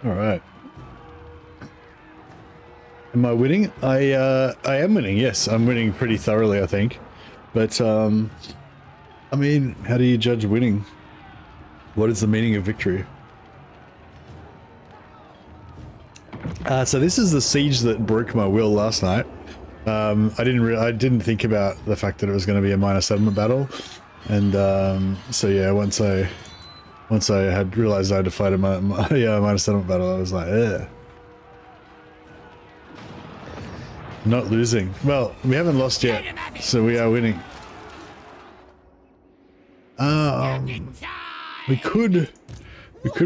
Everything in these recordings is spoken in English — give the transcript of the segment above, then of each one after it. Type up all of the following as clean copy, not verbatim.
All right. Am I winning? I am winning. Yes, I'm winning pretty thoroughly, I think. But I mean, how do you judge winning? What is the meaning of victory? So this is the siege that broke my will last night. I didn't think about the fact that it was going to be a minor settlement battle, and so yeah, once I had realized I had to fight a minor settlement battle, I was like, eh. Not losing. Well, we haven't lost yet, so we are winning. We could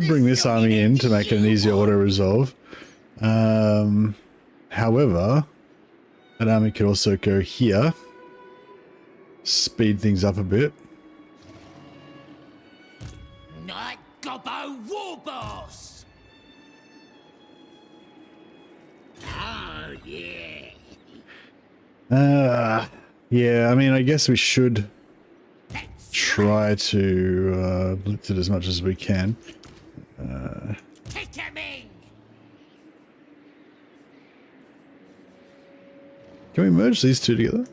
bring this army in to make it an easier auto resolve. However, that army could also go here, speed things up a bit. Night Gobbo Warboss! Oh, yeah. Yeah, I mean, I guess we should try to blitz it as much as we can. Can we merge these two together?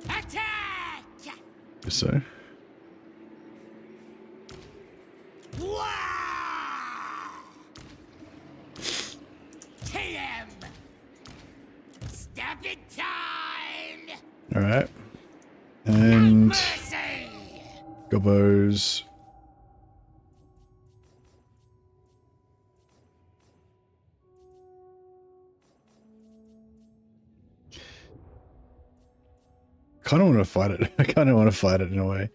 Attack! If so. Kill him! Stabbing time! Alright. And Mercy! Gobbos. Kind of want to fight it. I kind of want to fight it in a way.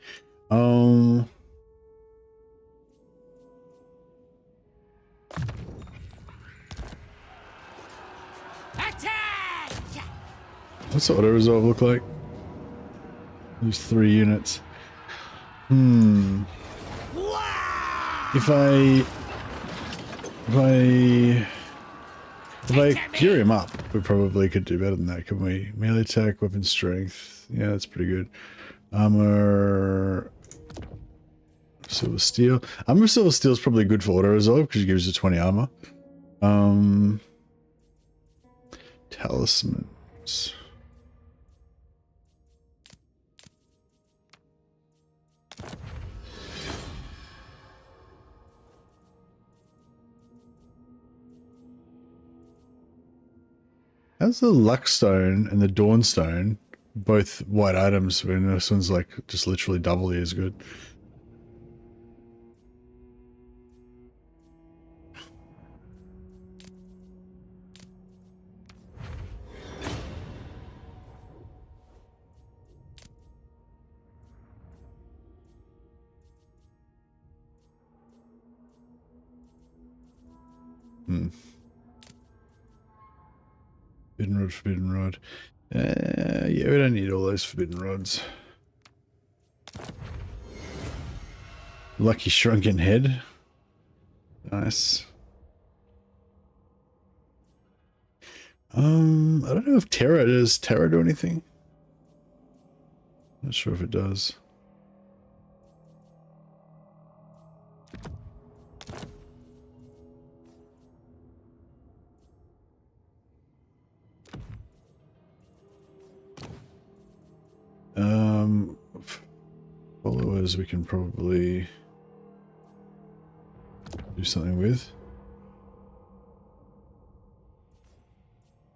Attack! What's the auto resolve look like? These 3 units. If I gear him up, we probably could do better than that, couldn't we? Melee attack, weapon strength. Yeah, that's pretty good. Armor. Silver steel. Armor silver steel is probably good for auto resolve because it gives you 20 armor. Talismans. How's the Luckstone and the Dawnstone both white items when this one's like just literally doubly as good? Forbidden rod. Yeah, we don't need all those forbidden rods. Lucky shrunken head. Nice. I don't know if does Terra do anything? Not sure if it does. Followers we can probably do something with.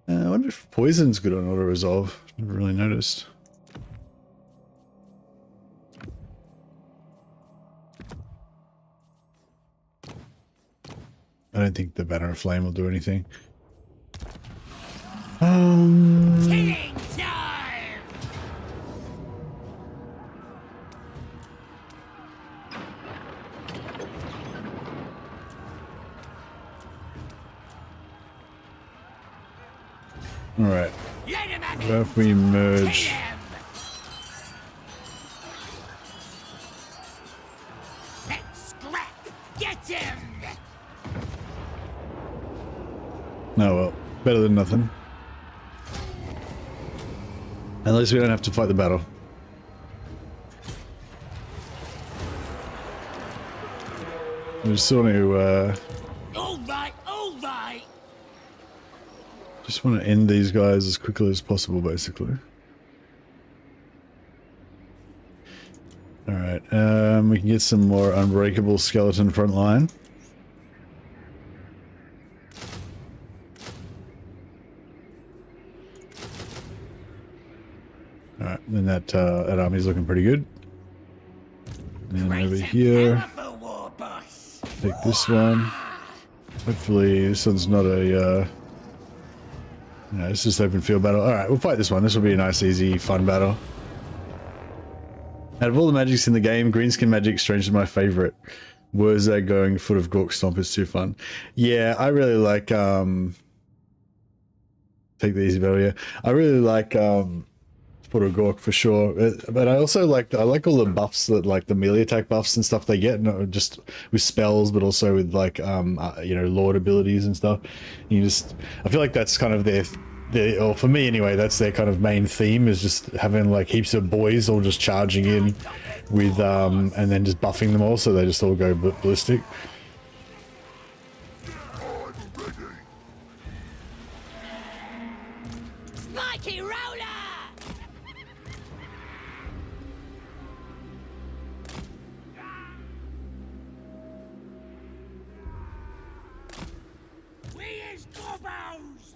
I wonder if poison's good on auto resolve. Never really noticed. I don't think the banner of flame will do anything. Killing time! All right. What if we merge? Let's scrap! Get him! Oh well, better than nothing. At least we don't have to fight the battle. I just want to All right, all right. just want to end these guys as quickly as possible, basically. All right, we can get some more unbreakable skeleton front line. All right, then that army's looking pretty good. And then over here, Powerful war boss. take this one. Hopefully this one's not a, no, it's just open field battle. All right, we'll fight this one. This will be a nice, easy, fun battle. Out of all the magics in the game, Greenskin magic, strangely my favorite. Was that going Foot of Gork Stomp is too fun. Yeah, I really like, take the easy battle, yeah. I really like, Foot of Gork for sure. But I also like all the buffs that, like, the melee attack buffs and stuff they get, not just with spells, but also with, like, you know, lord abilities and stuff. You just, I feel like that's kind of their, or for me anyway, that's their kind of main theme, is just having like heaps of boys all just charging in with and then just buffing them all so they just all go ballistic. Mighty roller. We is gobos.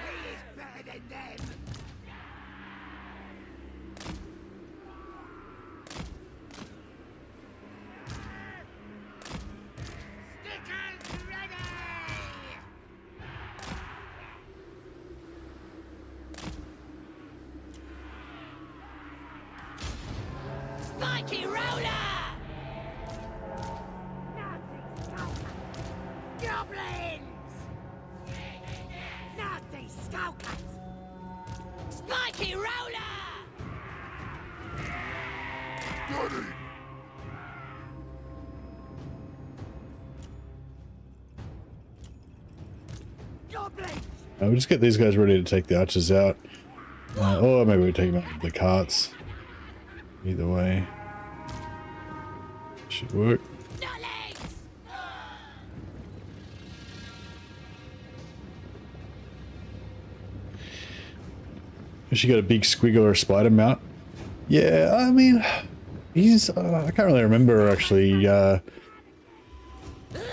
We is better than them. Stickers ready. Spiky roller. Goblins. Nasty skulkers. Spiky roller. Goblins. We'll just get these guys ready to take the archers out. Or maybe we take them out with the carts. Either way. Should work. Nullings. She got a big squig or a spider mount. Yeah, I mean, he's, I can't really remember actually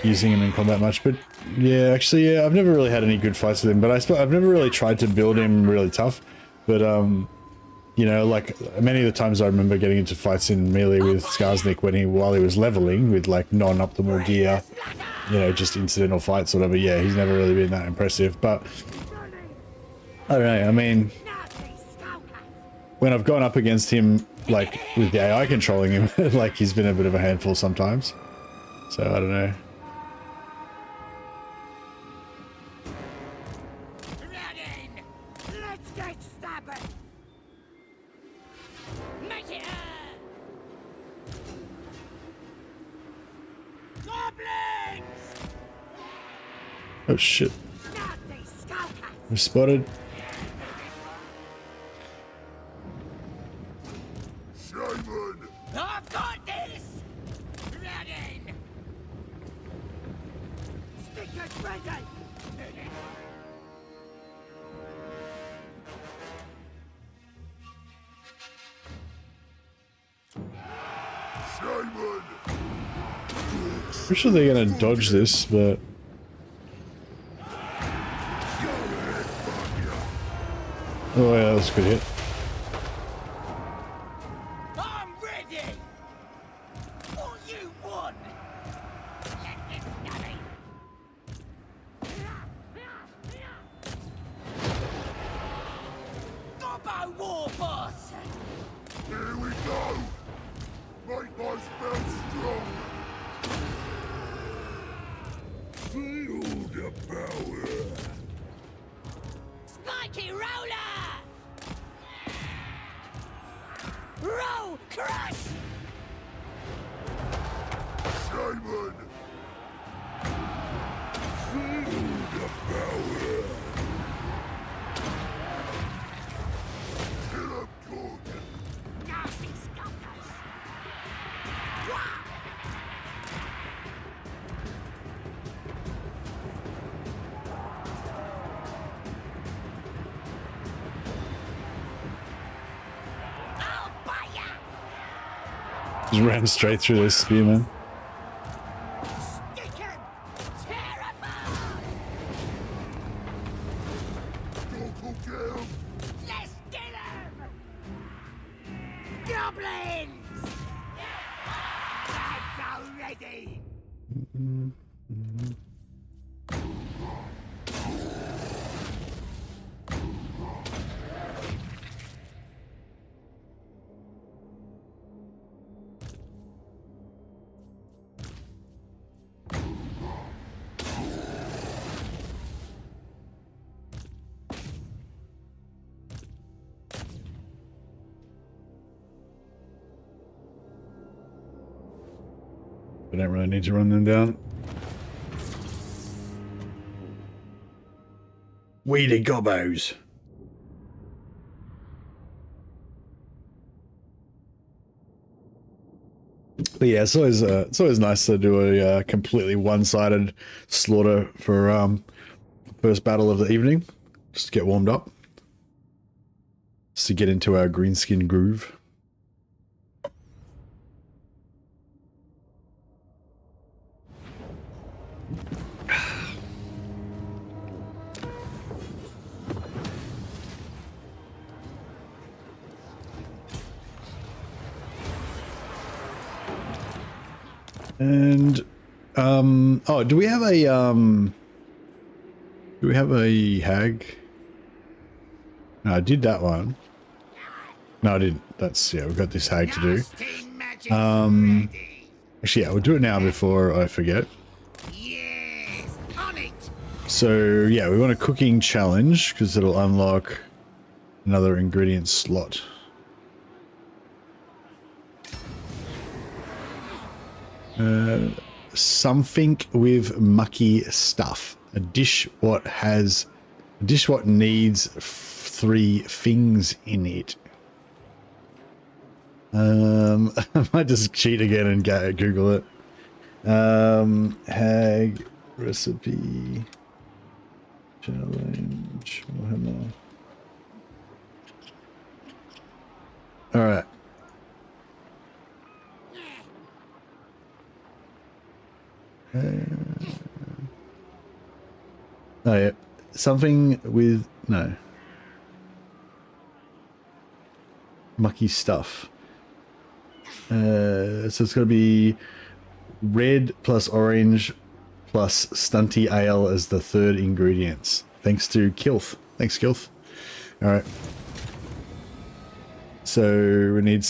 using him in combat much, but yeah, actually, yeah, I've never really had any good fights with him, but I've never really tried to build him really tough, but you know, like many of the times I remember getting into fights in melee with Skarsnik while he was leveling with like non-optimal gear, you know, just incidental fights or whatever. Yeah, he's never really been that impressive, but I don't know, I mean, when I've gone up against him, like with the AI controlling him, like he's been a bit of a handful sometimes. So I don't know. Running. Let's get stabbing. Make it Goblins. Oh shit, Nasty skulkers. we're spotted. I've got this. Running. Stickers ready. Pretty sure they're gonna dodge this, but oh yeah, that was a good hit. I'm ready. What you want? Gobbo war boss. Here we go! Make my spell strong! Feel the power! Spiky roller. Roll crush. Shaman! Feel the power! Kill 'em good! Nasty skulkers. Just ran straight through those spearmen. Stick 'em! Tear 'em apart! Doc will get 'em. Let's get 'em! Goblins! Lads already! We don't really need to run them down. We the gobbos. But yeah, it's always nice to do a completely one-sided slaughter for first battle of the evening, just to get warmed up, just to get into our greenskin groove. And oh, do we have a hag? No, I did that one. No, I didn't. That's, yeah, we've got this hag to do. Actually, yeah, we'll do it now before I forget. Yes, on it! So yeah, we want a cooking challenge because it'll unlock another ingredient slot. Something with mucky stuff. A dish what needs 3 things in it. I might just cheat again and Google it. Hag recipe challenge. Warhammer. All right. Oh yeah, something with mucky stuff. So it's going to be red plus orange plus stunty ale as the 3rd ingredients. Thanks to Kilth. Thanks, Kilth. All right. So we need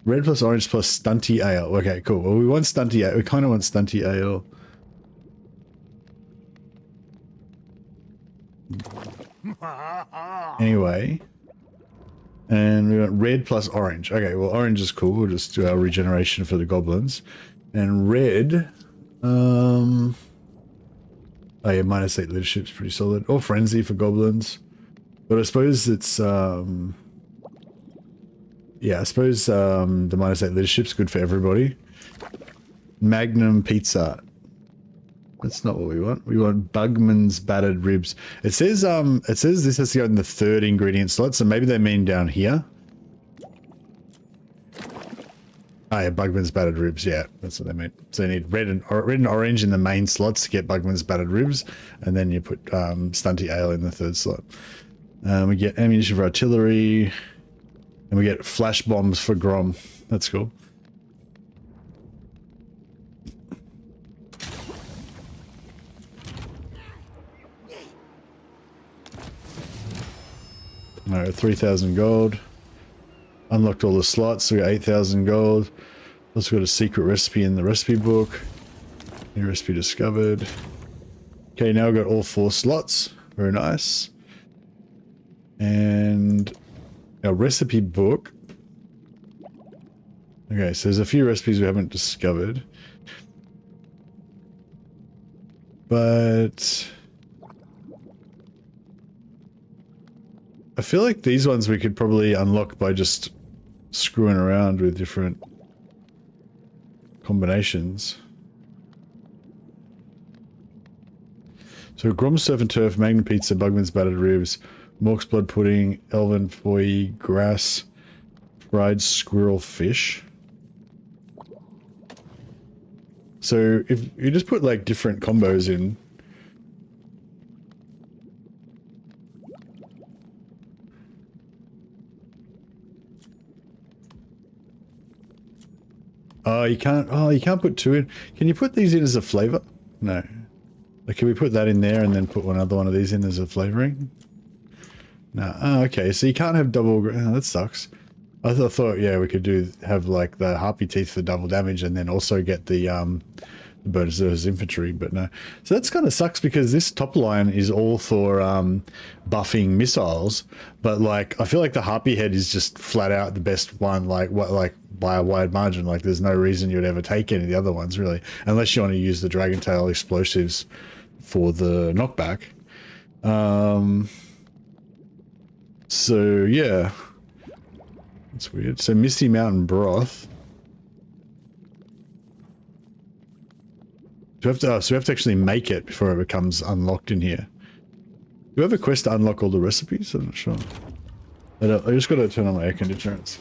red plus orange plus stunty ale. Okay, cool. Well, we want stunty ale. We kind of want stunty ale. Anyway. And we want red plus orange. Okay, well, orange is cool. We'll just do our regeneration for the goblins. And red, oh yeah, -8 leadership's pretty solid. Or frenzy for goblins. But I suppose it's, yeah, I suppose the -8 leadership's good for everybody. Magnum pizza. That's not what we want. We want Bugman's battered ribs. It says this has to go in the 3rd ingredient slot, so maybe they mean down here. Oh yeah, Bugman's battered ribs, yeah, that's what they mean. So you need red and orange in the main slots to get Bugman's battered ribs, and then you put stunty ale in the 3rd slot. We get ammunition for artillery, and we get flash bombs for Grom. That's cool. Alright, 3,000 gold. Unlocked all the slots, so we got 8,000 gold. Also got a secret recipe in the recipe book. New recipe discovered. Okay, now we've got all 4 slots. Very nice. And our recipe book. Okay, so there's a few recipes we haven't discovered. But I feel like these ones we could probably unlock by just screwing around with different combinations. So Grom's Surf and Turf, Magnum Pizza, Bugman's Battered Ribs, Mork's Blood Pudding, Elven Foy Grass, Fried squirrel fish. So if you just put like different combos in. Oh, you can't. Oh, you can't put two in. Can you put these in as a flavor? No. Like, can we put that in there and then put another one of these in as a flavoring? No. Oh, okay. So you can't have double. Oh, that sucks. I thought, yeah, we could have like the harpy teeth for double damage and then also get the Berserker's infantry, but no. So that's kind of sucks because this top line is all for buffing missiles, but like I feel like the harpy head is just flat out the best one, like by a wide margin. Like there's no reason you'd ever take any of the other ones really, unless you want to use the dragon tail explosives for the knockback. So yeah. That's weird. So Misty Mountain Broth. So we have to actually make it before it becomes unlocked in here. Do we have a quest to unlock all the recipes? I'm not sure. I just got to turn on my air conditioners.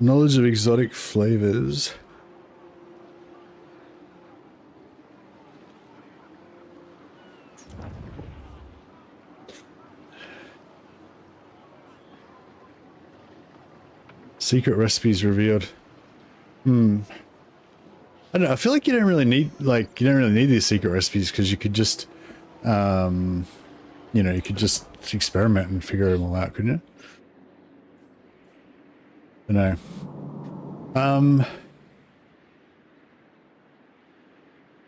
Knowledge of exotic flavors. Secret recipes revealed. I don't know. I feel like you don't really need these secret recipes because you could just, you know, you could just experiment and figure them all out, couldn't you? I don't know.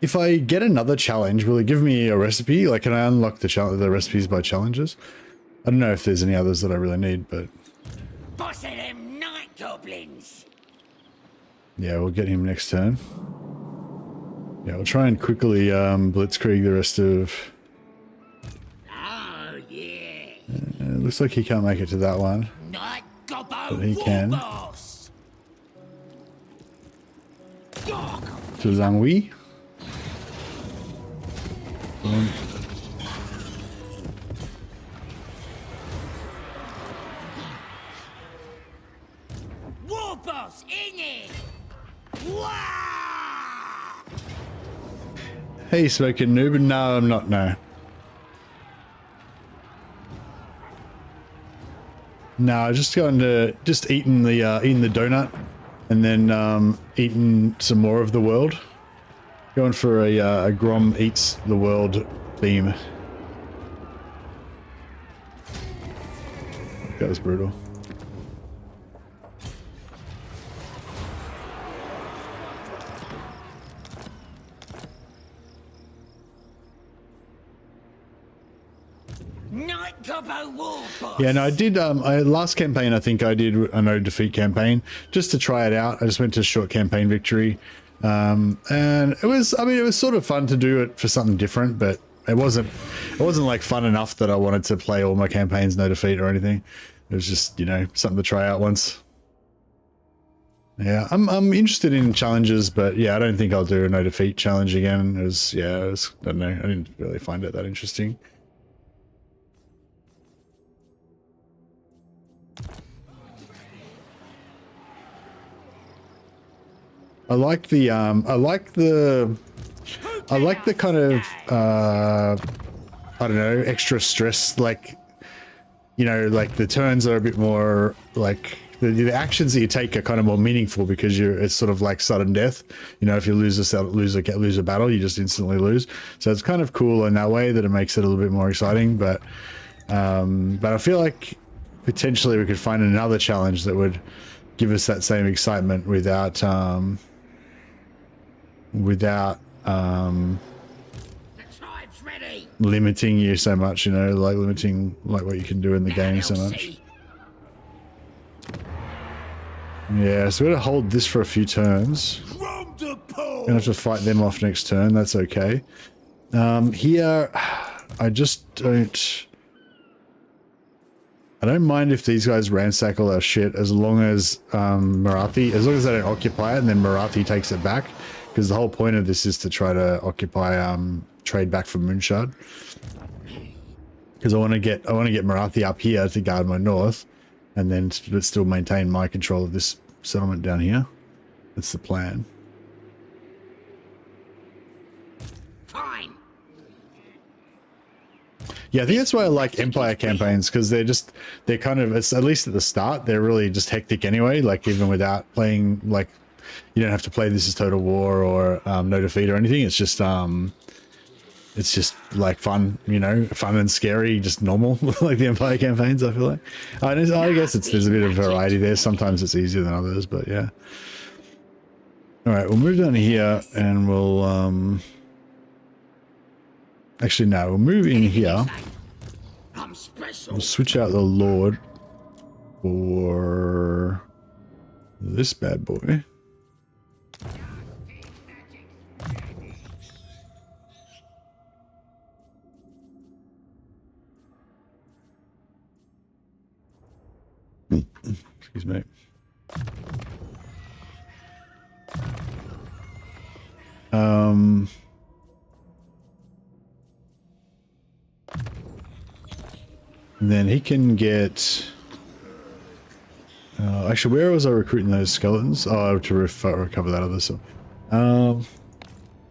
If I get another challenge, will it give me a recipe? Like, can I unlock the recipes by challenges? I don't know if there's any others that I really need, but Boss of them night goblins. yeah, we'll get him next turn. Yeah, we'll try and quickly blitzkrieg the rest of. Oh yeah. It looks like he can't make it to that one. Night gobbo But he can. boss. To Langui. War boss in it. Wah! Hey, smoking noob. No, I'm not. No. No, just eating the donut, and then eating some more of the world. Going for a Grom eats the world theme. That was brutal. Night gobbo war boss. Yeah, no, I did. Last campaign, I think I did a no defeat campaign just to try it out. I just went to a short campaign victory, and it was. I mean, it was sort of fun to do it for something different, but it wasn't like fun enough that I wanted to play all my campaigns no defeat or anything. It was just, you know, something to try out once. Yeah, I'm interested in challenges, but yeah, I don't think I'll do a no defeat challenge again. It was, I don't know. I didn't really find it that interesting. I like the kind of I don't know, extra stress, like, you know, like the turns are a bit more like the actions that you take are kind of more meaningful because it's sort of like sudden death. You know, if you lose a battle, you just instantly lose. So it's kind of cool in that way that it makes it a little bit more exciting. But I feel like potentially we could find another challenge that would give us that same excitement without The tribe's ready. limiting you so much, you know, like limiting like what you can do in the game so much. Yeah, so we're gonna hold this for a few turns. Gonna have to fight them off next turn. That's okay. Here, I don't mind if these guys ransack all our shit as long as Marathi, as long as they don't occupy it and then Marathi takes it back, because the whole point of this is to try to occupy trade back from Moonshard. Because I want to get Marathi up here to guard my north, and then still maintain my control of this settlement down here. That's the plan. Fine. Yeah, I think that's why I like Empire campaigns, because they're kind of, it's, at least at the start, they're really just hectic anyway. Like even without playing, like you don't have to play This Is Total War or No Defeat or anything. It's just like fun, you know, fun and scary, just normal, like the Empire campaigns, I feel like. I guess there's a bit of variety there. Sometimes it's easier than others, but yeah. All right, we'll move down here and we'll, actually, no, we'll move in here. I'm special. We'll switch out the Lord for this bad boy. Excuse me. And then he can get. Actually, where was I recruiting those skeletons? Oh, to recover that other stuff.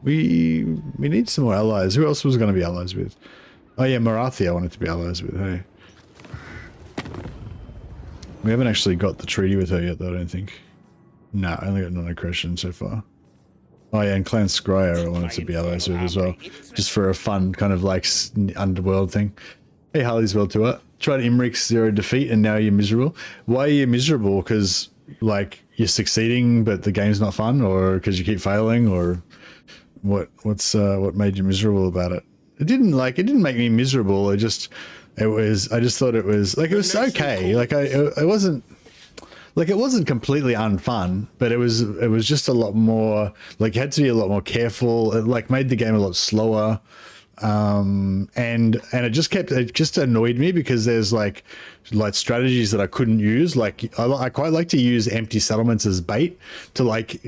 We need some more allies. Who else was going to be allies with? Oh yeah, Marathi. I wanted to be allies with. Hey. We haven't actually got the treaty with her yet, though, I don't think. No, I only got non-aggression so far. Oh yeah, and Clan Scryer I wanted to be allies with as well. Just for a fun kind of like underworld thing. Hey, Harley's World Tour. Tried Imric's 0 defeat and now you're miserable. Why are you miserable? Because like you're succeeding but the game's not fun, or because you keep failing, or what made you miserable about it? It didn't make me miserable. I just thought it was like, it was okay. Like it wasn't completely unfun, but it was just a lot more, like you had to be a lot more careful. It like made the game a lot slower. And it just annoyed me because there's like strategies that I couldn't use. Like I quite like to use empty settlements as bait to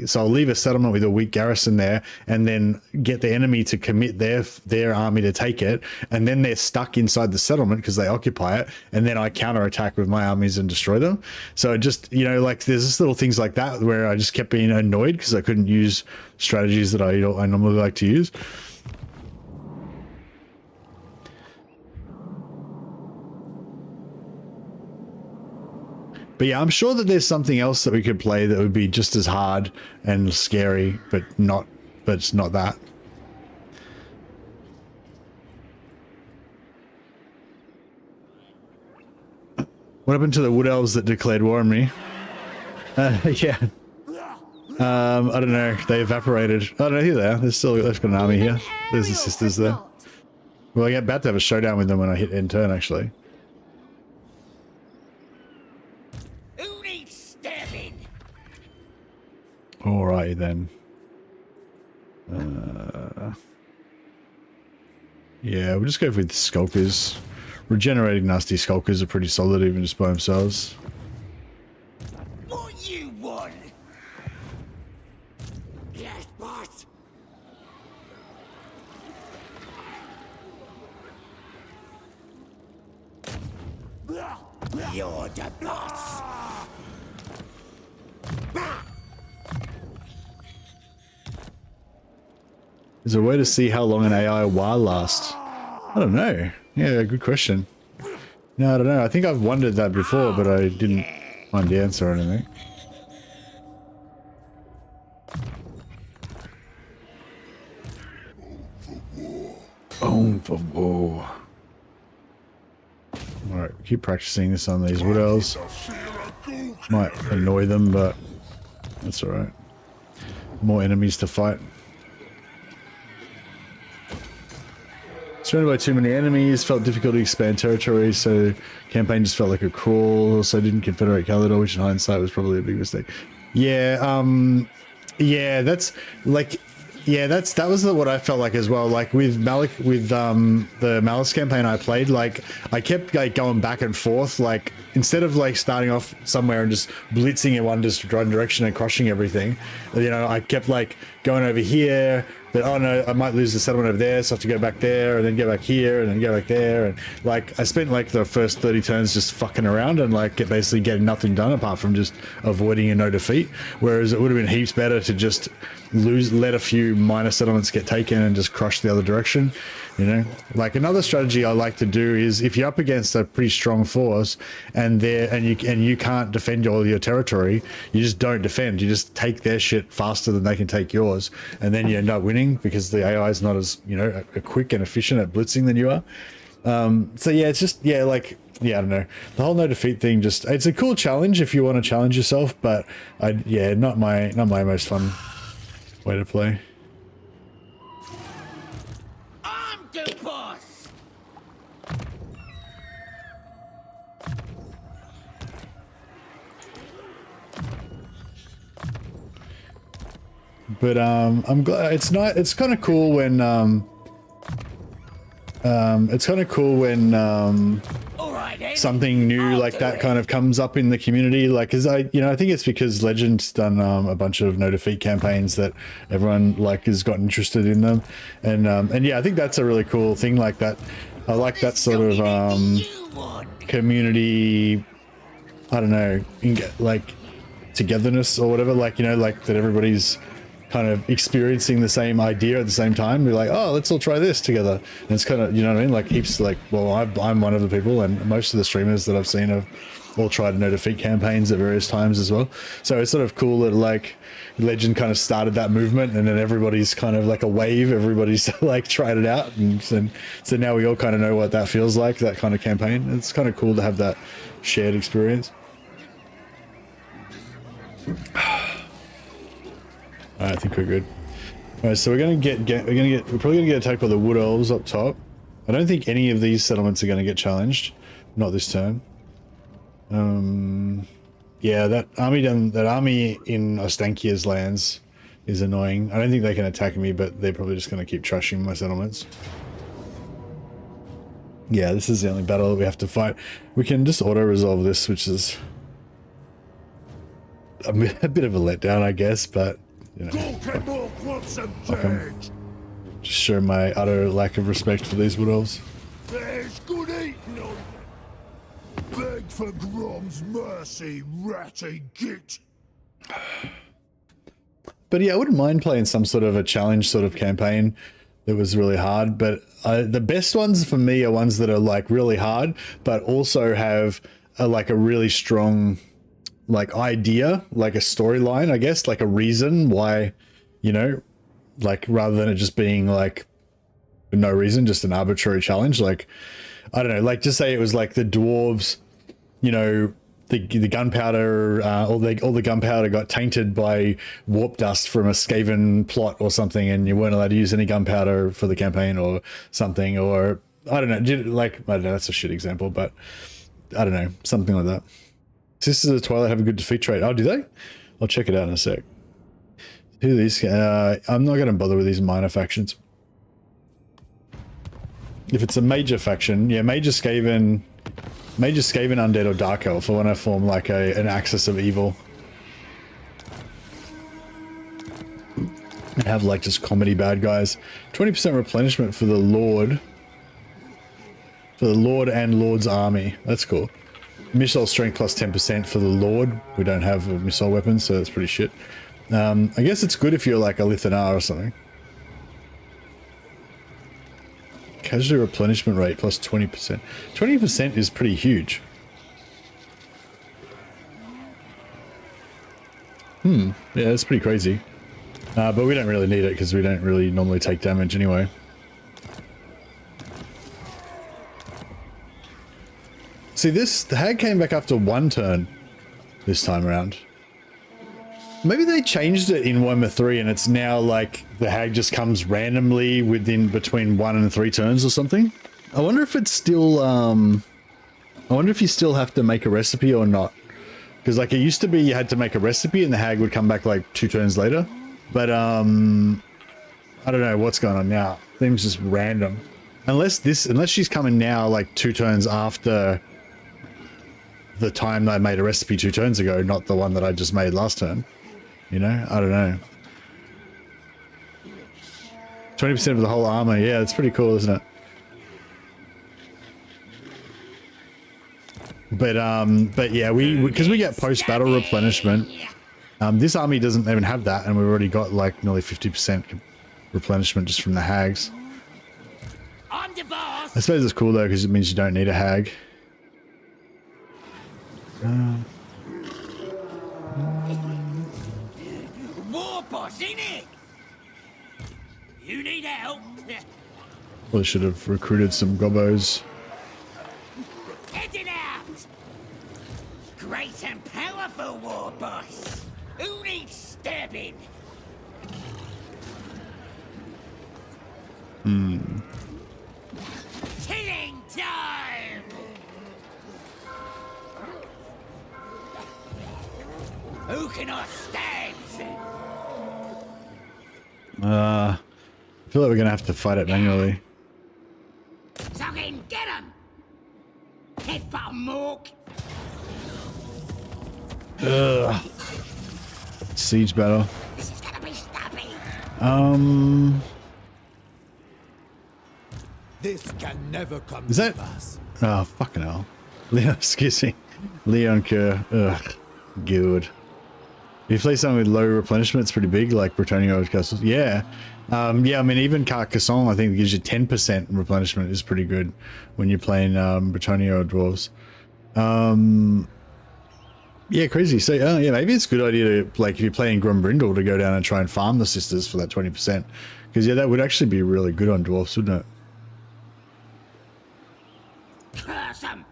so I'll leave a settlement with a weak garrison there and then get the enemy to commit their army to take it, and then they're stuck inside the settlement because they occupy it, and then I counterattack with my armies and destroy them. So it just, you know, like there's just little things like that where I just kept being annoyed because I couldn't use strategies that I normally like to use. But yeah, I'm sure that there's something else that we could play that would be just as hard and scary, but it's not that. What happened to the wood elves that declared war on me? Yeah. I don't know. They evaporated. I don't know who they are. They've got an army here. There's the sisters there. Well, I'm about to have a showdown with them when I hit end turn, actually. Alrighty then. Yeah, we'll just go with Skulkers. Regenerating nasty Skulkers are pretty solid even just by themselves. What you want? Yes, boss. You're the boss. Is there a way to see how long an AI war lasts? I don't know. Yeah, good question. No, I don't know. I think I've wondered that before, but I find the answer or anything. Oh, for war. Alright, keep practicing this on these wood elves. Might annoy them, but that's alright. More enemies to fight. Surrounded by too many enemies, felt difficult to expand territory, so campaign just felt like a crawl. Also didn't confederate Calidor, which in hindsight was probably a big mistake. Yeah, yeah, that's like, yeah, that was what I felt like as well. Like with the Malice campaign I played, like I kept like going back and forth. Like instead of like starting off somewhere and just blitzing in one direction and crushing everything, you know, I kept like going over here. But oh no, I might lose the settlement over there, so I have to go back there and then go back here and then go back there. And like I spent like the first 30 turns just fucking around and like basically getting nothing done apart from just avoiding a no defeat. Whereas it would have been heaps better to just let a few minor settlements get taken and just crush the other direction. You know, like another strategy I like to do is if you're up against a pretty strong force and you can't defend all your territory, you just don't defend. You just take their shit faster than they can take yours, and then you end up winning because the AI is not as, you know, quick and efficient at blitzing than you are. So yeah, it's just, yeah, like, yeah, I don't know. The whole no defeat thing, just, it's a cool challenge if you want to challenge yourself, but yeah, not my most fun way to play. But I'm glad it's not. It's kind of cool when something new like that kind of comes up in the community. Like, cause I think it's because Legend's done a bunch of no defeat campaigns that everyone like has gotten interested in them, and yeah, I think that's a really cool thing like that. I like that sort of community. I don't know, like togetherness or whatever. Like, you know, like that everybody's kind of experiencing the same idea at the same time. Be like, oh, let's all try this together. And it's kind of, you know what I mean? Like heaps, like, well, I'm one of the people, and most of the streamers that I've seen have all tried no defeat campaigns at various times as well. So it's sort of cool that like Legend kind of started that movement, and then everybody's kind of like a wave. Everybody's like tried it out, and so now we all kind of know what that feels like. That kind of campaign. It's kind of cool to have that shared experience. I think we're good. All right, so we're probably gonna get attacked by the wood elves up top. I don't think any of these settlements are gonna get challenged, not this turn. Yeah, that army in Ostankia's lands is annoying. I don't think they can attack me, but they're probably just gonna keep trashing my settlements. Yeah, this is the only battle that we have to fight. We can just auto-resolve this, which is a bit of a letdown, I guess, but you know, just show my utter lack of respect for these wood elves. There's good eating on. Beg for GROM'S mercy, ratty git. But yeah, I wouldn't mind playing some sort of a challenge sort of campaign that was really hard. But the best ones for me are ones that are like really hard, but also have like a really strong like idea, like a storyline, I guess, like a reason why, you know, like rather than it just being like for no reason, just an arbitrary challenge. Like, I don't know, like just say it was like the dwarves, you know, the gunpowder, all the gunpowder got tainted by warp dust from a Skaven plot or something, and you weren't allowed to use any gunpowder for the campaign or something, or I don't know, like, I don't know, that's a shit example, but I don't know, something like that. Sisters of the Twilight have a good defeat rate. Oh, do they? I'll check it out in a sec. Who are these? I'm not going to bother with these minor factions. If it's a major faction, yeah, Major Skaven Undead or Dark Elf. I want to form like an axis of evil. And have like just comedy bad guys. 20% replenishment for the Lord. For the Lord and Lord's army. That's cool. Missile strength plus 10% for the Lord. We don't have a missile weapon, so that's pretty shit. I guess it's good if you're like a Lithanar or something. Casualty replenishment rate plus 20%. 20% is pretty huge. Yeah, that's pretty crazy. But we don't really need it because we don't really normally take damage anyway. See, the hag came back after 1 turn this time around. Maybe they changed it in Warhammer 3 and it's now like the hag just comes randomly between 1 and 3 turns or something. I wonder if it's still, I wonder if you still have to make a recipe or not. Because like it used to be you had to make a recipe and the hag would come back like 2 turns later. But I don't know what's going on now. Seems just random. Unless she's coming now like 2 turns after the time that I made a recipe 2 turns ago, not the one that I just made last turn. You know, I don't know. 20% of the whole armor. Yeah, it's pretty cool, isn't it? But yeah, because we get post-battle replenishment. This army doesn't even have that, and we've already got like nearly 50% replenishment just from the hags. I'm the boss. I suppose it's cool though, because it means you don't need a hag. War boss, innit? You need help? Probably should have recruited some gobos. Heading out. Great and powerful war boss. Who needs stabbing? Killing time. Who can I stab? I feel like we're gonna have to fight it manually. Fucking get him! Headbutt him, Mork! Ugh. Siege battle. This is gonna be stubby. This can never come Is that? to pass. Oh, fucking hell. Leon, excuse me. Leon Kerr. Ugh. Good. If you play something with low replenishment, it's pretty big, like Bretonnia Castles. Yeah. Yeah, I mean, even Carcassonne, I think, gives you 10% replenishment is pretty good when you're playing Bretonnia or Dwarves. Yeah, crazy. So, yeah, maybe it's a good idea to, like, if you're playing Grombrindle, to go down and try and farm the sisters for that 20%. Because, yeah, that would actually be really good on Dwarfs, wouldn't it? Curse him!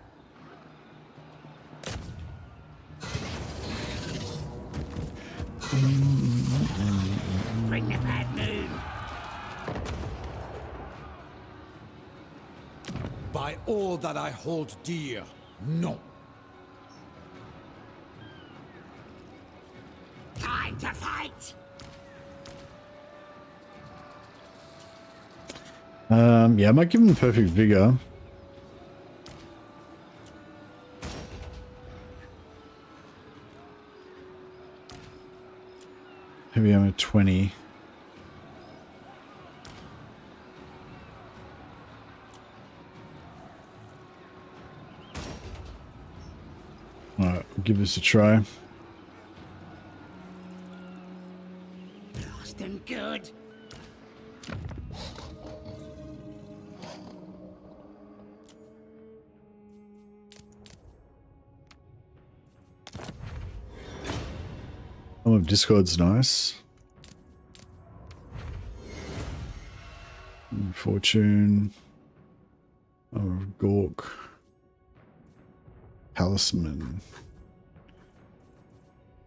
Bring the bad moon. By all that I hold dear, no. Time to fight! Yeah, I might give him the perfect vigor. Heavy armor 20. Alright, we'll give this a try. Lost and good. Some of Discord's nice. Fortune. Oh, Gork. Talisman.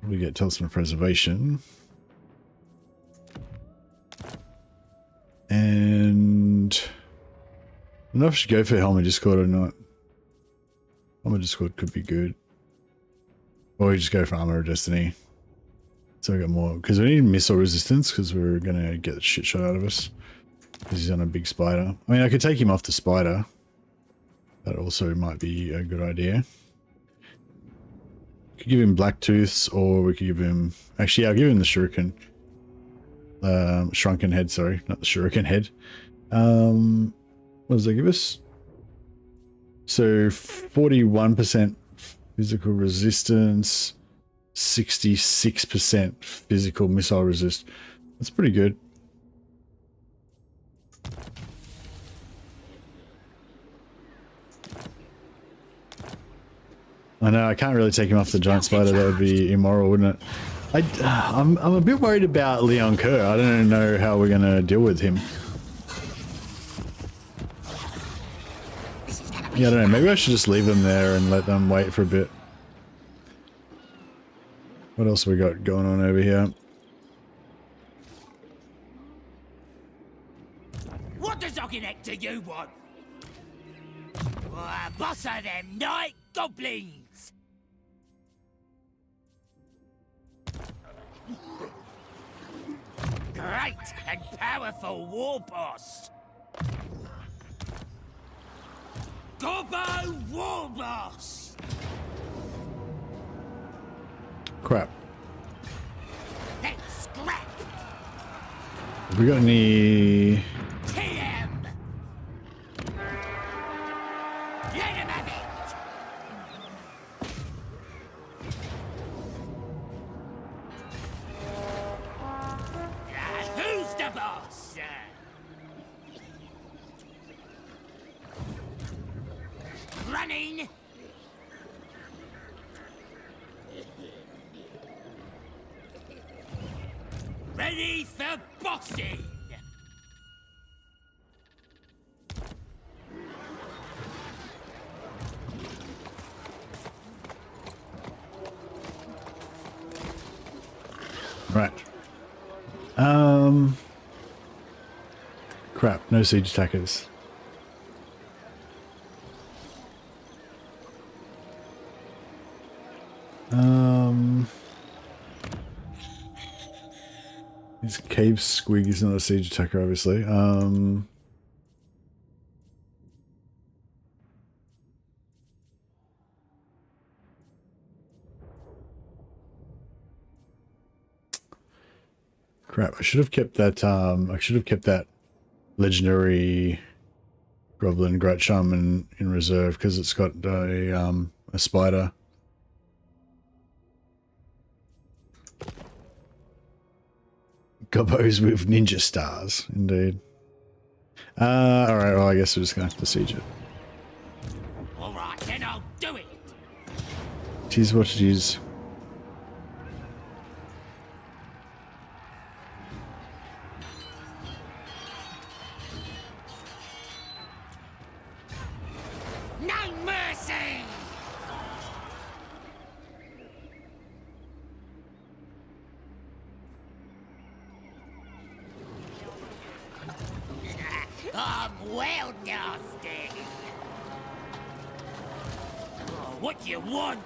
We get Talisman Preservation. And I don't know if I should go for Helmet Discord or not. Helmet Discord could be good. Or we just go for Armor of Destiny. So we got more, because we need missile resistance, because we're gonna get the shit shot out of us. Because he's on a big spider. I mean, I could take him off the spider. That also might be a good idea. Could give him Black Tooths, or we could give him... Actually, I'll give him the Shuriken. Shrunken Head, sorry. Not the Shuriken Head. What does that give us? So, 41% physical resistance... 66% physical missile resist. That's pretty good. I know, I can't really take him off the giant spider. That would be immoral, wouldn't it? I'm a bit worried about Leon Kerr. I don't know how we're gonna deal with him. Yeah, I don't know. Maybe I should just leave them there and let them wait for a bit. What else we got going on over here? What does Ogginector you want? A boss of them night goblins! Great and powerful war boss! Gobbo war boss! Crap. Let's scrap! Have we got any... TM! Let him have it! Who's the boss? Running! Ready for boxing! Right. Crap, no siege attackers. These cave squig is not a siege attacker, obviously. Crap, I should have kept that, legendary Goblin Great Shaman in reserve because it's got a spider. Gobbos with ninja stars, indeed. Alright, well I guess we're just gonna have to siege it. Alright, then I'll do it! Tis what it is. No mercy! I'm well nasty! Oh, what do you want?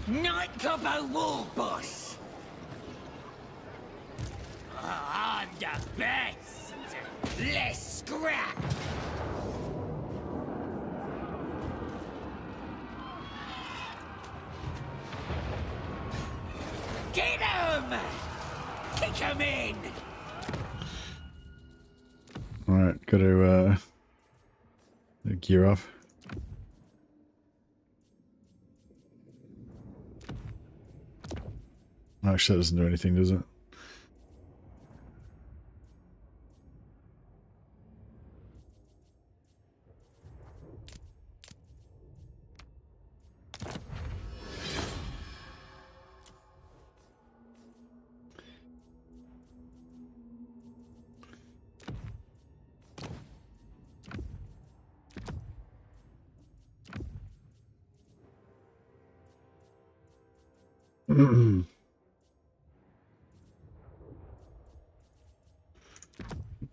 Night Gobbo War Boss! Oh, I'm the best! Let's scrap! Get him! Kick him in! Alright, gotta gear off. Actually, that doesn't do anything, does it?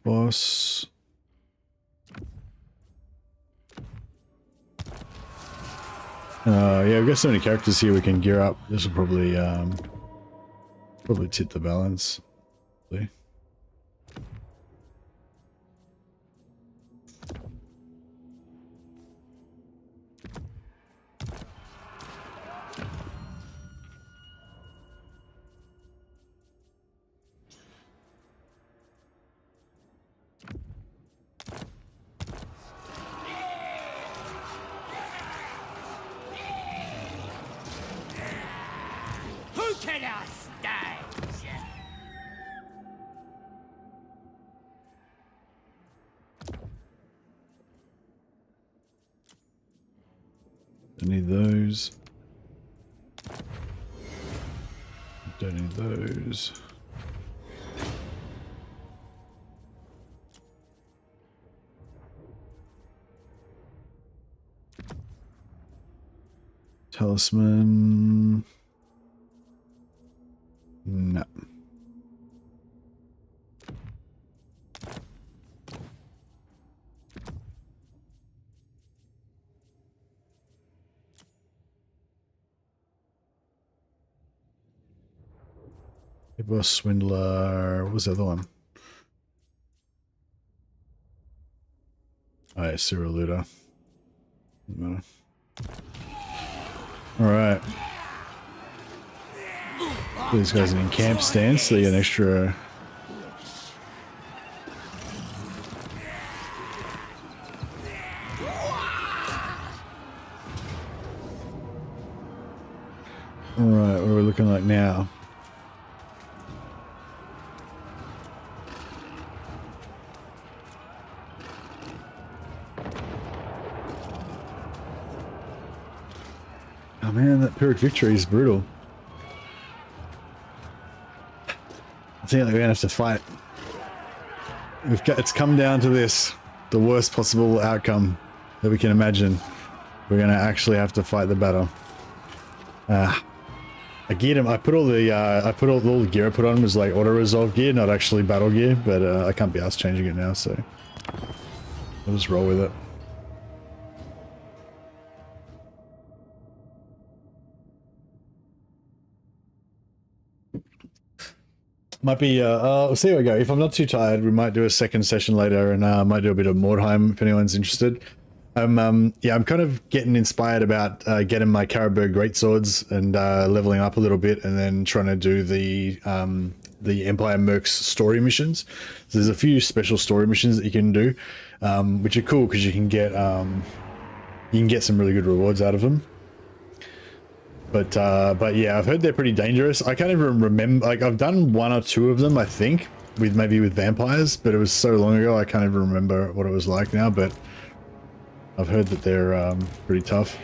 Boss. Yeah, we've got so many characters here we can gear up. This will probably tip the balance. See? Who can I stage? Don't need those. Don't need those. Talisman. No. Boss Swindler. What was the other one? Oh, yeah, Serial Looter. No. Alright. These guys are in camp stance, so you get an extra. Alright, what are we looking like now? Oh man, that Pyrrhic victory is brutal. I think we're gonna have to fight. It's come down to this, the worst possible outcome that we can imagine. We're gonna actually have to fight the battle. I geared him. I put all the gear I put on was like auto resolve gear, not actually battle gear. But I can't be asked changing it now, so I'll just roll with it. Might be, we'll see how we go. If I'm not too tired, we might do a second session later, and might do a bit of Mordheim if anyone's interested. Yeah, I'm kind of getting inspired about getting my Caribou greatswords and leveling up a little bit, and then trying to do the Empire Mercs story missions. So there's a few special story missions that you can do, which are cool because you can get some really good rewards out of them. But yeah, I've heard they're pretty dangerous. I can't even remember, like I've done one or two of them, I think, maybe with vampires, but it was so long ago I can't even remember what it was like now, but I've heard that they're pretty tough.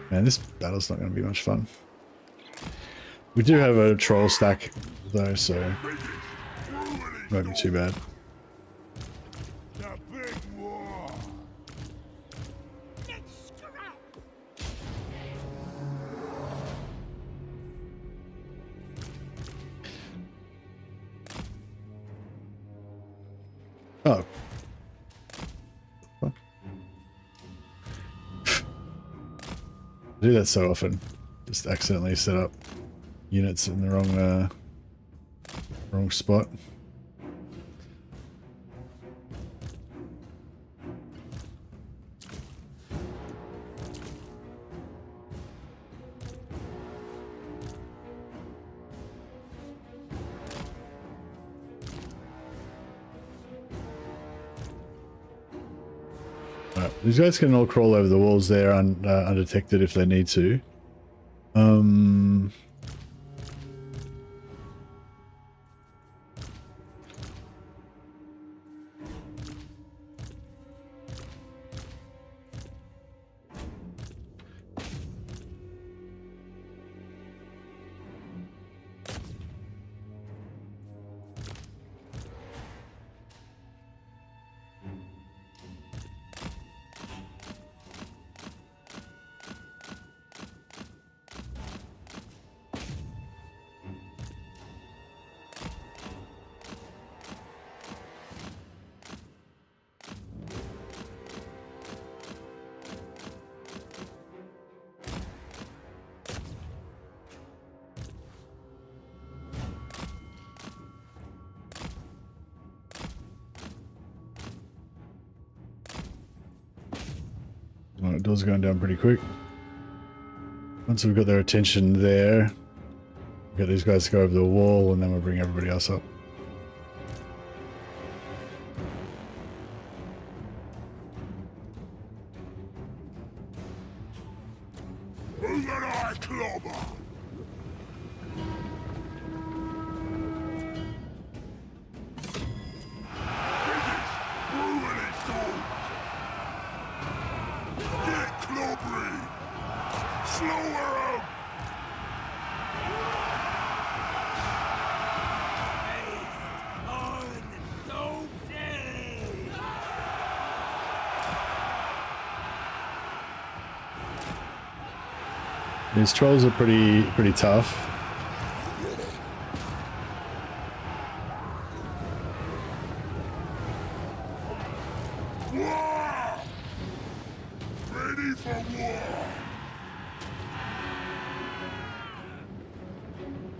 Man, this battle's not going to be much fun. We do have a troll stack though, so it won't be too bad. Oh. I do that so often. Just accidentally set up units in the wrong spot. These guys can all crawl over the walls there undetected if they need to. Alright, doors going down pretty quick. Once we've got their attention there, we'll get these guys to go over the wall, and then we'll bring everybody else up. Who that I clobber? Get clobbering! These trolls are pretty tough. War! Ready for war!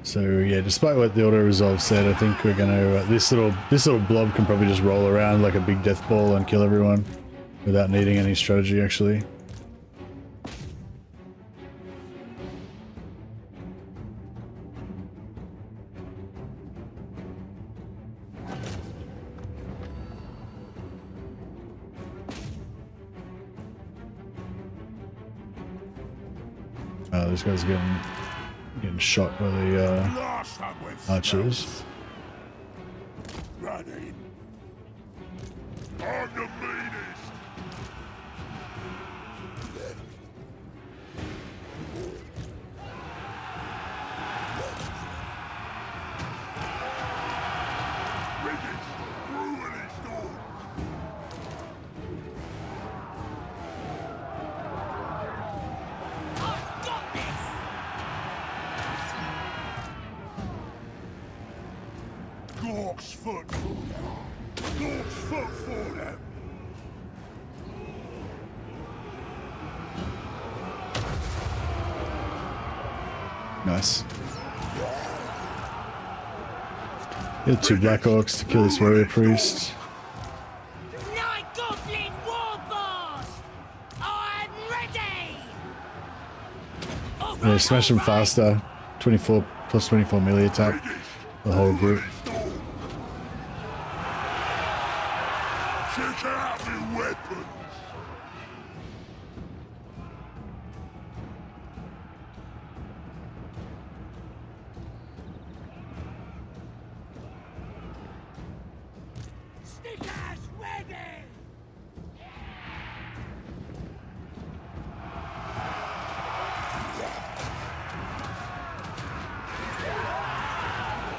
So yeah, despite what the auto resolve said, I think we're gonna this little blob can probably just roll around like a big death ball and kill everyone without needing any strategy actually. This guy's getting shot by the Blast them with archers. spells. Running. I'm the meanest. Biggest, brutally storm. I've got this! Gork's foot for them. Gork's foot for them. Nice. Get 2 Black Orcs to kill this warrior priest. Night Goblin War Boss! I'm ready! Yeah, smash them faster. 24 plus 24 melee attack. The whole group. Check out my weapons. Stickers ready!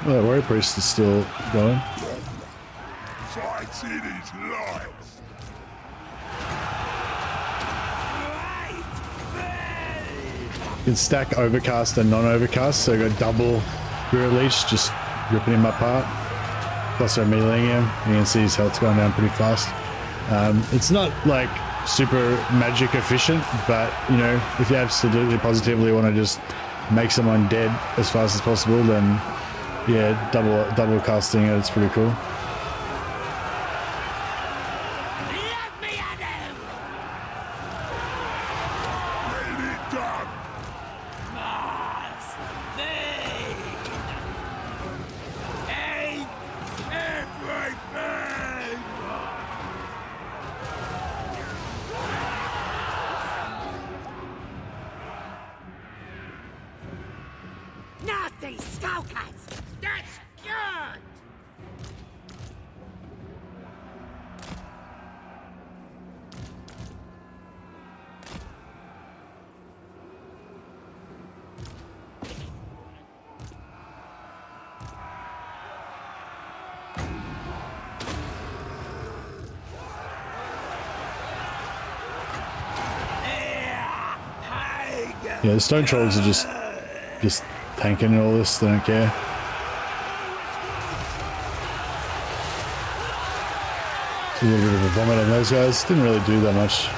Well, that warrior priest is still going. Fights in his lives. You can stack overcast and non-overcast, so go double Spirit Leech, just ripping him apart. Plus they're meleeing him. You can see his health's going down pretty fast. It's not like super magic efficient, but you know, if you absolutely positively want to just make someone dead as fast as possible, then yeah, double casting it, it's pretty cool. Let me at him! Get it done. Must be! Hate everything. Nasty skulkers! That's good! Yeah, the stone trolls are just tanking all this, they don't care. It's a little bit of a vomit on those guys. Didn't really do that much.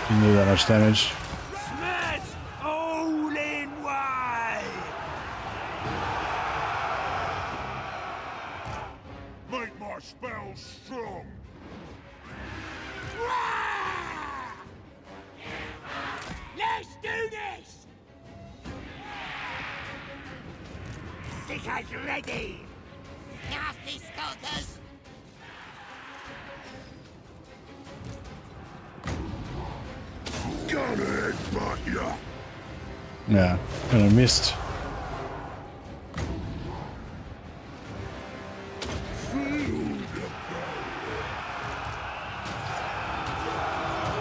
Didn't do that much damage. Smash all in one. Make my spells strong. Let's do this! Stickers ready! Nasty skulkers! Gonna headbutt ya. Yeah, and I missed.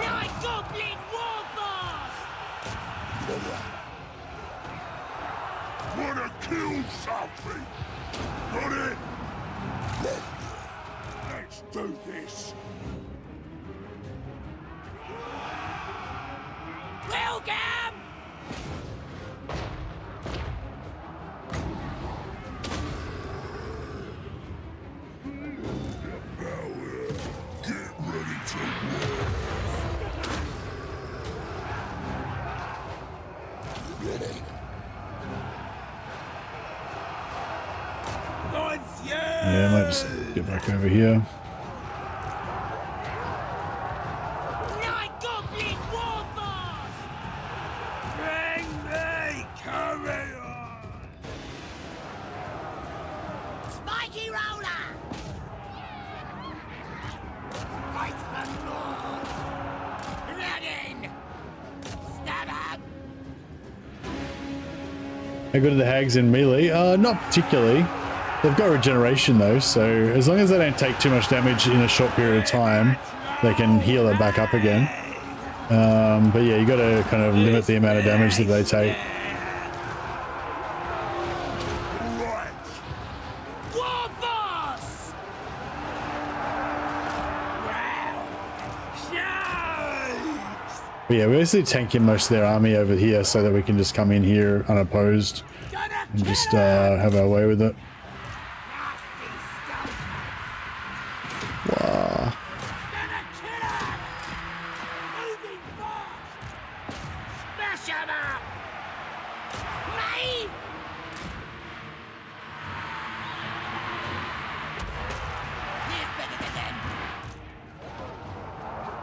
Night Goblin War Boss! Wanna kill something? Got it? Let's do this. Welcome! Yeah, I might just get back over here. Night Goblin Warboss! Bring me courier! Spiky Roller! Fight for more! Running! Stab up! How good are the hags in melee? Not particularly. They've got regeneration though, so as long as they don't take too much damage in a short period of time, they can heal it back up again. But yeah, you got to kind of limit the amount of damage that they take. Warboss! But yeah, we're basically tanking most of their army over here so that we can just come in here unopposed and just have our way with it. Wow. Smash 'em up! Mate!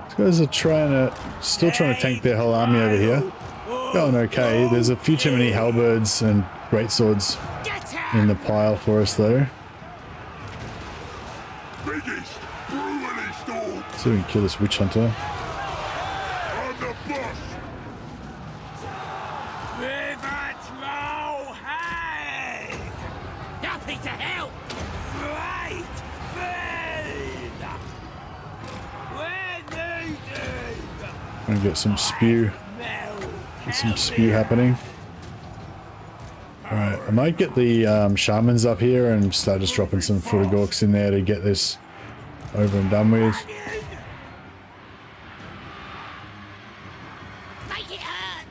These guys are still trying to tank their whole army over here. Going okay. There's a few too many halberds and greatswords in the pile for us though. Biggest, brutally stored. So we can kill this witch hunter. On the bus. River Troll Hag! Happy to help! Great food! We're needed! Gonna get some spew. Get some spew happening. Alright, I might get the shamans up here and start just dropping some footer gorks in there to get this over and done with. Make it hurt!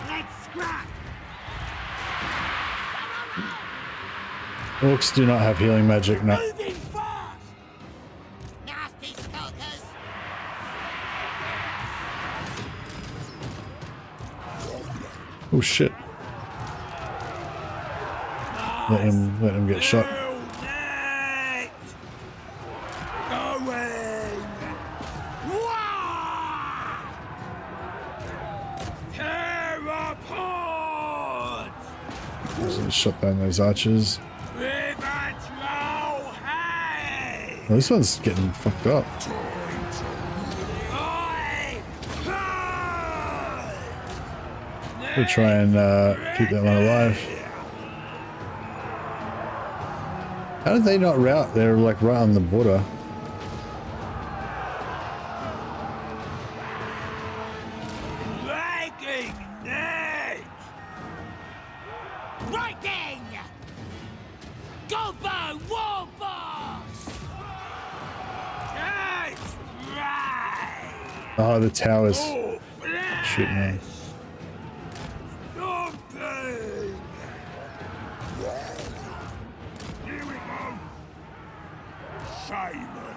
Let's scrap! Orcs do not have healing magic, no. Moving fast! Nasty skulkers! Oh shit. Let him get shot. Next! Going! Wah! Tear apart! Just shot down those archers. River Troll Hag! Oh, this one's getting fucked up. We'll try and keep that one alive. How did they not rout? They're like right on the border. Breaking neck! Lightning! Gobbo Warboss! It's right! Oh, the towers. Oh, Shit, man. Stomping! Here we go. Simon.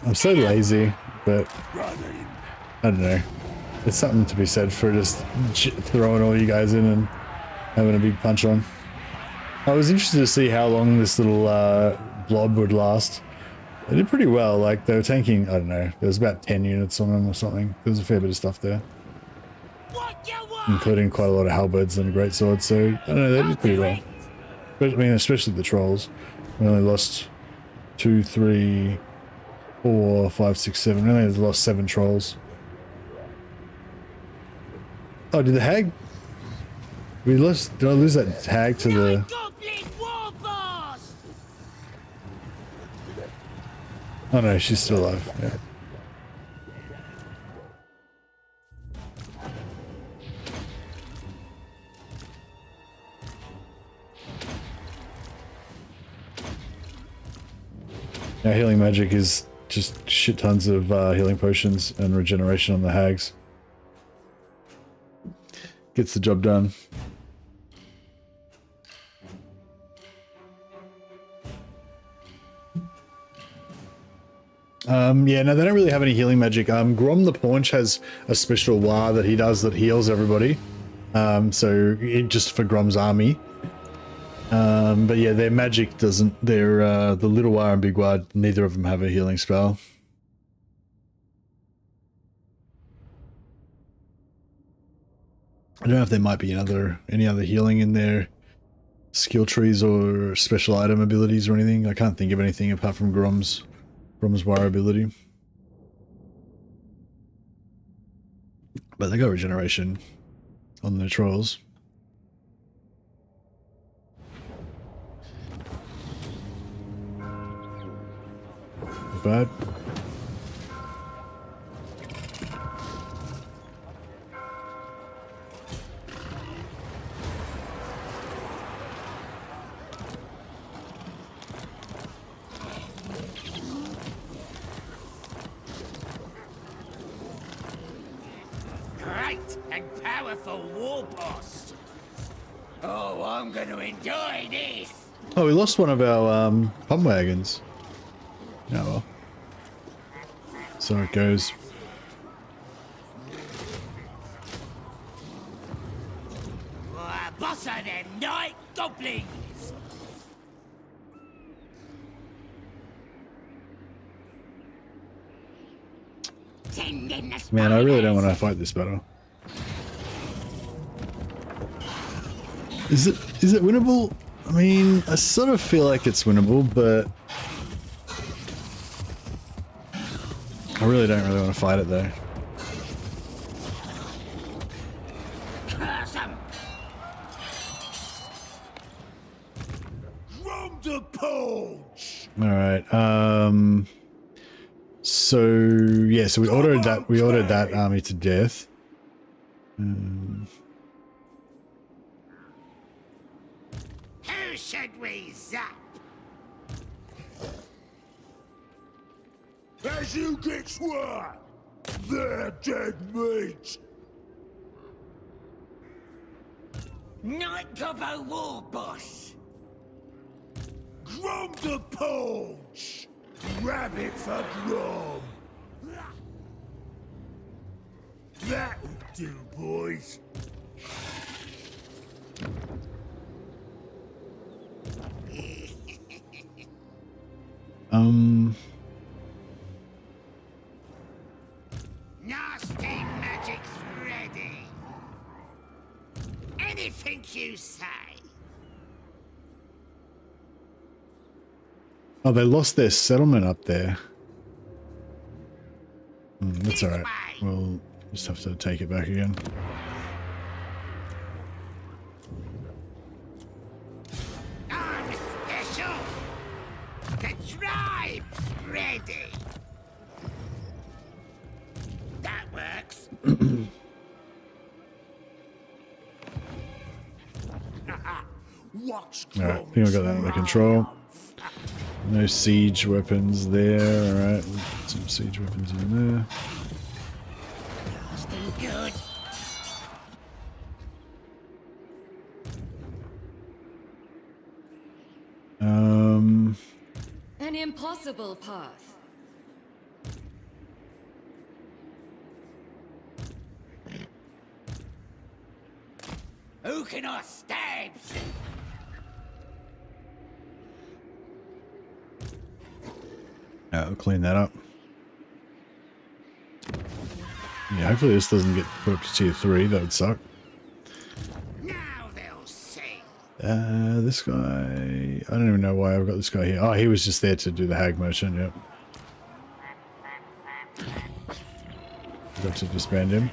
I'm so lazy, but Running. I don't know. There's something to be said for just throwing all you guys in and having a big punch on. I was interested to see how long this little blob would last. They did pretty well. Like, they were tanking, I don't know, there was about 10 units on them or something. There was a fair bit of stuff there, What you want? including quite a lot of halberds and greatswords. So I don't know, they did pretty well. But I mean, especially the trolls. We only lost 2, 3, 4, 5, 6, 7. We only lost 7 trolls. Oh, did the hag? Did I lose that hag to the? Goblin Warboss! Oh no, she's still alive. Yeah. Now healing magic is just shit tons of healing potions and regeneration on the hags. Gets the job done. Yeah, no, they don't really have any healing magic. Grom the Paunch has a special Wa that he does that heals everybody. Just for GROM'S army. But yeah, their magic doesn't. Their the little war and big war, neither of them have a healing spell. I don't know if there might be any other healing in their skill trees or special item abilities or anything. I can't think of anything apart from GROM'S war ability. But they got regeneration on their trolls. Not bad. Great and powerful war boss. Oh, I'm gonna enjoy this. Oh, we lost one of our pump wagons. Oh well. So it goes. Boss of them night goblins. Man, I really don't want to fight this battle. Is it winnable? I mean, I sort of feel like it's winnable, but I really don't want to fight it though. Curse 'em. From the porch! All right. So yeah, so we ordered that army to death. Who should we zap? As you get sworn, they're dead meat! Night Gobbo war boss. From the porch! Rabbit for Grom! That'll do, boys. Nasty magic's ready. Anything you say. Oh, they lost their settlement up there. That's alright. We'll just have to take it back again. I'm special. The tribe's ready. That works. Watch Alright, I think I got that under control. No siege weapons there, alright. Some siege weapons in there. Still good. An impossible path. Who can I stab? I'll clean that up. Yeah, hopefully this doesn't get put up to tier 3, that would suck. Now they'll see. This guy... I don't even know why I've got this guy here. Oh, he was just there to do the hag motion, yep. Got to disband him.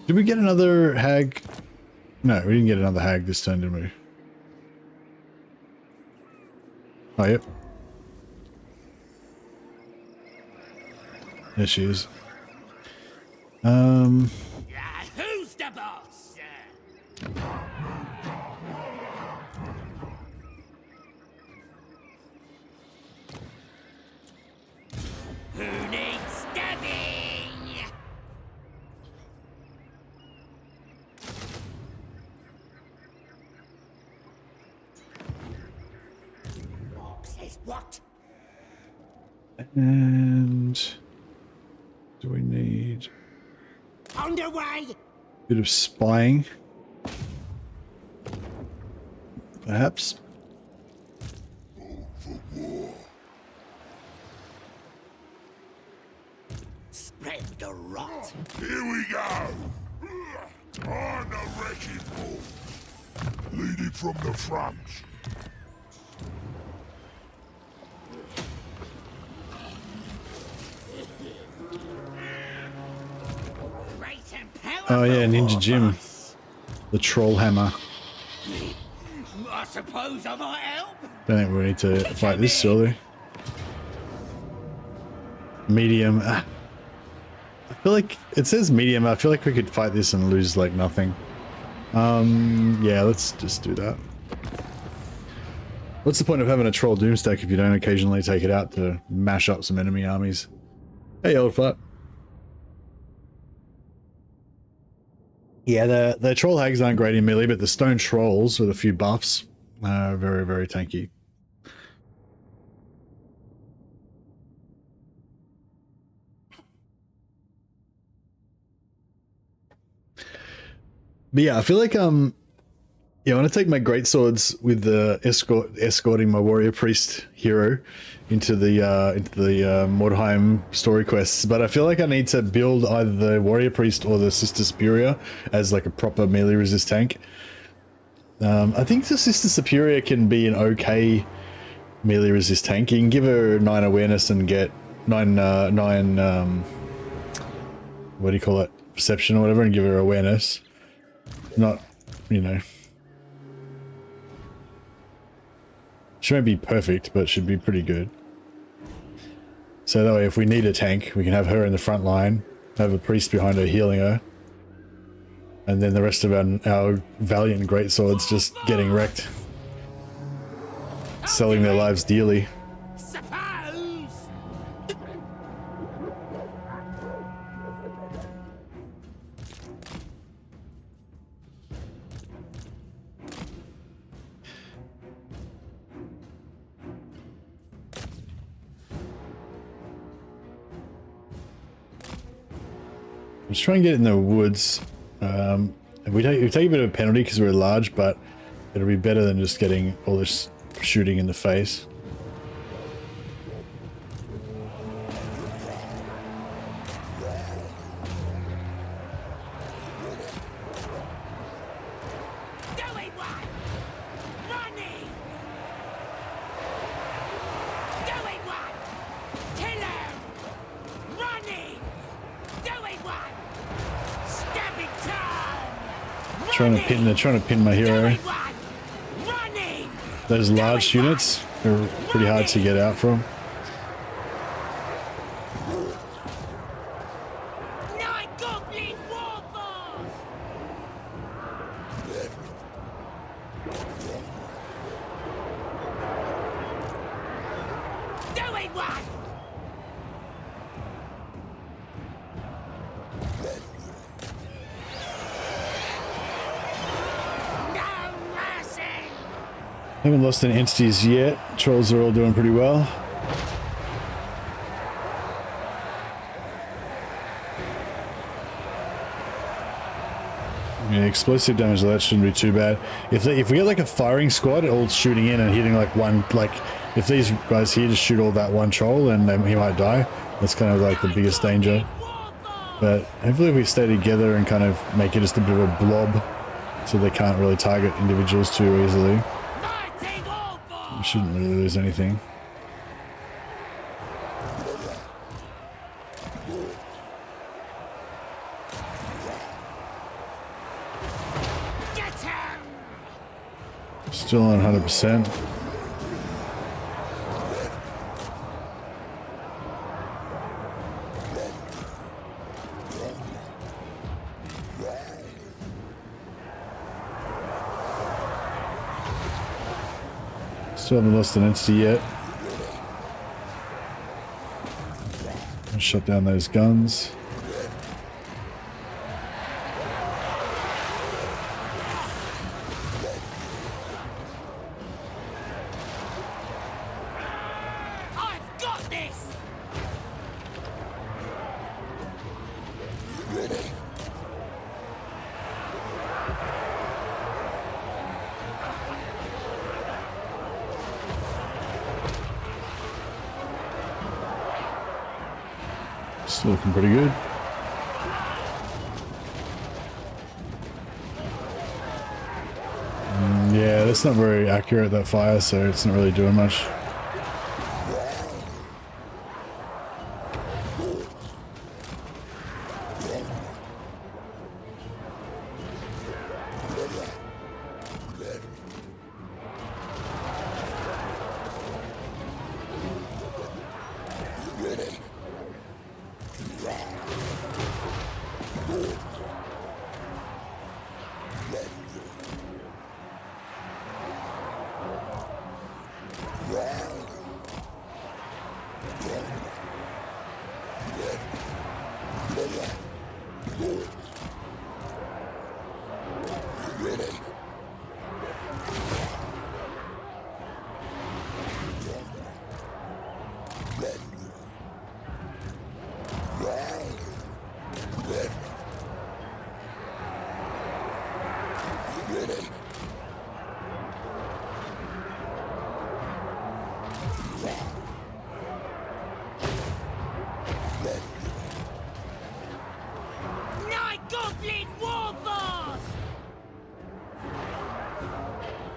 Did we get another hag? No, we didn't get another hag this turn, did we? Oh, yep. There she is. Who's the boss? Who needs stabbing? Says what? And do we need... underway. Bit of spying. Perhaps. Spread the rot. Here we go. On the wrecking ball. Leading from the front. Great and powerful. Oh yeah, Ninja war Jim. boss. The troll hammer. I suppose I might help. Don't think we need to fight this surely. Medium. I feel like it says medium. I feel like we could fight this and lose like nothing. Yeah, let's just do that. What's the point of having a troll doomstack if you don't occasionally take it out to mash up some enemy armies? Hey, old flat. Yeah, the troll hags aren't great in melee, but the stone trolls with a few buffs are very, very tanky. But yeah, I feel like yeah, I want to take my great swords with the escorting my warrior priest hero into the Mordheim story quests, but I feel like I need to build either the warrior priest or the Sister Superior as like a proper melee resist tank. I think the Sister Superior can be an okay melee resist tank. You can give her 9 awareness and get 9 what do you call it, perception or whatever, and give her awareness. Not, you know, she won't be perfect, but should be pretty good. So that way, if we need a tank, we can have her in the front line, have a priest behind her healing her, and then the rest of our valiant greatswords just getting wrecked, selling their lives dearly. Suppose. Let's try and get in the woods. We take a bit of a penalty because we're large, but it'll be better than just getting all this shooting in the face. Doing what? Running. Doing what? Kill him. Running. Doing what? Stabbing time. They're trying to pin my hero. Doing what? Running. Those large units are pretty hard to get out from. Night Goblin War Boss. Doing what? No mercy. Haven't lost any entities yet. Trolls are all doing pretty well. Yeah, explosive damage, that shouldn't be too bad. If we get like a firing squad all shooting in and hitting like one, like if these guys here just shoot all that one troll, then he might die. That's kind of like the biggest danger. But hopefully if we stay together and kind of make it just a bit of a blob so they can't really target individuals too easily, we shouldn't really lose anything. Get him! Still on 100%. Still haven't lost an entity yet. Shut down those guns. I've got this! It's looking pretty good. Yeah, that's not very accurate, that fire, so it's not really doing much.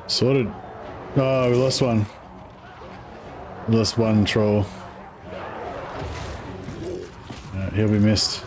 Sorted. Oh, we lost one. We lost one troll. He'll be missed.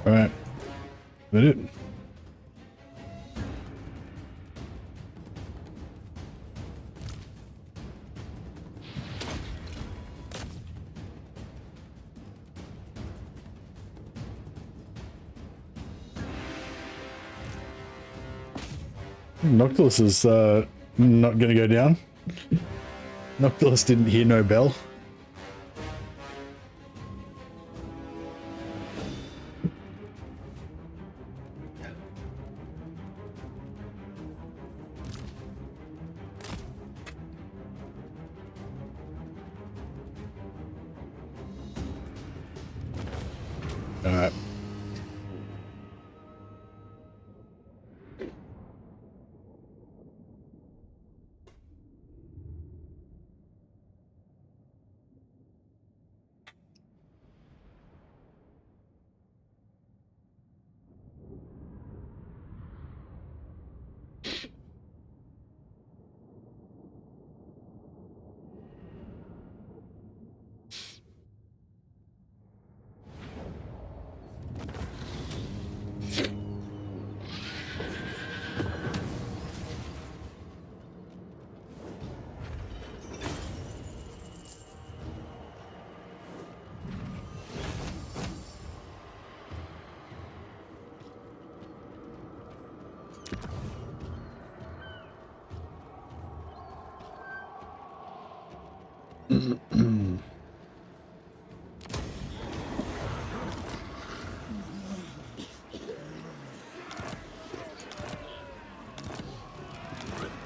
Alright. Is that it? Noctilus is not going to go down. Noctilus didn't hear no bell. All right.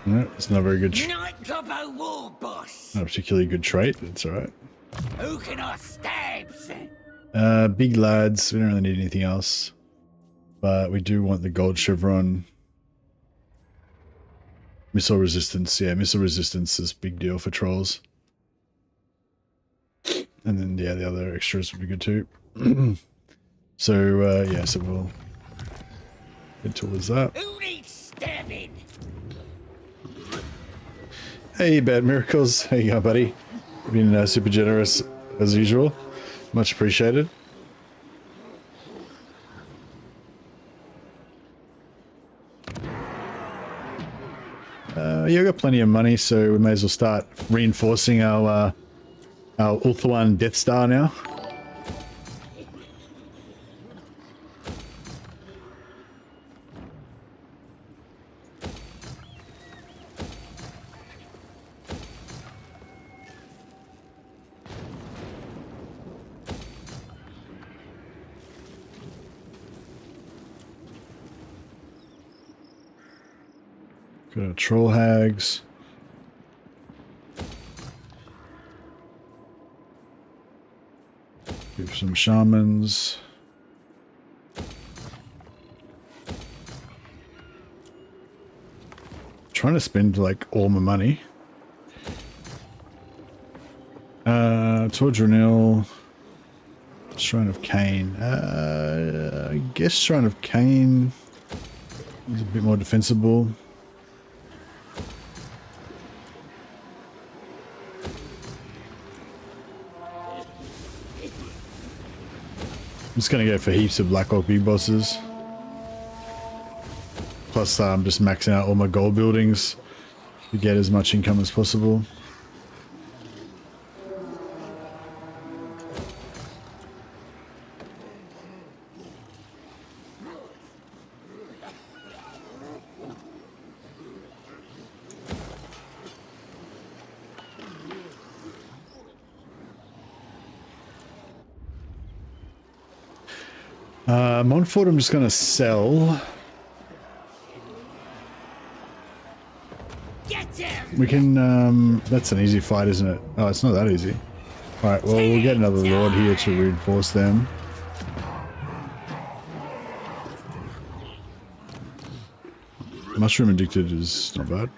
No, it's not a very good. Night Gobbo War Boss. Not a particularly good trait. It's all right. Who can I stab? Big lads. We don't really need anything else, but we do want the gold chevron. Missile resistance. Yeah, missile resistance is a big deal for trolls. And then yeah, the other extras would be good too. So yeah, so we'll head towards that. Who needs stabbing? Hey, Bad Miracles. How you going, buddy? Been super generous as usual. Much appreciated. Yeah, we've got plenty of money, so we may as well start reinforcing our Ulthuan Death Star now. Got troll hags. Give some shamans. Trying to spend like all my money. Tordranil. Shrine of Cain. I guess Shrine of Cain is a bit more defensible. I'm just going to go for heaps of Black Orc big bosses. Plus, I'm just maxing out all my gold buildings to get as much income as possible. Montfort I'm just going to sell. We can, that's an easy fight, isn't it? Oh, it's not that easy. Alright, well, we'll get another Lord here to reinforce them. Mushroom Addicted is not bad.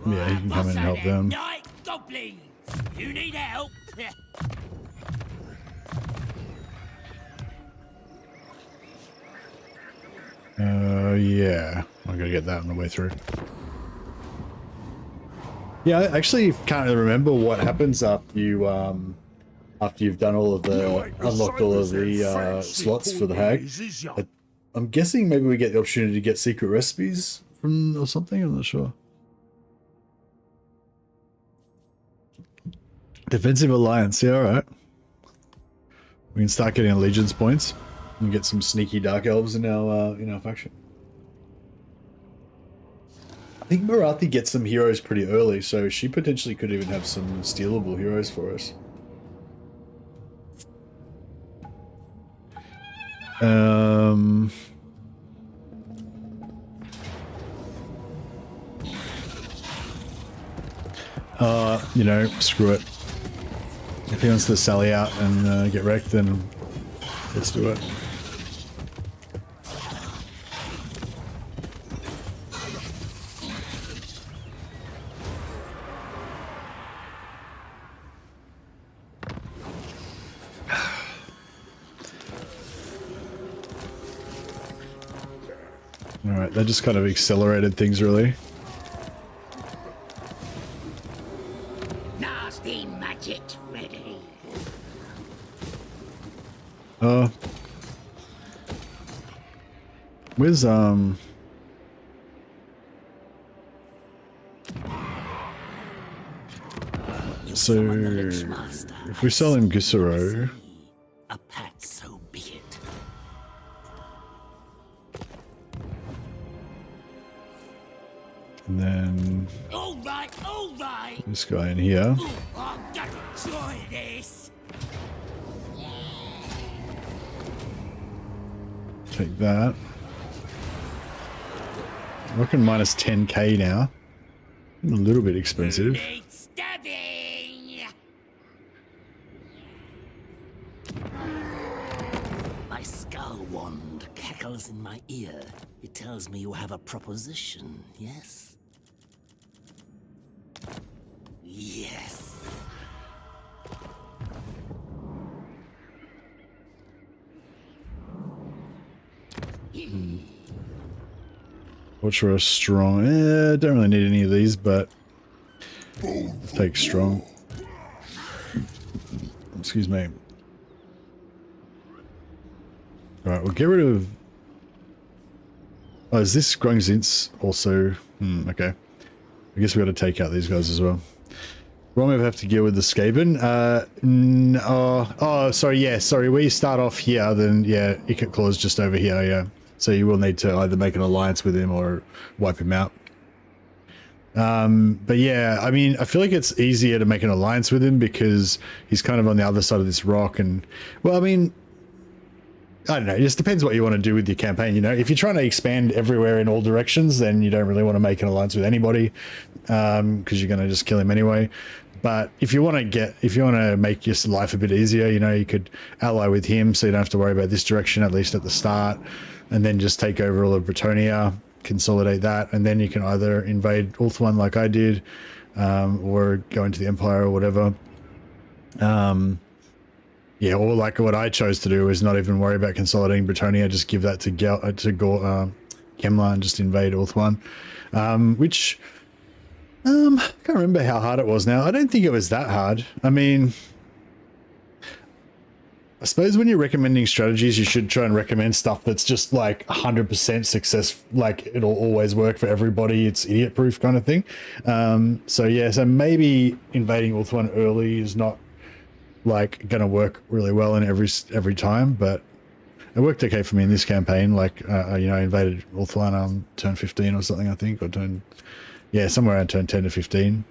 Yeah, he can come in and help them. Night goblins, you need help. Yeah, I'm gonna get that on the way through. Yeah, I actually can't really remember what happens after you after you've done all of the unlocked all of the slots for the hag. I'm guessing maybe we get the opportunity to get secret recipes from or something. I'm not sure. Defensive alliance, yeah, all right. We can start getting allegiance points and get some sneaky dark elves in our faction. I think Marathi gets some heroes pretty early, so she potentially could even have some stealable heroes for us. You know, screw it. If he wants to sally out and get wrecked, then let's do it. Alright, that just kind of accelerated things, really. Nasty magic ready. Where's so if we sell him Gusaro, A pat, so be it. and then All right. this guy in here. Ooh, I'm gonna enjoy this. Take that. I reckon minus 10k now. A little bit expensive. Need stabbing. My skull wand cackles in my ear. It tells me you have a proposition, yes? Yes. Ultra strong. Don't really need any of these, but let's take strong. Excuse me. Alright, we'll get rid of... Oh, is this Greenskin also... okay. I guess we got to take out these guys as well. We'll have to deal with the Skaven. Oh, sorry, yeah, sorry. Where you start off here, then, yeah, Ikat Claw's just over here, yeah. So you will need to either make an alliance with him or wipe him out. But yeah, I mean, I feel like it's easier to make an alliance with him because he's kind of on the other side of this rock and, well, I mean, I don't know, it just depends what you want to do with your campaign, you know? If you're trying to expand everywhere in all directions, then you don't really want to make an alliance with anybody, because you're going to just kill him anyway. But if you want to make your life a bit easier, you know, you could ally with him so you don't have to worry about this direction, at least at the start, and then just take over all of Bretonnia, consolidate that, and then you can either invade Ulthuan like I did, or go into the Empire or whatever. Yeah, or like what I chose to do is not even worry about consolidating Bretonnia, just give that to Kemla and just invade Ulthuan, which I can't remember how hard it was now. I don't think it was that hard. I mean, I suppose when you're recommending strategies, you should try and recommend stuff that's just like 100% success, like it'll always work for everybody. It's idiot proof kind of thing. So yeah, so maybe invading Ulthuan early is not like going to work really well in every time, but it worked okay for me in this campaign. Like, you know, I invaded Ulthuan on turn 15 or something, I think, or yeah, somewhere around turn 10 to 15.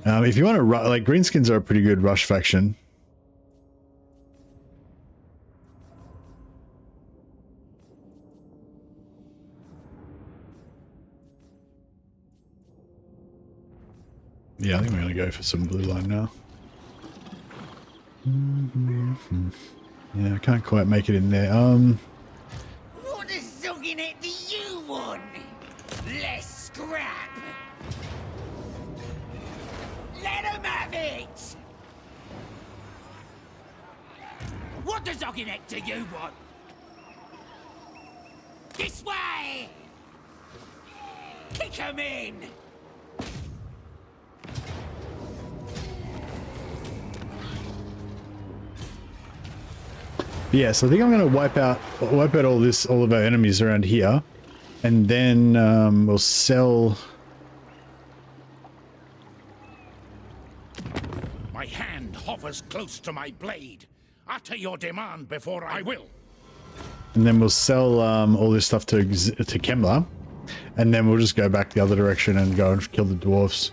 If you want to, like, Greenskins are a pretty good rush faction. Yeah, I think we're going to go for some blue line now. Yeah, I can't quite make it in there. What does zogging it do you want? Less scrap. Let him have it. What does zogging it do you want? This way. Kick him in. Yeah, so I think I'm going to wipe out all of our enemies around here, and then we'll sell. My hand hovers close to my blade. Utter your demand before I will. And then we'll sell all this stuff to Kemla, and then we'll just go back the other direction and go and kill the dwarfs.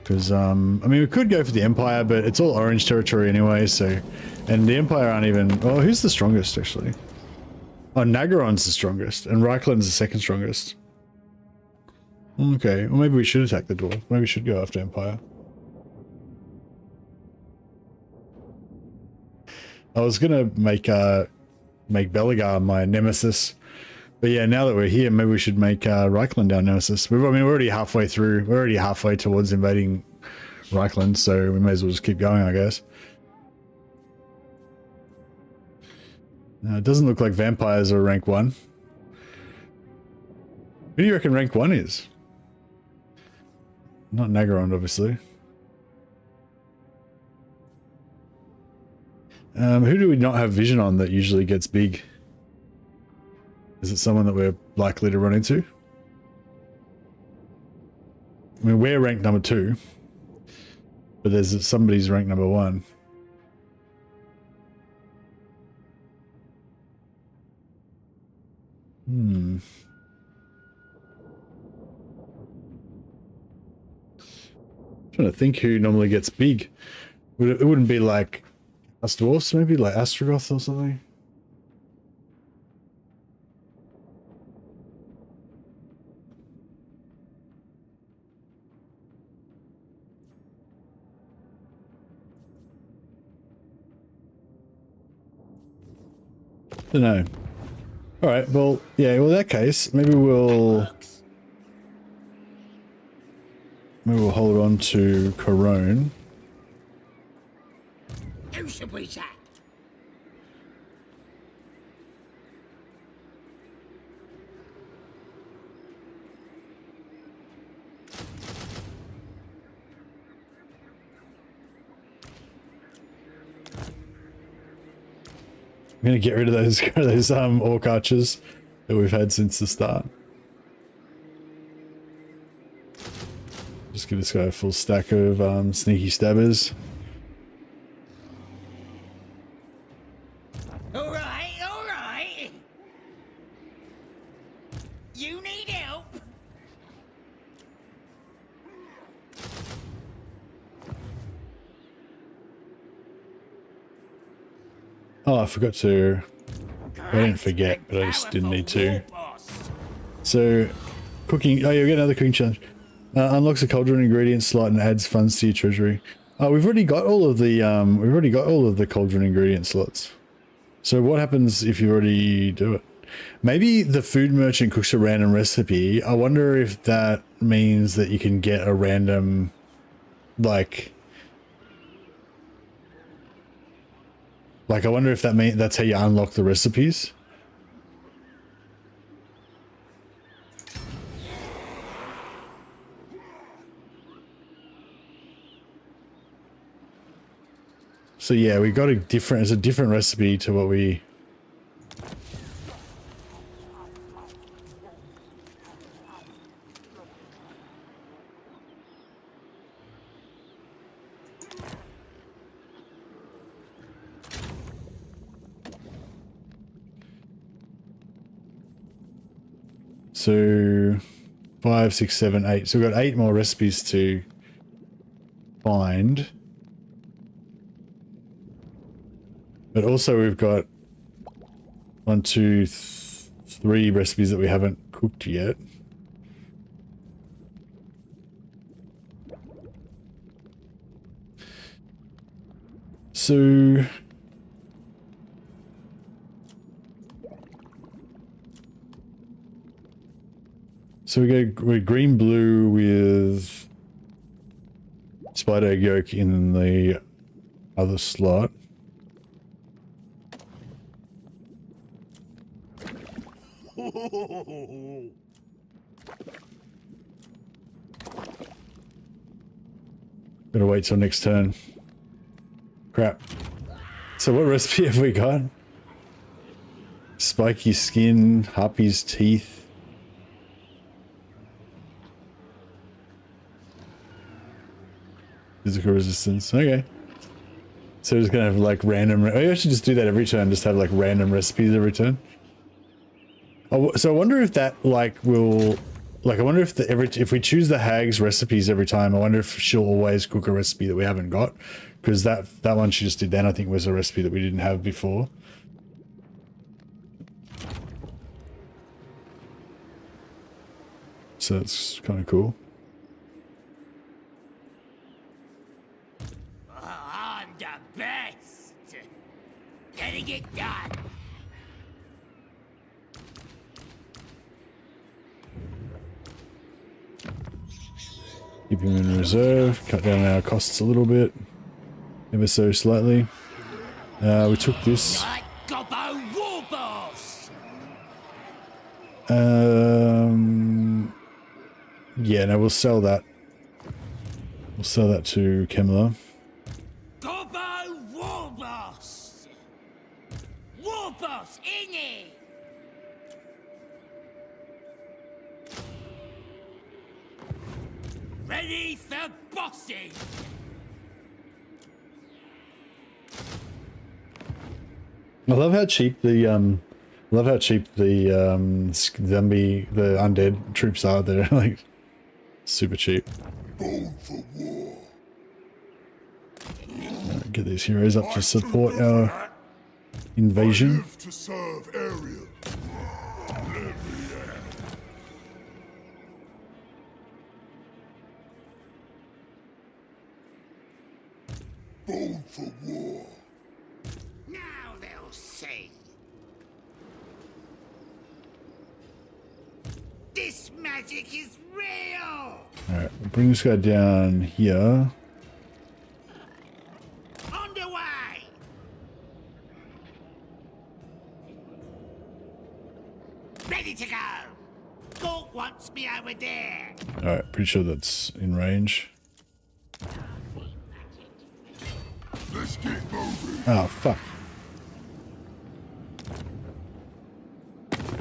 Because I mean, we could go for the Empire, but it's all orange territory anyway. So, and the Empire aren't even. Oh, who's the strongest actually? Oh, Nagaron's the strongest, and Reikland's the second strongest. Okay, well maybe we should attack the dwarf. Maybe we should go after Empire. I was gonna make Belegar my nemesis, but yeah, now that we're here, maybe we should make Reikland our nemesis. I mean, we're already halfway through. We're already halfway towards invading Reikland, so we may as well just keep going, I guess. It doesn't look like vampires are rank 1. Who do you reckon rank 1 is? Not Nagaron, obviously. Who do we not have vision on that usually gets big? Is it someone that we're likely to run into? I mean, we're ranked number 2, but there's somebody's ranked number 1. Trying to think who normally gets big. It wouldn't be like us dwarfs, maybe like Astrogoth or something. Don't know. All right. Well, yeah. Well, in that case, maybe we'll hold on to Corone. Who should we zap? I'm gonna get rid of those orc archers that we've had since the start. Just give this guy a full stack of sneaky stabbers. All right. You need help? Oh, I forgot to. I didn't forget, but I just didn't need to. So, cooking. Oh, you get another cooking challenge. Unlocks a cauldron ingredient slot and adds funds to your treasury. Oh, we've already got all of the cauldron ingredient slots. So what happens if you already do it? Maybe the food merchant cooks a random recipe. I wonder if that means that you can get a random, like I wonder if that's how you unlock the recipes. So yeah, we got it's a different recipe to what we... So 5, 6, 7, 8. So we've got 8 more recipes to find. But also we've got 1, 2, 3 recipes that we haven't cooked yet. So we're green blue with spider egg yolk in the other slot. Gotta wait till next turn. Crap. So what recipe have we got? Spiky skin, harpy's teeth. Physical resistance. Okay. So we're just gonna have like random. I should just do that every turn. Just have like random recipes every turn. Oh, so I wonder if that like will, like I wonder if if we choose the hag's recipes every time, I wonder if she'll always cook a recipe that we haven't got, because that one she just did then I think was a recipe that we didn't have before. So it's kind of cool. I'm the best. Getting it done. Keep him in reserve, cut down our costs a little bit, ever so slightly. We took this. Like Gobbo Warboss. Yeah, no, we'll sell that. We'll sell that to Kemler. Gobbo Warboss. Warboss in it. Ready for bossing. I love how cheap the zombie, the undead troops are. They're like super cheap. Born for war. Get these heroes up to support our invasion. Live to serve area. Let me out. Born for war. Now they'll see. This magic is real. Alright, we'll bring this guy down here. Underway. Ready to go. Gork wants me over there. Alright, pretty sure that's in range. Let's get moving. Oh, fuck.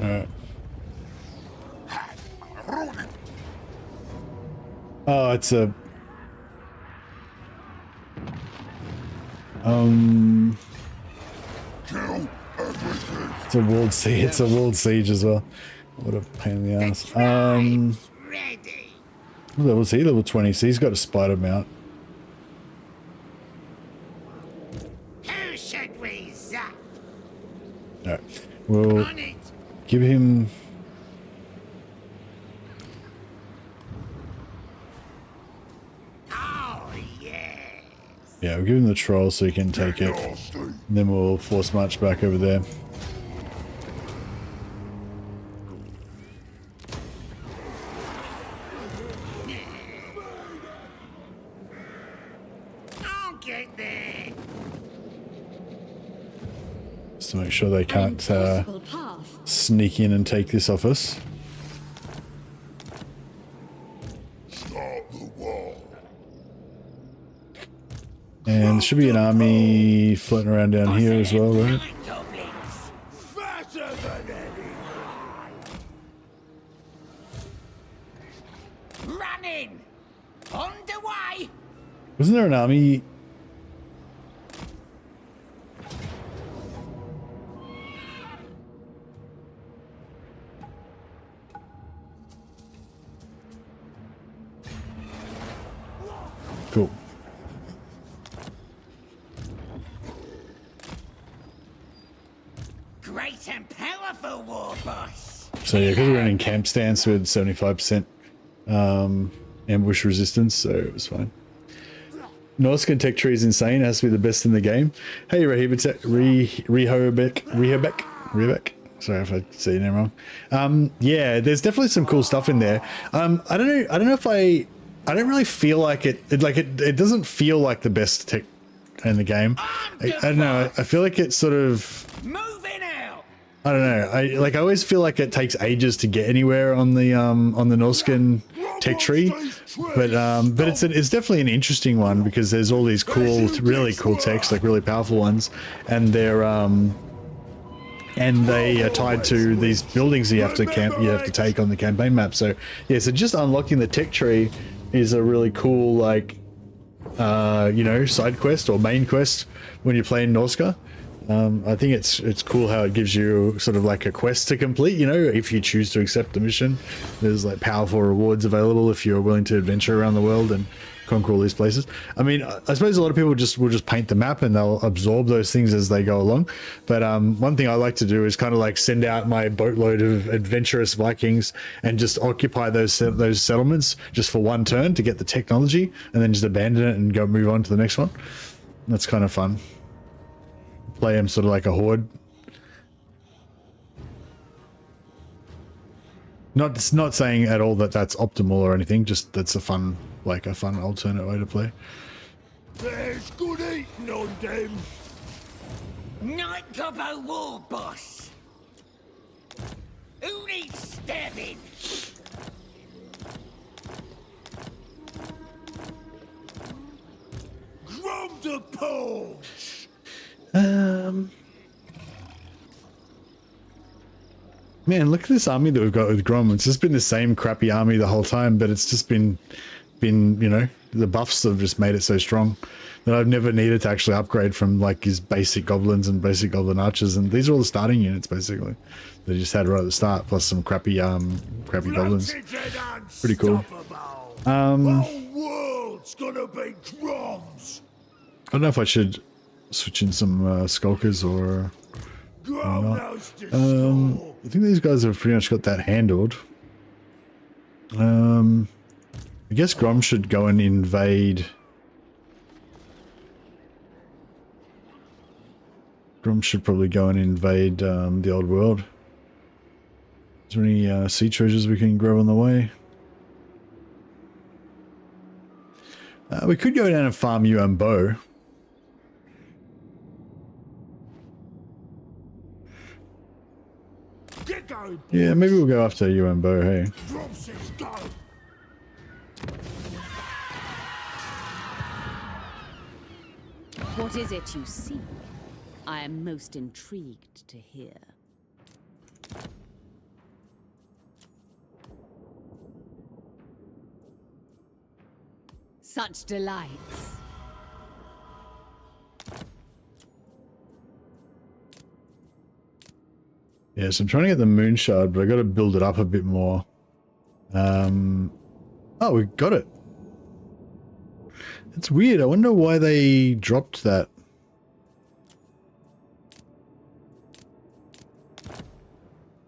Alright. Oh, it's a... Kill everything. It's a walled siege. It's a walled siege as well. What a pain in the ass. Ready. What level is he? Level 20. So he's got a spider mount. Who should we zap? Alright. We'll On it. give him... Oh, yes. Yeah, we'll give him the troll so he can take it. Nasty. And then we'll force march back over there. I'll get there. Just to make sure they An can't impossible path. sneak in and take this off us. Start the wall. And there should be an army floating around down here as well, right? Nine goblins. Faster than any. Running. On the way. Wasn't there an army? Cool. Great and powerful war boss. So yeah, because we're in camp stance with 75% ambush resistance, so it was fine. Norscan tech tree is insane. It has to be the best in the game. Hey, Rehobeck. Sorry if I say your name wrong. Yeah, there's definitely some cool stuff in there. I don't know if I don't really feel like it doesn't feel like the best tech in the game. I don't know. I feel like it's sort of, Moving out. I don't know. I always feel like it takes ages to get anywhere on the Norscan tech tree, but it's definitely an interesting one because there's all these cool, really cool techs, like really powerful ones, and they're and they are tied to these buildings you have to take on the campaign map. So yeah, so just unlocking the tech tree is a really cool, like, you know, side quest or main quest when you're playing Norska. I think it's cool how it gives you sort of like a quest to complete, you know, if you choose to accept the mission. There's like powerful rewards available if you're willing to adventure around the world and conquer all these places. I mean, I suppose a lot of people will just paint the map and they'll absorb those things as they go along. But one thing I like to do is kind of like send out my boatload of adventurous Vikings and just occupy those settlements just for one turn to get the technology, and then just abandon it and go move on to the next one. That's kind of fun. Play them sort of like a horde. Not saying at all that that's optimal or anything, just that's a fun alternate way to play. There's good eating on them. Night Gobbo war boss. Who needs stabbing? Grom the Pulse. Man, look at this army that we've got with Grom. It's just been the same crappy army the whole time, but it's just been, you know, the buffs have just made it so strong that I've never needed to actually upgrade from like his basic goblins and basic goblin archers, and these are all the starting units basically. They just had right at the start, plus some crappy goblins. Pretty cool. Whole world's gonna be Grom's. I don't know if I should switch in some skulkers or Grom not. knows the score. I think these guys have pretty much got that handled. I guess Grom should go and invade. Grom should probably go and invade the old world. Is there any sea treasures we can grab on the way? We could go down and farm you and Bo. Get going. Yeah, maybe we'll go after you and Bo, hey. Drum says go. What is it you see? I am most intrigued to hear. Such delights. Yeah, so I'm trying to get the moon shard, but I got to build it up a bit more. Oh, we got it. It's weird. I wonder why they dropped that.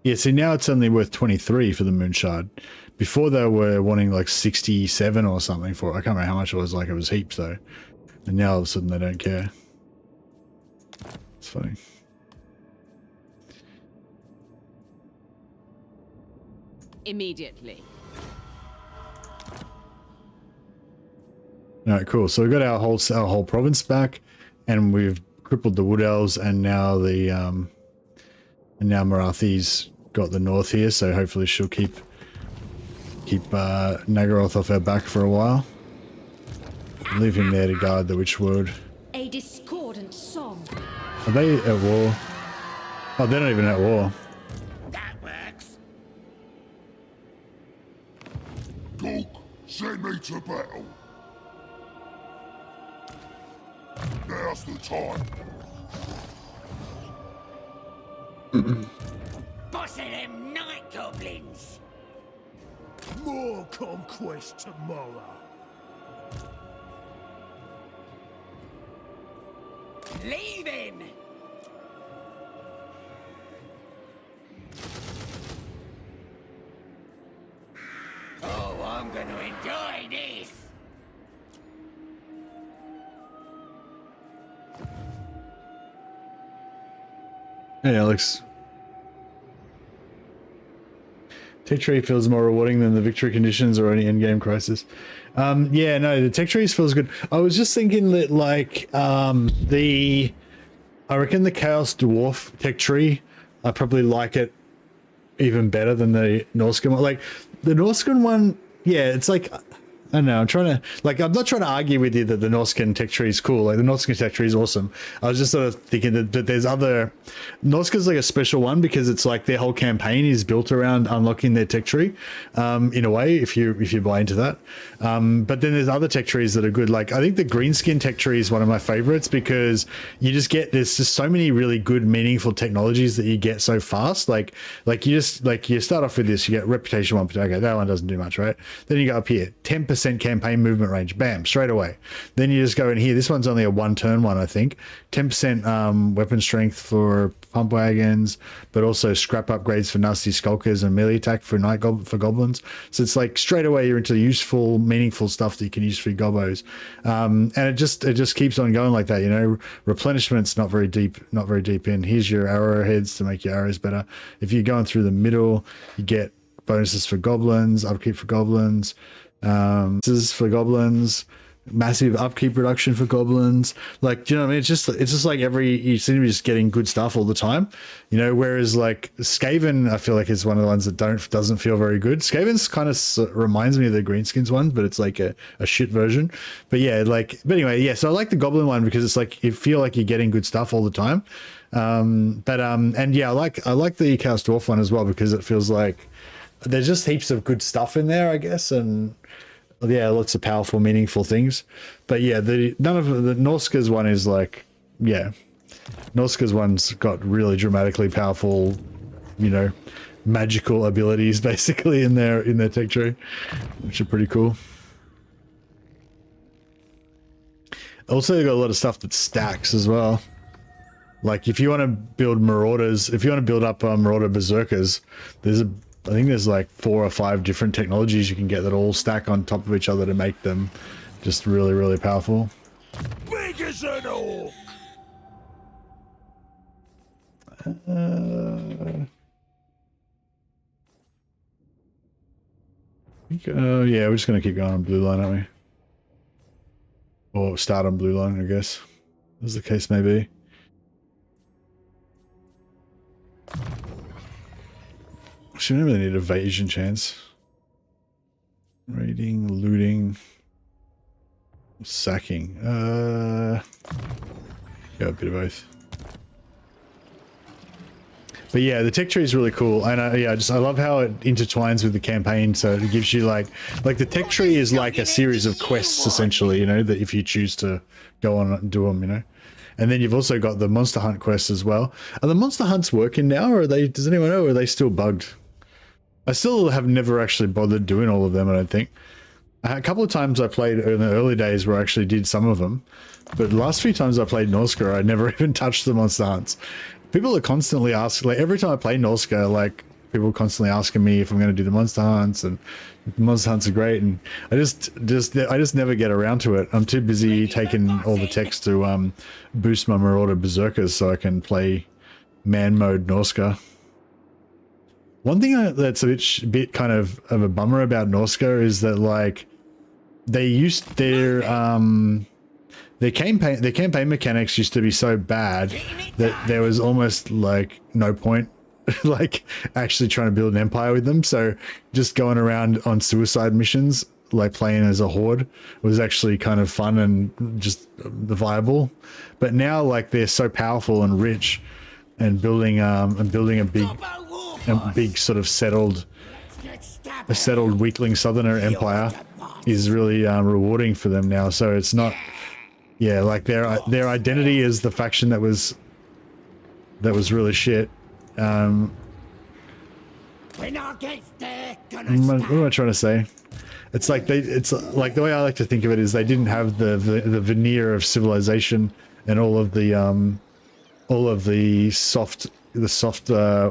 Yeah, see, now it's only worth 23 for the moon shard. Before they were wanting like 67 or something for it. I can't remember how much it was, like it was heaps though. And now all of a sudden they don't care. It's funny. Immediately. All right, cool. So we got our whole province back, and we've crippled the Wood Elves, and now the and now Marathi's got the north here. So hopefully she'll keep Nagaroth off our back for a while. Leave him there to guard the Witchwood. A discordant song. Are they at war? Oh, they're not even at war. That works. Gork, send me to battle. Now's the time. Boss of them night goblins. More conquest tomorrow. Leaving. Oh, I'm going to enjoy this. Hey, Alex. Tech tree feels more rewarding than the victory conditions or any endgame crisis. Yeah, no, the tech trees feels good. I was just thinking that, like, I reckon the Chaos Dwarf tech tree, I probably like it even better than the Norscan one. Like, the Norscan one, yeah, it's like, I don't know, I'm not trying to argue with you that the Norscan tech tree is cool. Like, the Norscan tech tree is awesome. I was just sort of thinking that there's other... Norscan's like a special one because it's like their whole campaign is built around unlocking their tech tree, in a way, if you buy into that. But then there's other tech trees that are good. Like, I think the Greenskin tech tree is one of my favorites because there's just so many really good, meaningful technologies that you get so fast. Like you start off with this, you get reputation 1%. Okay, that one doesn't do much, right? Then you go up here, 10% campaign movement range, bam, straight away. Then you just go in here. This one's only a 1-turn one, I think. 10% weapon strength for pump wagons, but also scrap upgrades for nasty skulkers and melee attack for for goblins. So it's like straight away you're into useful, meaningful stuff that you can use for your gobos. And it just keeps on going like that, you know. Replenishment's not very deep in. Here's your arrowheads to make your arrows better. If you're going through the middle, you get bonuses for goblins, upkeep for goblins, this is for goblins, massive upkeep reduction for goblins. Like, do you know what I mean? It's just like you seem to be just getting good stuff all the time, you know. Whereas like Skaven, I feel like is one of the ones that doesn't feel very good. Skaven's kind of reminds me of the Greenskins one, but it's like a shit version. But yeah, but anyway, yeah. So I like the Goblin one because it's like you feel like you're getting good stuff all the time. And yeah, I like the Chaos Dwarf one as well because it feels like there's just heaps of good stuff in there, I guess, and yeah, lots of powerful, meaningful things. But yeah, none of the Norska's one is like, yeah, Norska's one's got really dramatically powerful, you know, magical abilities basically in their tech tree, which are pretty cool. Also, they've got a lot of stuff that stacks as well. Like if you want to build Marauders, if you want to build up Marauder Berserkers, I think there's like 4 or 5 different technologies you can get that all stack on top of each other to make them just really, really powerful. Big as an orc. Yeah, we're just going to keep going on blue line, aren't we? Or start on blue line, I guess, as the case may be. Actually, I don't really need evasion chance. Raiding, looting, sacking. Yeah, a bit of both. But yeah, the tech tree is really cool, and I love how it intertwines with the campaign. So it gives you like the tech tree is like a series of quests essentially, you know, that if you choose to go on and do them, you know. And then you've also got the monster hunt quests as well. Are the monster hunts working now, or are they? Does anyone know? Or are they still bugged? I still have never actually bothered doing all of them. I don't think. A couple of times I played in the early days where I actually did some of them, but the last few times I played Norska, I never even touched the monster hunts. People are constantly asking, like every time I play Norska, like people are constantly asking me if I'm going to do the monster hunts, and the monster hunts are great, and I just never get around to it. I'm too busy taking all the text to boost my Marauder Berserkers so I can play man mode Norska. One thing that's a bit kind of a bummer about Norska is that like they used their campaign mechanics used to be so bad that there was almost like no point like actually trying to build an empire with them. So just going around on suicide missions, like playing as a horde, was actually kind of fun and just viable. But now like they're so powerful and rich, and building a big sort of settled weakling southerner empire is really rewarding for them now. So it's not, yeah, like their identity is the faction that was really shit. What am I trying to say? It's like the way I like to think of it is they didn't have the veneer of civilization and all of the soft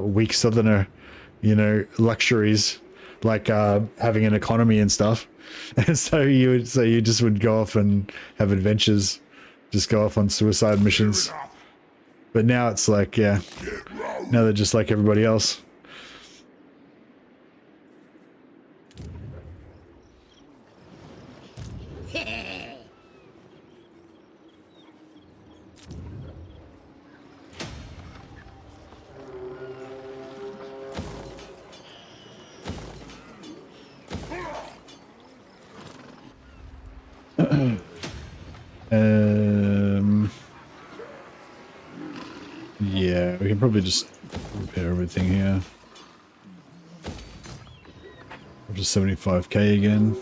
weak southerner, you know, luxuries like having an economy and stuff. And so you just would go off and have adventures, just go off on suicide missions. But now it's like, yeah, now they're just like everybody else. Yeah, we can probably just repair everything here. Up to 75k again.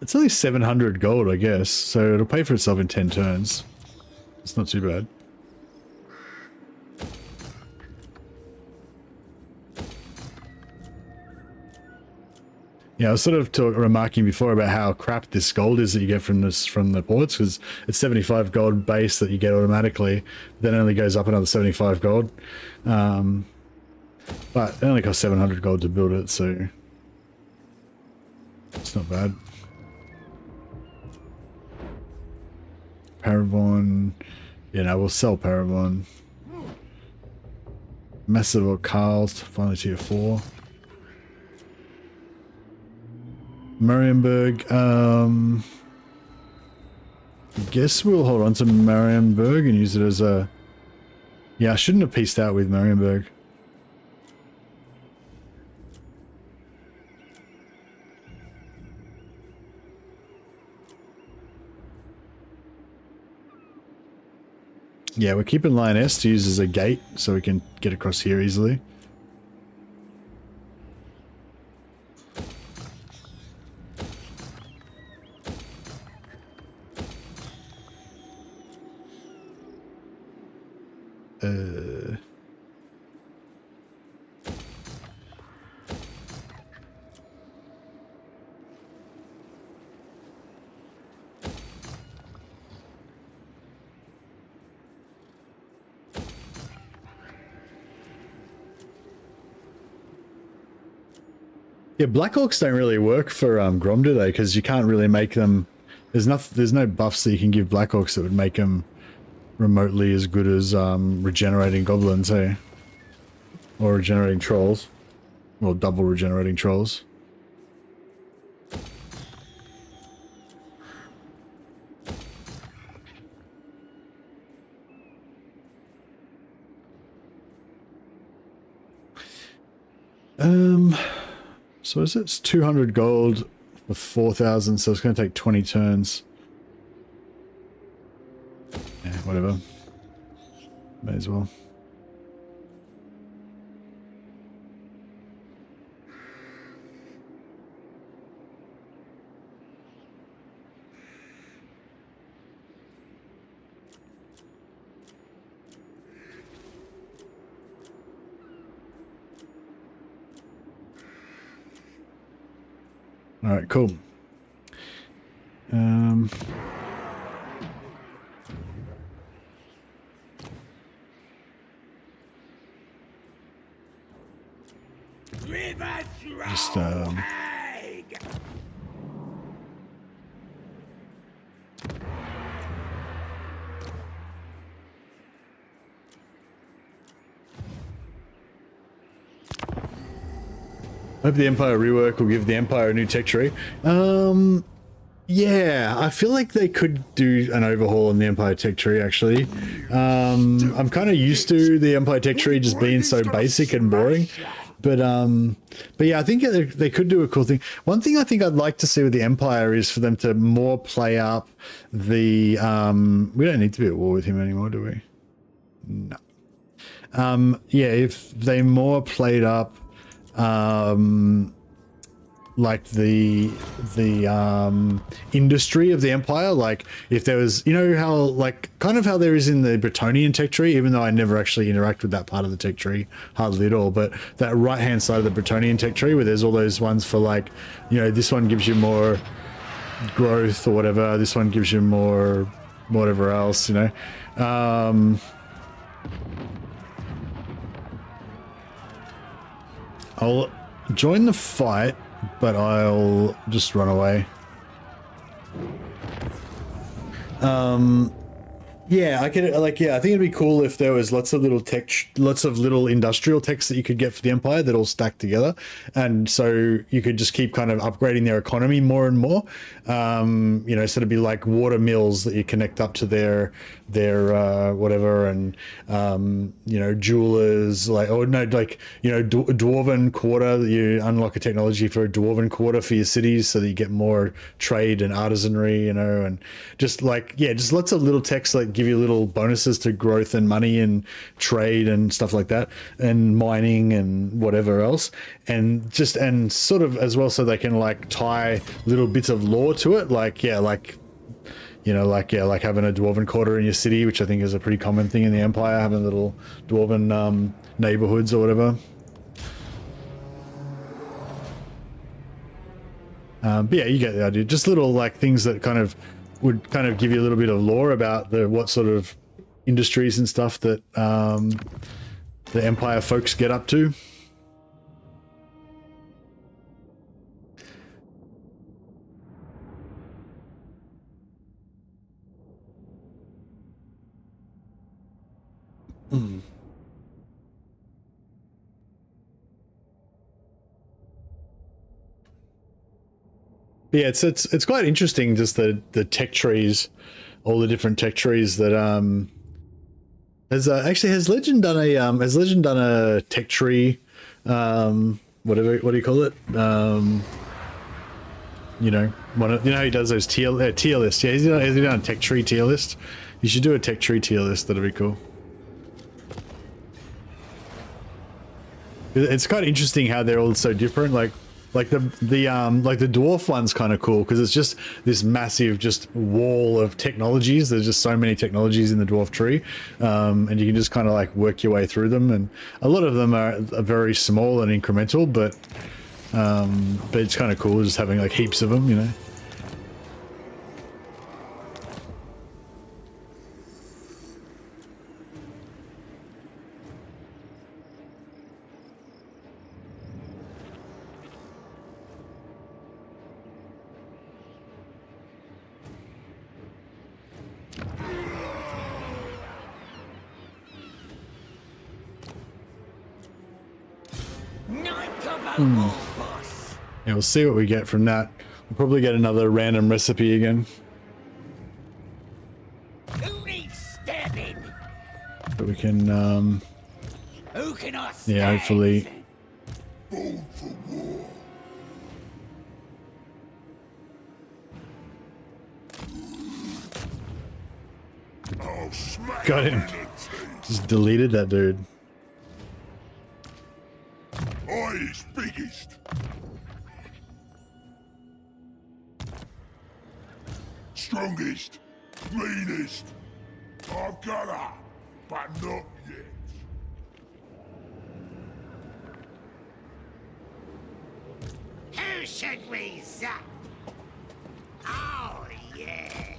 It's only 700 gold, I guess, so it'll pay for itself in 10 turns. It's not too bad. Yeah, I was sort of remarking before about how crap this gold is that you get from the ports, because it's 75 gold base that you get automatically, then it only goes up another 75 gold. But it only costs 700 gold to build it, so it's not bad. Paravon, yeah, no, we'll sell Paravon. Massive or Carl's, finally tier 4. Marienburg, I guess we'll hold on to Marienburg and use it as a... Yeah, I shouldn't have pieced out with Marienburg. Yeah, we're keeping line S to use as a gate so we can get across here easily. Yeah, Black Orcs don't really work for Grom, do they? Because you can't really make them. There's no buffs that you can give Black Orcs that would make them remotely as good as regenerating goblins, hey? Or regenerating trolls. Well, double regenerating trolls. So is it 200 gold for 4,000, so it's going to take 20 turns. Yeah, whatever. May as well. All right, cool. Just I hope the Empire rework will give the Empire a new tech tree. Yeah, I feel like they could do an overhaul on the Empire tech tree, actually. I'm kind of used to the Empire tech tree just being so basic and boring. But yeah, I think they could do a cool thing. One thing I think I'd like to see with the Empire is for them to more play up the... we don't need to be at war with him anymore, do we? No. Yeah, if they more played up like the industry of the Empire, like if there was, you know, how like kind of how there is in the Bretonnian tech tree, even though I never actually interact with that part of the tech tree hardly at all, but that right hand side of the Bretonnian tech tree where there's all those ones for like, you know, this one gives you more growth or whatever, this one gives you more whatever else, you know. I'll join the fight, but I'll just run away. Yeah, I could like, yeah, I think it'd be cool if there was lots of little industrial techs that you could get for the Empire that all stacked together, and so you could just keep kind of upgrading their economy more and more. You know, so it'd be like water mills that you connect up to their whatever, and you know, jewelers, like, or no, like, you know, dwarven quarter, that you unlock a technology for a dwarven quarter for your cities so that you get more trade and artisanry, you know, and just like, yeah, just lots of little techs like give you little bonuses to growth and money and trade and stuff like that, and mining and whatever else, and just, and sort of as well, so they can like tie little bits of lore to it, like, yeah, like, you know, like, yeah, like having a dwarven quarter in your city, which I think is a pretty common thing in the Empire, having little dwarven neighborhoods or whatever. But yeah, you get the idea. Just little like things that kind of would kind of give you a little bit of lore about what sort of industries and stuff that the Empire folks get up to. Yeah, it's quite interesting, just the tech trees, all the different tech trees that has Legend done a tech tree, whatever, what do you call it, you know, you know how he does those tier list. Yeah, has he done a tech tree tier list? You should do a tech tree tier list. That'd be cool. It's quite interesting how they're all so different. Like the dwarf one's kind of cool because it's just this massive just wall of technologies. There's just so many technologies in the dwarf tree, and you can just kind of like work your way through them. And a lot of them are very small and incremental, but it's kind of cool just having like heaps of them, you know. war boss. Yeah, we'll see what we get from that. We'll probably get another random recipe again. Who needs stabbing? But we can, Who can I stab? yeah, hopefully. Born for war. I'll smack Got him. in the teeth. Just deleted that dude. I is biggest. Strongest. Meanest. I've got her, but not yet. Who should we zap? Oh, yes.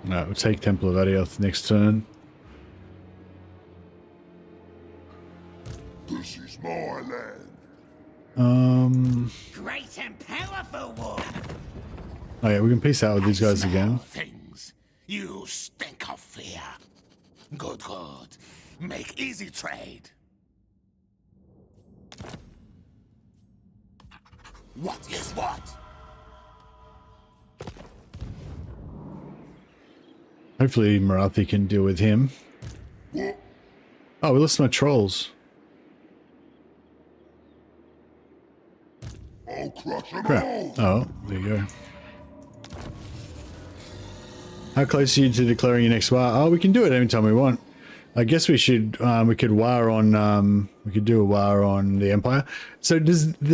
No, we'll take Temple of Adioth next turn. This is my land. Great and powerful war. Oh yeah, we can peace out with these guys again. Things. You stink of fear. Good. Make easy trade. What is what? Hopefully Marathi can deal with him. What? Oh, we lost my trolls. I'll crush them Crap. all. Oh, there you go. How close are you to declaring your next war? Oh, we can do it anytime we want. I guess we should, we could war on, we could do a war on the Empire. So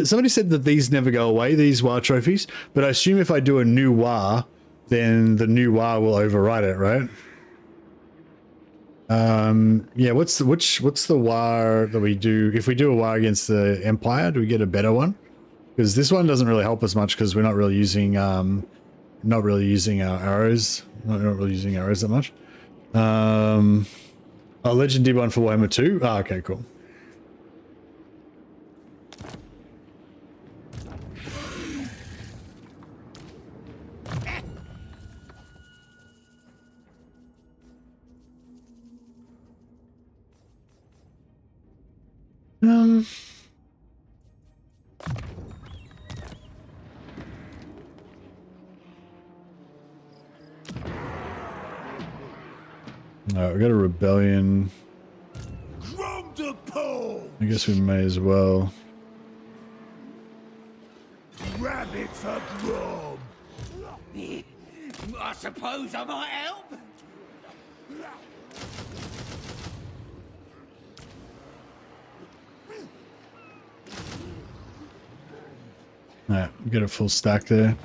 somebody said that these never go away, these war trophies, but I assume if I do a new war, then the new war will override it, right? Yeah, what's the war that we do? If we do a war against the Empire, do we get a better one? Because this one doesn't really help us much because we're not really using our arrows. Not really using arrows that much. Oh, Legend did one for Warhammer 2? Ah, okay, cool. Alright, we got a rebellion. I guess we may as well. Rabbit for Grom. I suppose I might help. Alright, we got a full stack there.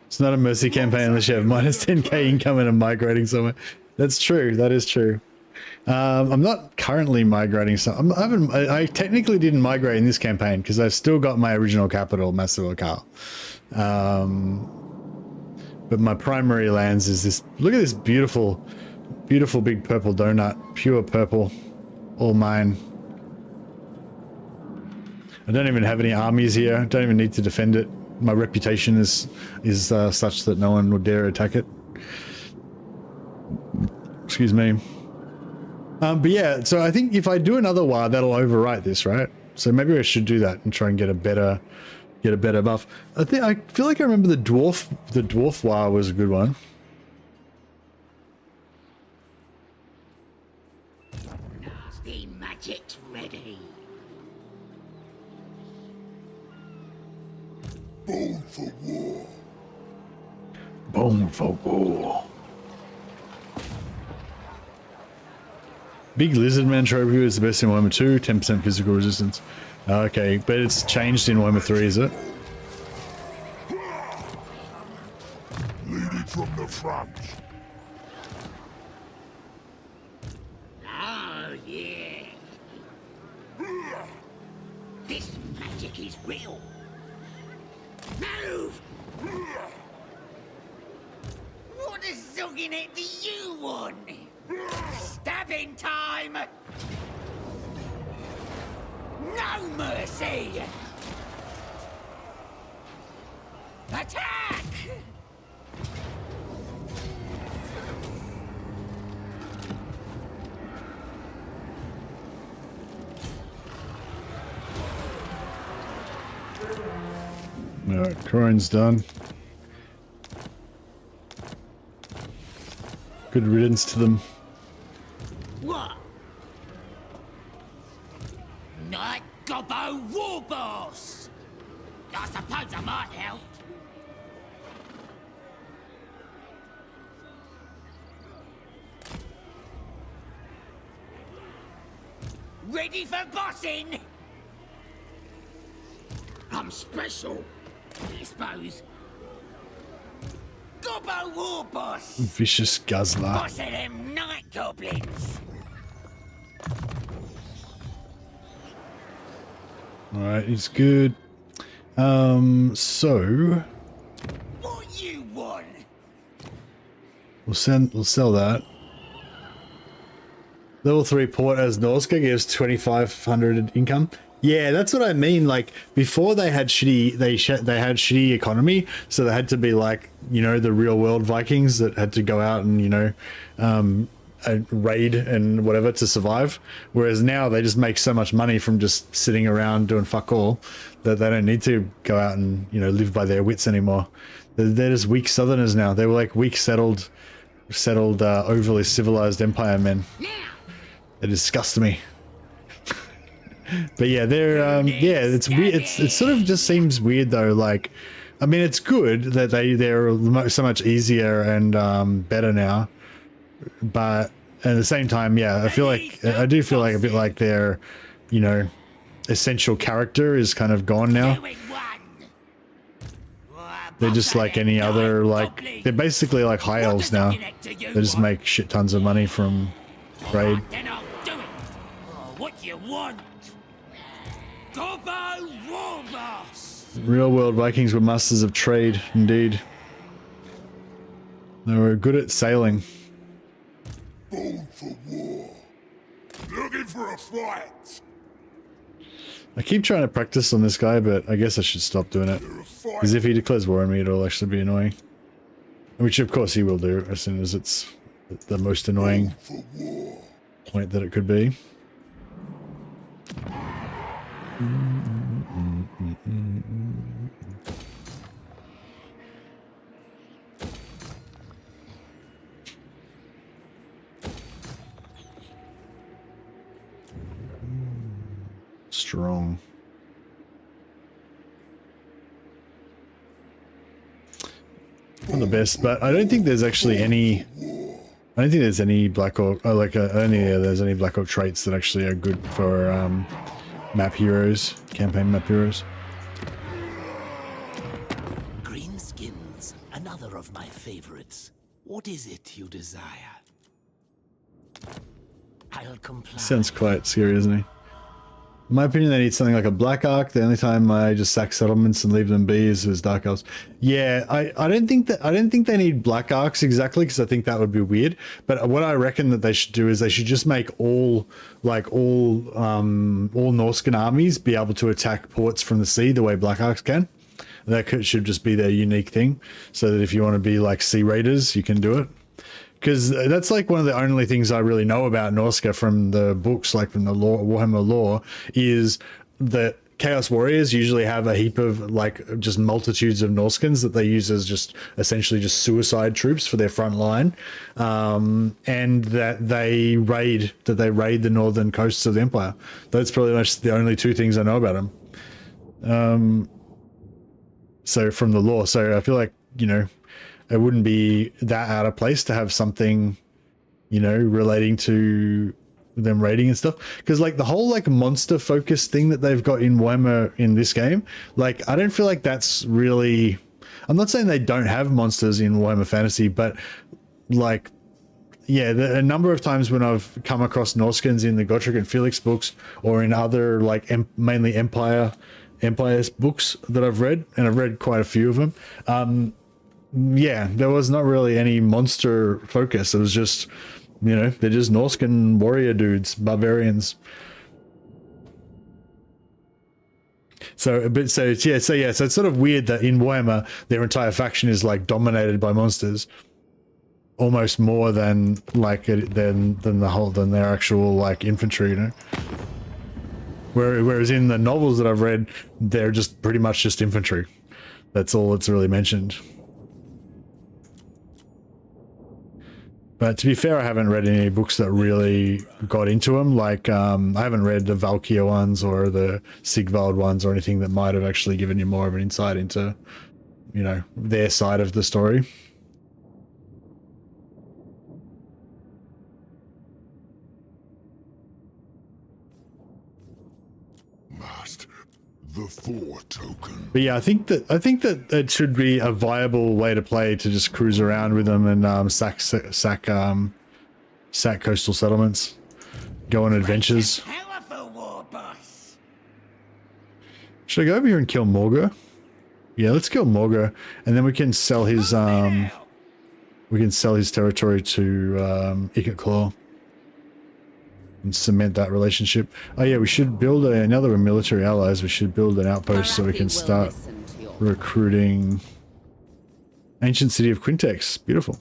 It's not a mercy campaign unless you have minus 10k income and migrating somewhere. That's true. That is true. I'm not currently migrating. I technically didn't migrate in this campaign because I've still got my original capital, Massive Locale. But my primary lands is this. Look at this beautiful, beautiful big purple donut, pure purple, all mine. I don't even have any armies here. Don't even need to defend it. My reputation is such that no one would dare attack it. Excuse me. But yeah, so I think if I do another war, that'll overwrite this, right? So maybe I should do that and try and get a better buff. I feel like I remember the dwarf war was a good one. The magic's ready. Born for war. Born for war. Big Lizardman trophy is the best in Warhammer 2, 10% physical resistance. Okay, but it's changed in Warhammer 3, is it? Leading from the front. Oh, yeah. This magic is real. Move! What a zogging it do you want? Stabbing time! No mercy! Attack! Alright, Crone's done. Good riddance to them. What? Night Gobbo War Boss! I suppose I might help. Ready for bossing? I'm special, I suppose. Gobbo War Boss! Vicious guzzler. Boss of them night goblins! Alright, he's good. So What you want? we'll sell that. Level 3 port as Norska gives 2,500 income. Yeah, that's what I mean. Like before, they had shitty. They had shitty economy, so they had to be like, you know, the real world Vikings that had to go out and, you know, raid and whatever to survive. Whereas now they just make so much money from just sitting around doing fuck all that they don't need to go out and, you know, live by their wits anymore. They're just weak Southerners now. They were like weak settled overly civilized empire men. They disgust me. But yeah, they're yeah, it's weird. It sort of just seems weird though. Like, I mean, it's good that they're so much easier and better now. But at the same time, yeah, I do feel like a bit like their, you know, essential character is kind of gone now. They're just like any other, like they're basically like high elves now. They just make shit tons of money from trade. Then I'll do it. Oh, what you want? Gobbo War Boss! Real world Vikings were masters of trade, indeed. They were good at sailing. Born for war. Looking for a fight. I keep trying to practice on this guy, but I guess I should stop doing it. You're a fight. Because if he declares war on me, it'll actually be annoying. Which of course he will do as soon as it's the most annoying For war. point that it could be. Strong. Not the best, but I don't think there's actually any. I don't think there's any Black Orc. I don't think there's any Black Orc traits that actually are good for map heroes, campaign map heroes. Greenskins, another of my favorites. What is it you desire? I'll comply. Sounds quite scary, doesn't he? In my opinion, they need something like a Black Ark. The only time I just sack settlements and leave them be is as Dark Elves. Yeah, I don't think they need Black Arks exactly, because I think that would be weird. But what I reckon that they should do is they should just make all Norscan armies be able to attack ports from the sea the way Black Arks can. That should just be their unique thing, so that if you want to be like sea raiders, you can do it. Because that's like one of the only things I really know about Norska from the books, like from the lore, Warhammer lore, is that Chaos Warriors usually have a heap of like just multitudes of Norskins that they use as just essentially just suicide troops for their front line, and that they raid the northern coasts of the Empire. That's probably much the only two things I know about them. So from the lore, so I feel like, you know, it wouldn't be that out of place to have something, you know, relating to them raiding and stuff. Because like the whole like monster focus thing that they've got in Warhammer in this game, like I don't feel like that's really. I'm not saying they don't have monsters in Warhammer Fantasy, but like, yeah, a number of times when I've come across Norskins in the Gotrek and Felix books, or in other like mainly Empire's books that I've read, and I've read quite a few of them. Yeah, there was not really any monster focus. It was just, you know, they're just Norscan warrior dudes, barbarians. So it's sort of weird that in Warhammer their entire faction is like dominated by monsters, almost more than like than their actual like infantry, you know. Whereas in the novels that I've read, they're just pretty much just infantry. That's all that's really mentioned. But to be fair, I haven't read any books that really got into them. Like, I haven't read the Valkyr ones or the Sigvald ones or anything that might have actually given you more of an insight into, you know, their side of the story. Must the 4 token. But yeah, I think that it should be a viable way to play, to just cruise around with them and sack coastal settlements, go on adventures. Powerful war boss. Should I go over here and kill Morga? Yeah, let's kill Morga, and then we can sell his territory to Ikit Claw and cement that relationship. Oh yeah, we should build another military allies. We should build an outpost so we can start recruiting. Ancient city of Quintex. Beautiful.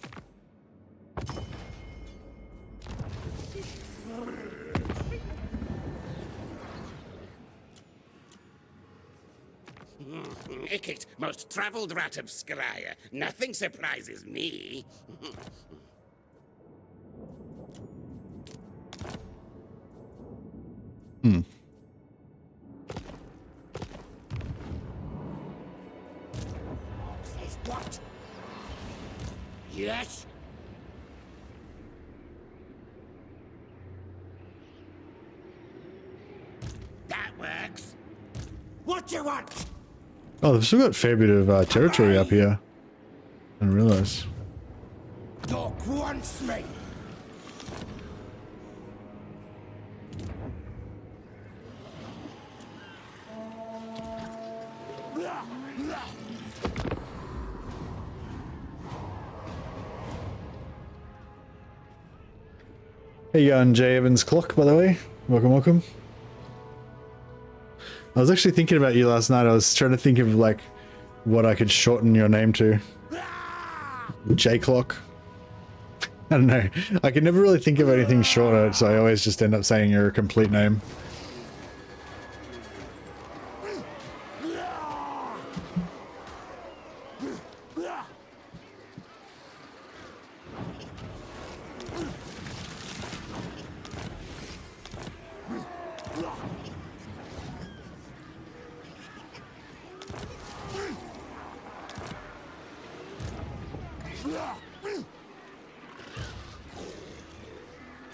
Ikit, most travelled rat of Skryre. Nothing surprises me. Says what? Yes? That works. What do you want? Oh, they've still got a fair bit of territory up here. I didn't realize. Dog wants me. Hey, you going, Jay Evans Clock, by the way. Welcome, welcome. I was actually thinking about you last night. I was trying to think of like what I could shorten your name to. J Clock. I don't know. I can never really think of anything shorter, so I always just end up saying your complete name.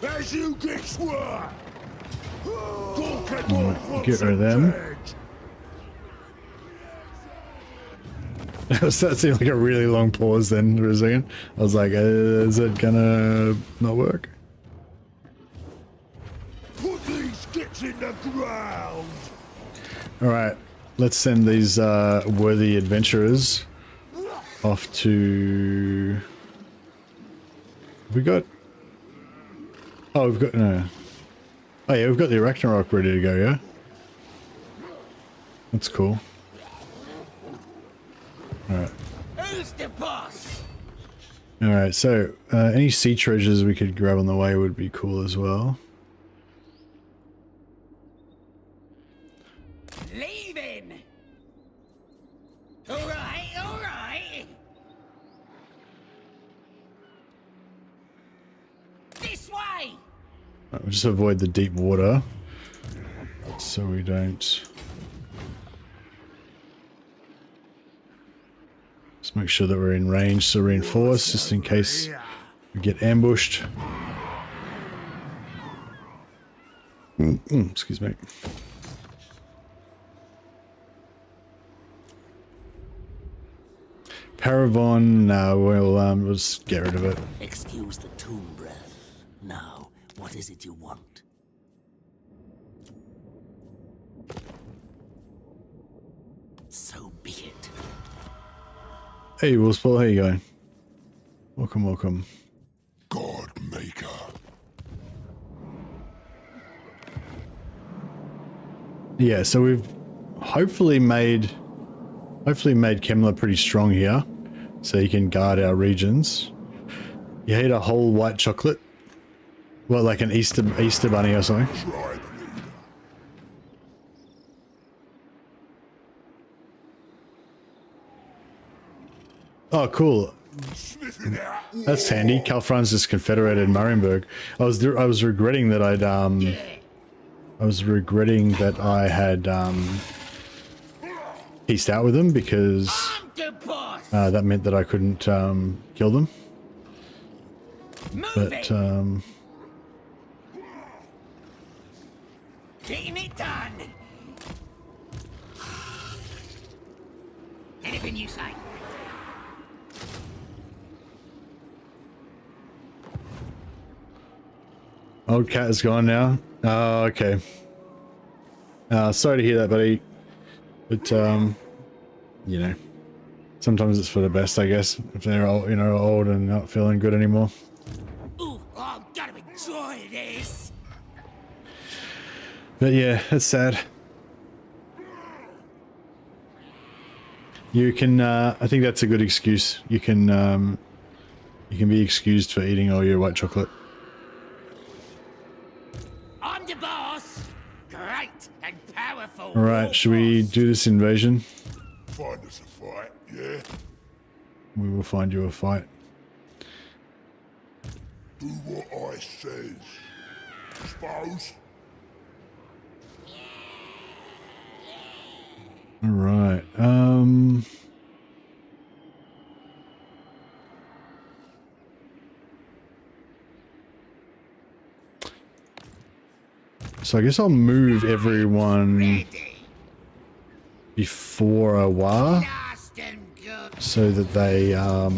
As you get sworn. Get rid of them. That seemed like a really long pause then for a second. I was like, is it gonna not work? Put these sticks in the ground. Alright, let's send these worthy adventurers off to... We got... Oh, we've got... No. Oh yeah, we've got the Arachnarok ready to go, yeah? That's cool. Alright. Who's the boss? Alright, so any sea treasures we could grab on the way would be cool as well. Leaving. All right, all right. This way. Right, we'll just avoid the deep water so we don't... Just make sure that we're in range to reinforce, just in case we get ambushed. Excuse me. Paravon, no, we'll just get rid of it. Excuse the tomb breath. Now, what is it you want? So be it. Hey, Wolfsball, how you going? Welcome, welcome. God Maker. Yeah, so we've hopefully made Kemler pretty strong here, so he can guard our regions. You ate a whole white chocolate? Well, like an Easter bunny or something? Tribe leader. Oh, cool. Sniffing out That's handy. Calfran's just confederated Marienburg. I was regretting that I had pieced out with them because I'm the boss. that meant that I couldn't kill them. Move But it. Getting it done. Anything you say. old cat is gone now. Oh, okay. Sorry to hear that, buddy. But you know, sometimes it's for the best, I guess. If they're old, old and not feeling good anymore. Ooh, I'm gonna enjoy this. But yeah, it's sad. You can, I think that's a good excuse. You can be excused for eating all your white chocolate. I'm the boss. Great and powerful. All right, should we do this invasion? Find us a fight, yeah? We will find you a fight. Do what I says. Suppose? All right. So I guess I'll move everyone Ready. before a war Last and good. so that they I'm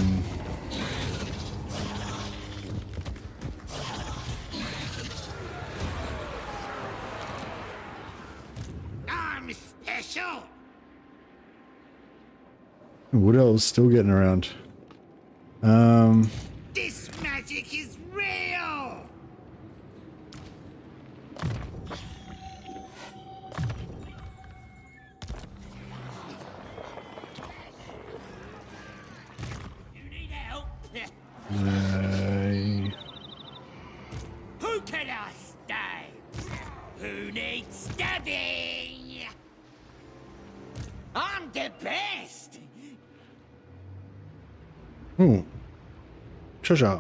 special. Wood Elves still getting around. This magic is real. You need help? Who can I stab? Who needs stabbing? I'm the best. Treasure.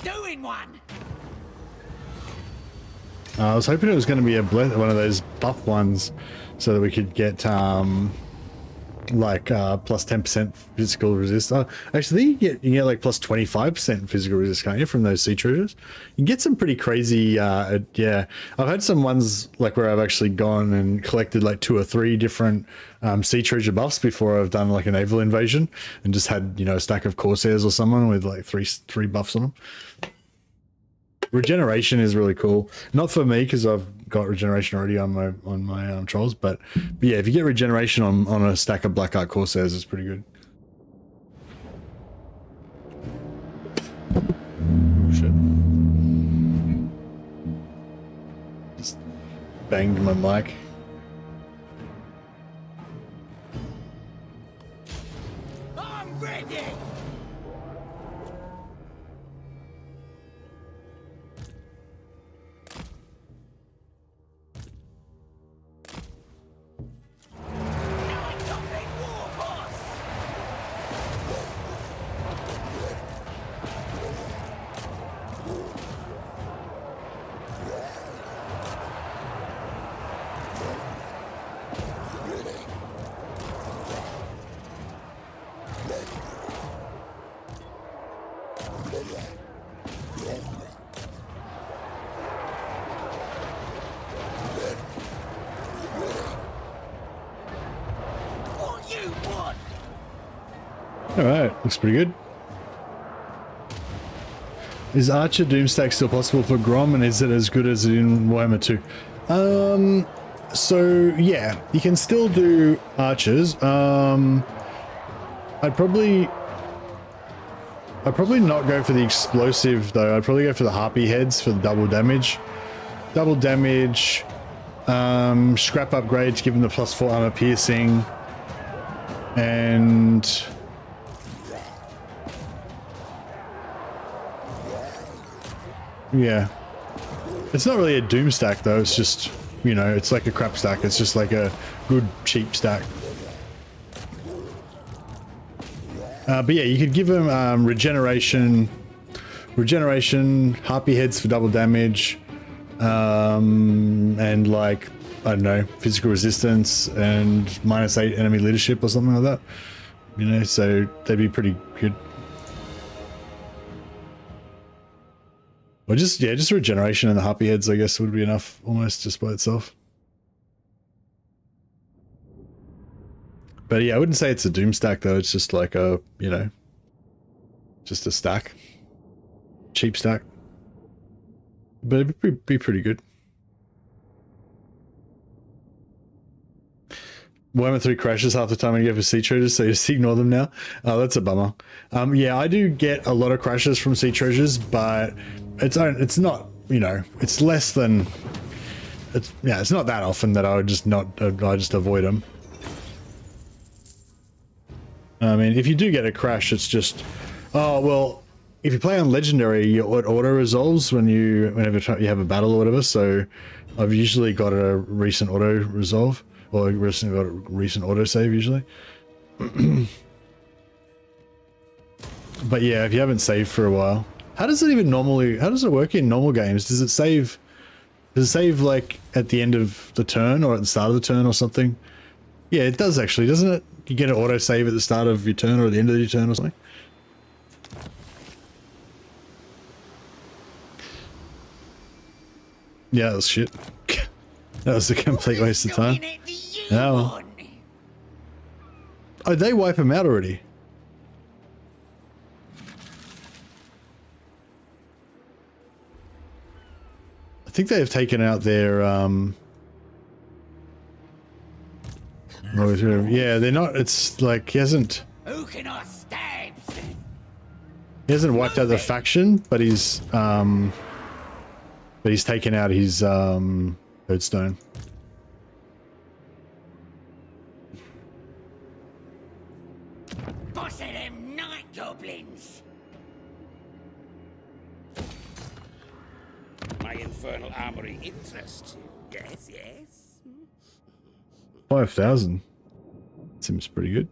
Doing one. I was hoping it was going to be one of those buff ones, so that we could get like plus 10% physical resist. Actually, you get like plus 25% physical resist, can't you, from those sea treasures? You can get some pretty crazy. Yeah, I've had some ones like where I've actually gone and collected like 2 or 3 different sea treasure buffs before I've done like a naval invasion, and just had a stack of Corsairs or someone with like three buffs on them. Regeneration is really cool. Not for me because I've got regeneration already on my trolls, but yeah, if you get regeneration on a stack of Black Art Corsairs, it's pretty good. Oh shit! Just banged my mic. I'm ready. What you want? All right, looks pretty good. Is Archer Doomstack still possible for Grom, and is it as good as in Warhammer 2? So yeah, you can still do archers. I'd probably not go for the explosive though. I'd probably go for the harpy heads for the double damage. Double damage, scrap upgrade to give them the +4 armor piercing, and yeah, it's not really a doom stack though. It's just, it's like a crap stack. It's just like a good cheap stack. But yeah, you could give him regeneration, harpy heads for double damage, and like, I don't know, physical resistance and -8 enemy leadership or something like that. You know, so they'd be pretty good. Or just, yeah, just regeneration and the harpy heads, I guess, would be enough almost just by itself. But yeah, I wouldn't say it's a doom stack though. It's just like a, you know, just a stack. Cheap stack. But it'd be pretty good. Warhammer 3 crashes half the time when you go for sea treasures, so you just ignore them now. Oh, that's a bummer. Yeah, I do get a lot of crashes from sea treasures, but it's not, you know, it's less than, it's not that often that I would just I just avoid them. I mean, if you do get a crash, it's just, oh, well, if you play on legendary, it auto resolves whenever you have a battle or whatever, so I've usually got a recent auto resolve. Or recently got a recent autosave usually. But yeah, if you haven't saved for a while. How does it work in normal games? Does it save like at the end of the turn or at the start of the turn or something? Yeah, it does actually, doesn't it? You get an autosave at the start of your turn or at the end of your turn or something. Yeah, that was shit. That was a complete waste of time. Oh. Oh, they wipe them out already. I think they have taken out their yeah, they're not, it's like he hasn't wiped out the faction, but he's taken out his Birdstone. Boss of them night goblins. My infernal armory interests you. Yes, yes. 5,000. Seems pretty good.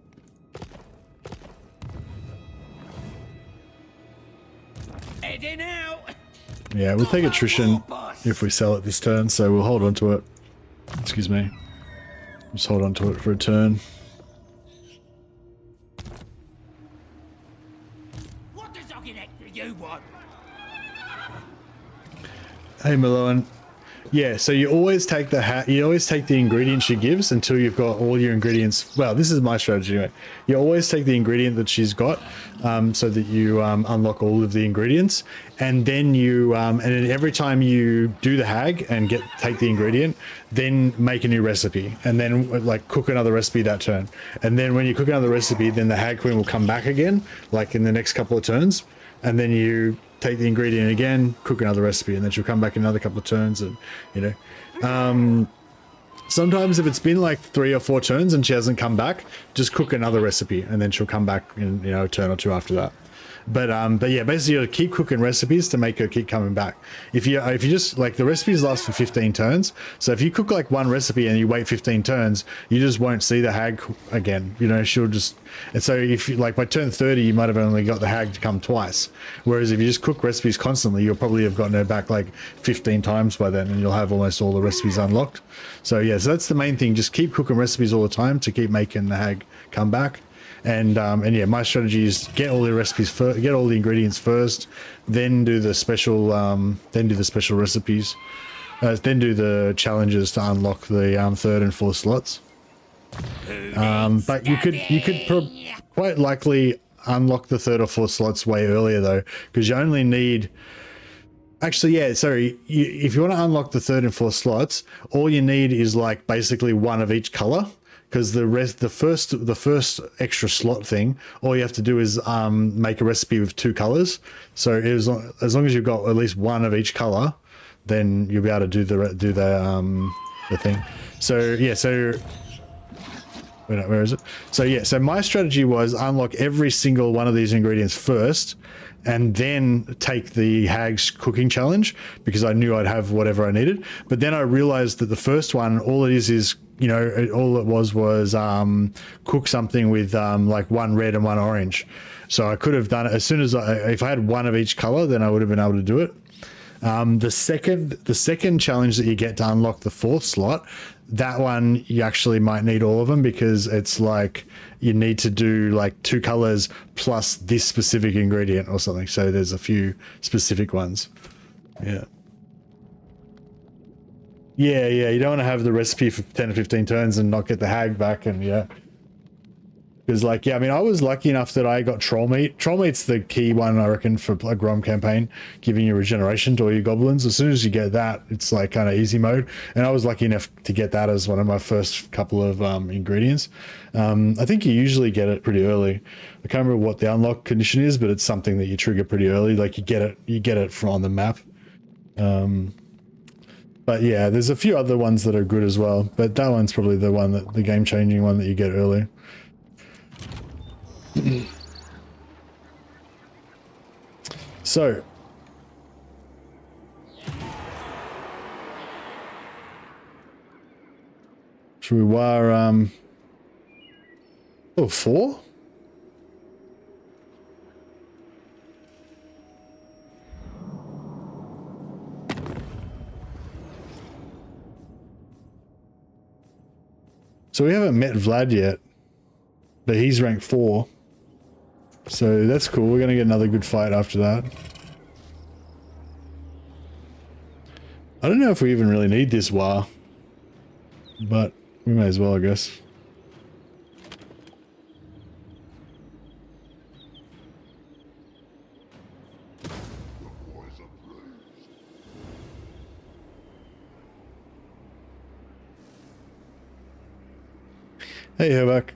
Heading out. Yeah, we'll take attrition if we sell it this turn, so we'll hold on to it. Excuse me. Just hold on to it for a turn. What does you want? Hey, Malone. Yeah, so you always take the ingredients she gives until you've got all your ingredients. Well, this is my strategy anyway. You always take the ingredient that she's got, so that you unlock all of the ingredients, and then and then every time you do the hag and take the ingredient, then make a new recipe, and then like cook another recipe that turn, and then when you cook another recipe, then the hag queen will come back again, like in the next couple of turns, and then you take the ingredient again, cook another recipe, and then she'll come back in another couple of turns, and you know, sometimes if it's been like 3 or 4 turns and she hasn't come back, just cook another recipe, and then she'll come back in, you know, a turn or 2 after that. But yeah, basically you keep cooking recipes to make her keep coming back. If you just like, the recipes last for 15 turns, so if you cook like one recipe and you wait 15 turns, you just won't see the hag again. You know, she'll just, and so if you like by turn 30, you might have only got the hag to come twice. Whereas if you just cook recipes constantly, you'll probably have gotten her back like 15 times by then, and you'll have almost all the recipes unlocked. So yeah, so that's the main thing. Just keep cooking recipes all the time to keep making the hag come back. And yeah, my strategy is get all the recipes first, get all the ingredients first, then do the special recipes, then do the challenges to unlock the 3rd and 4th slots. But you could quite likely unlock the 3rd or 4th slots way earlier though, because you only need. Actually, yeah, sorry. If you want to unlock the 3rd and 4th slots, all you need is like basically one of each color. Because the first extra slot thing, all you have to do is make a recipe with 2 colors. So as long as you've got at least one of each color, then you'll be able to do the thing. So yeah, so Wait, no, where is it? So yeah, so my strategy was unlock every single one of these ingredients first, and then take the Hag's cooking challenge because I knew I'd have whatever I needed. But then I realized that the first one, all it is you know, all it was cook something with like one red and one orange. So I could have done it as soon as if I had one of each color, then I would have been able to do it. The second challenge that you get to unlock the fourth slot, that one you actually might need all of them because it's like you need to do like 2 colors plus this specific ingredient or something. So there's a few specific ones. Yeah. Yeah, you don't want to have the recipe for 10 or 15 turns and not get the Hag back, and yeah. Because like, yeah, I mean, I was lucky enough that I got troll meat. Troll meat's the key one, I reckon, for a Grom campaign, giving you regeneration to all your goblins. As soon as you get that, it's like kind of easy mode. And I was lucky enough to get that as one of my first couple of ingredients. I think you usually get it pretty early. I can't remember what the unlock condition is, but it's something that you trigger pretty early. Like you get it from on the map. But yeah, there's a few other ones that are good as well. But that one's probably the game-changing one that you get early. So should we wire 4? So we haven't met Vlad yet, but he's rank 4. So that's cool. We're going to get another good fight after that. I don't know if we even really need this war, but we may as well, I guess. Hey, Hobak.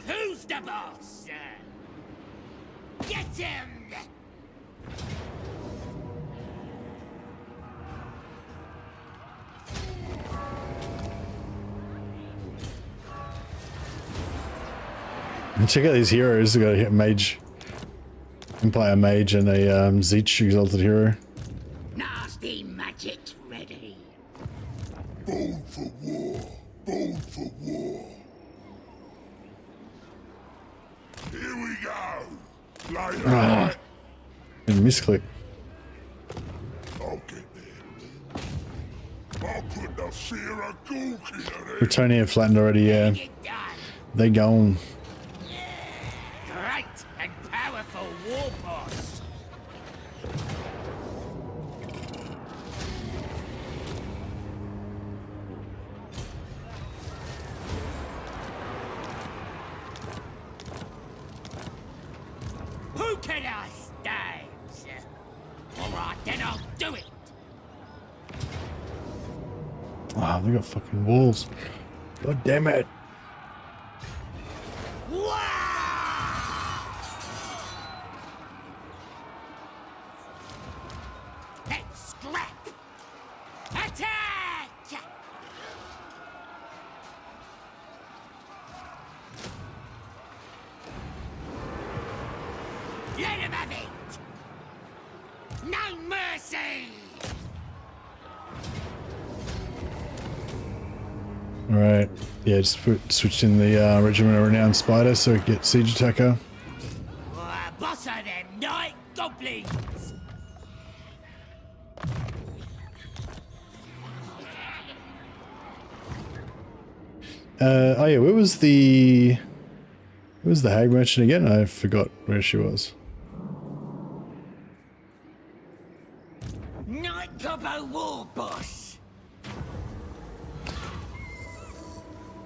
Who's the boss? Get him! And check out these heroes. They got a mage, Empire mage, and a Zeech exalted hero. Nasty magic's ready. Bold for war. Bold for war. Here we go. Later. Ah, and misclick. I'll get there. I'll put the fear of Gork in it. Retonia flattened already, yeah. Get done. They gone. Great and powerful war boss. Who can I stab? Alright, then I'll do it. Ah, they got fucking walls. God damn it. Let's scrap! Attack! Let him have it! No mercy! Alright. Yeah, just switched in the Regiment of Renowned Spider so we can get Siege Attacker. Boss of them night goblins! Oh yeah, where was the Hag Merchant again? I forgot where she was. Night Gobbo War Boss!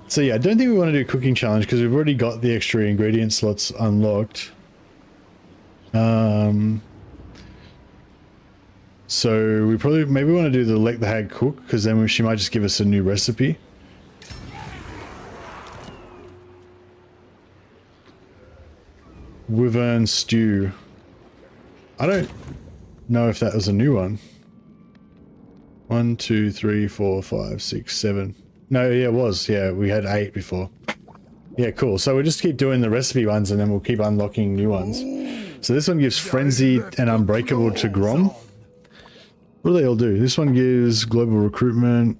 So yeah, I don't think we want to do a cooking challenge because we've already got the extra ingredient slots unlocked. So we probably maybe want to do the Let the Hag Cook because then she might just give us a new recipe. Wyvern Stew. I don't know if that was a new one. 1, 2, 3, 4, 5, 6, 7. No, yeah, it was. Yeah, we had 8 before. Yeah, cool. So we'll just keep doing the recipe ones and then we'll keep unlocking new ones. So this one gives Frenzied and Unbreakable to Grom. What do they all do? This one gives Global Recruitment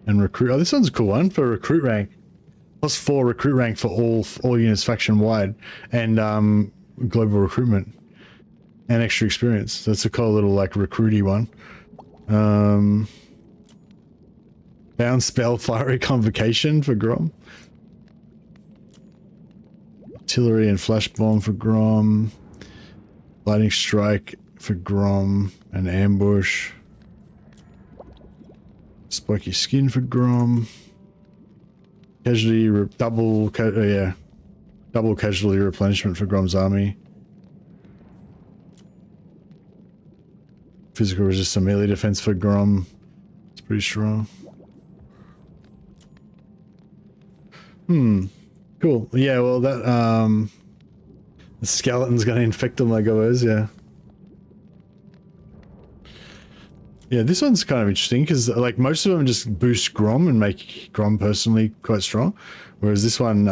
and Recruit. Oh, this one's a cool one for Recruit rank. +4 Recruit rank for all units faction wide. And Global Recruitment. And extra experience. That's a cool little like recruity one. Bound Spell Fiery Convocation for Grom. Artillery and Flash Bomb for Grom. Lightning Strike for Grom. And Ambush. Spiky Skin for Grom. Casualty double casualty replenishment for Grom's army. Physical resistance melee defense for Grom. It's pretty strong. Cool. Yeah, well that the skeleton's gonna infect them like always, yeah. Yeah, this one's kind of interesting because like most of them just boost Grom and make Grom personally quite strong. Whereas this one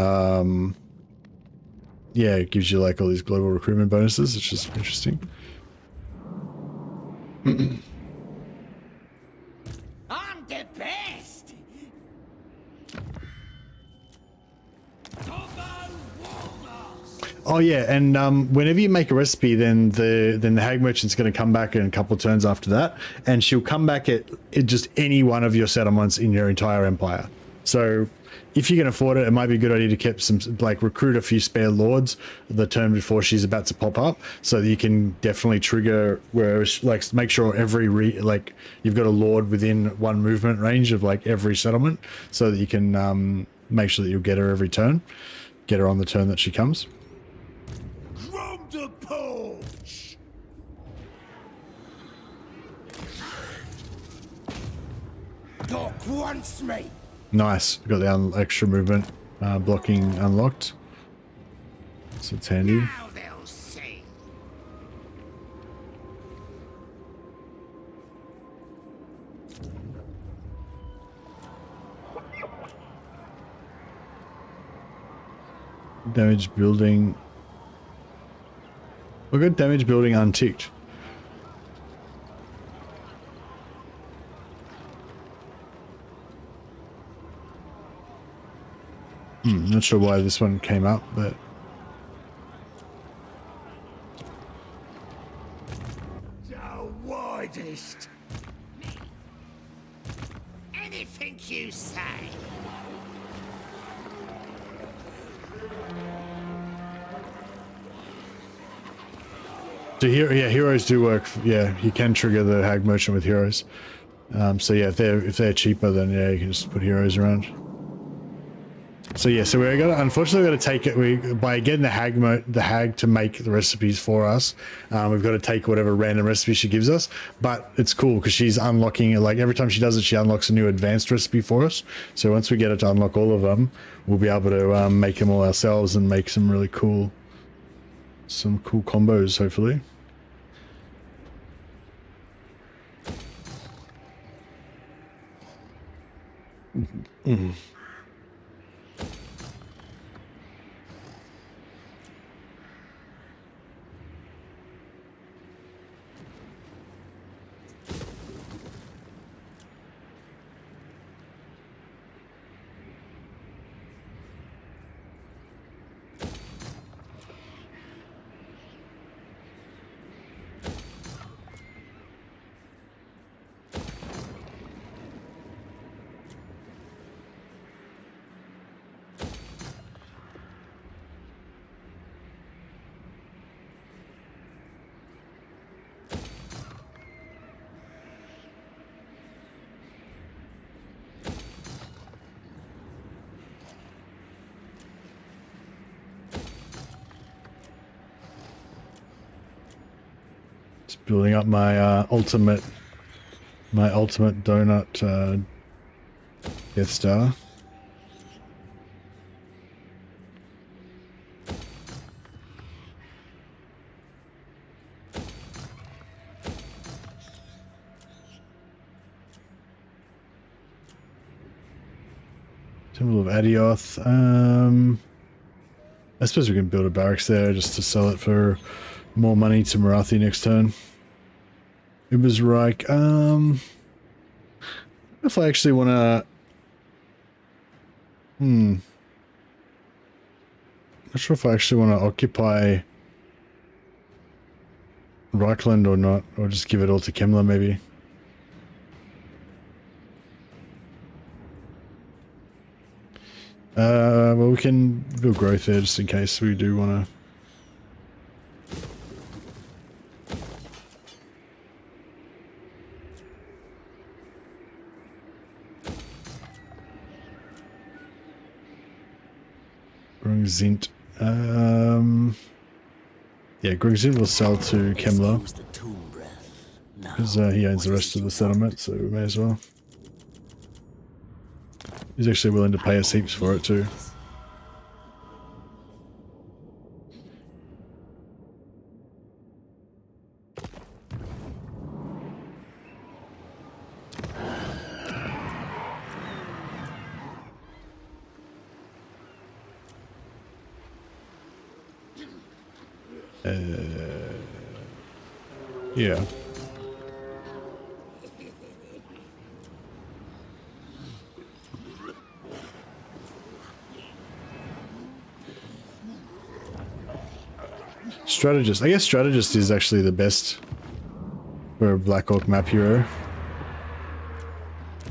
yeah, it gives you like all these global recruitment bonuses, which is interesting. I'm the best. Oh yeah, and whenever you make a recipe, then the Hag Merchant's going to come back in a couple of turns after that, and she'll come back at just any one of your settlements in your entire empire. So if you can afford it, it might be a good idea to keep some, like recruit a few spare lords the turn before she's about to pop up, so that you can definitely trigger where like make sure like you've got a lord within one movement range of like every settlement, so that you can make sure that you'll get her every turn, get her on the turn that she comes. Doc wants me. Nice. Got the extra movement blocking unlocked. So it's handy. Now they'll see. Damage building. We've got damage building unticked. Not sure why this one came up, but The widest. Anything you say. so here, yeah, heroes do work. Yeah, you can trigger the Hag Merchant with heroes. So yeah, if they're cheaper, then yeah, you can just put heroes around. So yeah, so we're gonna unfortunately got to take it. By getting the hag to make the recipes for us, we've got to take whatever random recipe she gives us. But it's cool because she's unlocking it. Like every time she does it, she unlocks a new advanced recipe for us. So once we get it to unlock all of them, we'll be able to make them all ourselves and make some really cool, combos. Hopefully. Building up my ultimate donut Death Star. Temple of Adioth. I suppose we can build a barracks there just to sell it for more money to Marathi next turn. It was Reich. If I actually want to... Not sure if I actually want to occupy Reichland or not, or just give it all to Kemmler maybe. Well, we can build growth there just in case we do want to. Grungzint. Yeah, Grungzint will sell to Kemmler because he owns the rest of the settlement, so we may as well. He's actually willing to pay us heaps for it too. Yeah. Strategist. I guess strategist is actually the best for a Black Orc map hero.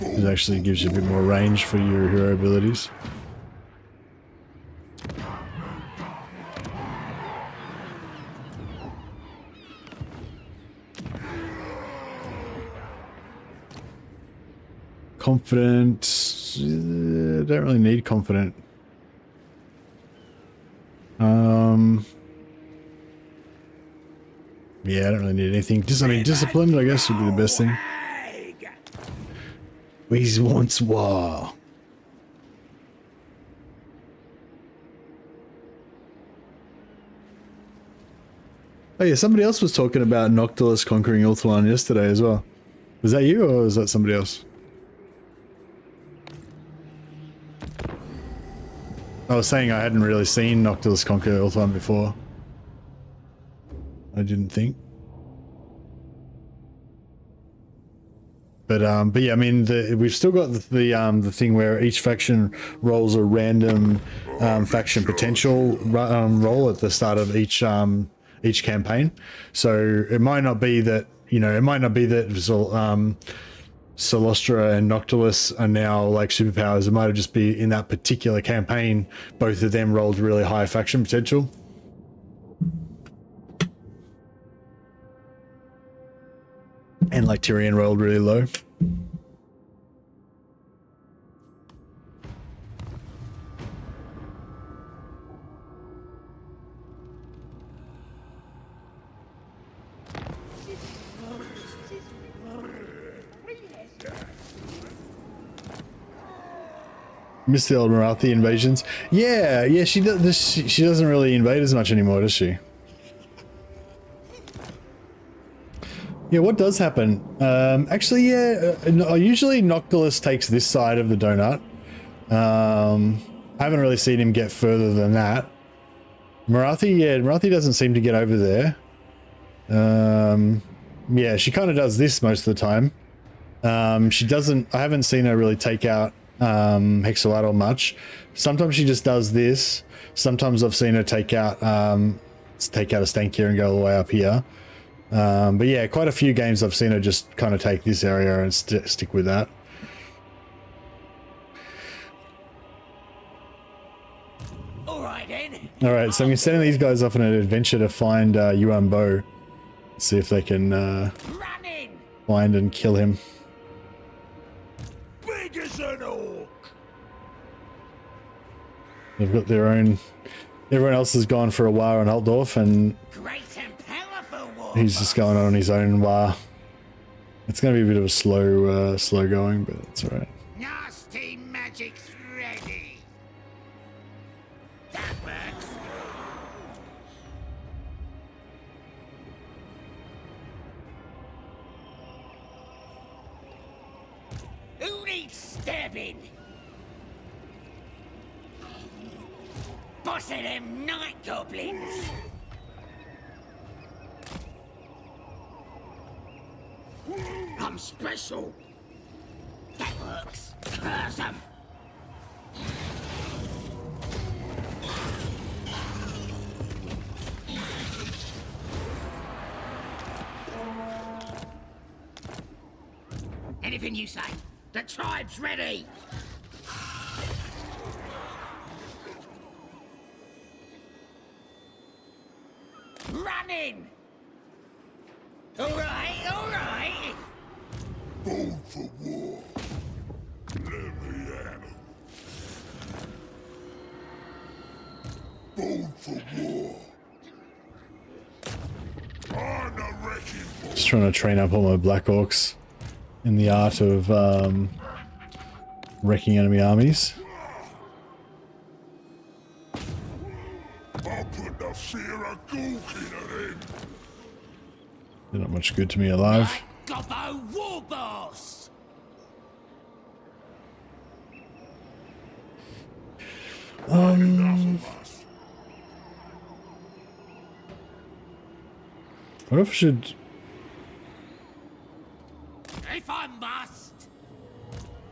It actually gives you a bit more range for your hero abilities. Confident. Don't really need confident. Yeah, I don't really need anything. I mean, disciplined, I guess, would be the best thing. We once war. Oh yeah, somebody else was talking about Noctilus conquering Ulthuan yesterday as well. Was that you, or was that somebody else? I was saying I hadn't really seen Noctilus conquer Ulthuan before. I didn't think. But yeah, I mean, we've still got the thing where each faction rolls a random faction potential roll at the start of each campaign. So it might not be that, you know, it might not be that Solostra and Noctilus are now like superpowers. It might have just be in that particular campaign, both of them rolled really high faction potential. And like Tyrion rolled really low. Miss the old Marathi invasions. Yeah, she does. She doesn't really invade as much anymore, does she? Yeah, what does happen? Actually, yeah, usually Noctilus takes this side of the donut. I haven't really seen him get further than that. Marathi doesn't seem to get over there. Yeah, she kind of does this most of the time. She doesn't, I haven't seen her really take out Hexalatl much. Sometimes she just does this. Sometimes I've seen her take out a stank here and go all the way up here. But yeah, quite a few games I've seen her just kind of take this area and stick with that. Alright then. Alright, so I'm sending these guys off on an adventure to find Yuan Bo. See if they can find and kill him. Big as an orc. They've got their own... Everyone else has gone for a war on Altdorf, and he's just going on his own war. It's going to be a bit of a slow going, but it's alright. Nasty magic's ready. That works. Who needs stabbing? boss of them night goblins. I'm special. That works. Curse 'em. Anything you say. The tribe's ready. Running. All right, all right. Born for war. Let me at 'em. Born for war. On the wrecking ball. Just trying to train up all my Black Orcs in the art of wrecking enemy armies. I'll put the fear of Gulk into them. They're not much good to me alive. Gobbo War Boss. Enough of us. What if I should... If I must.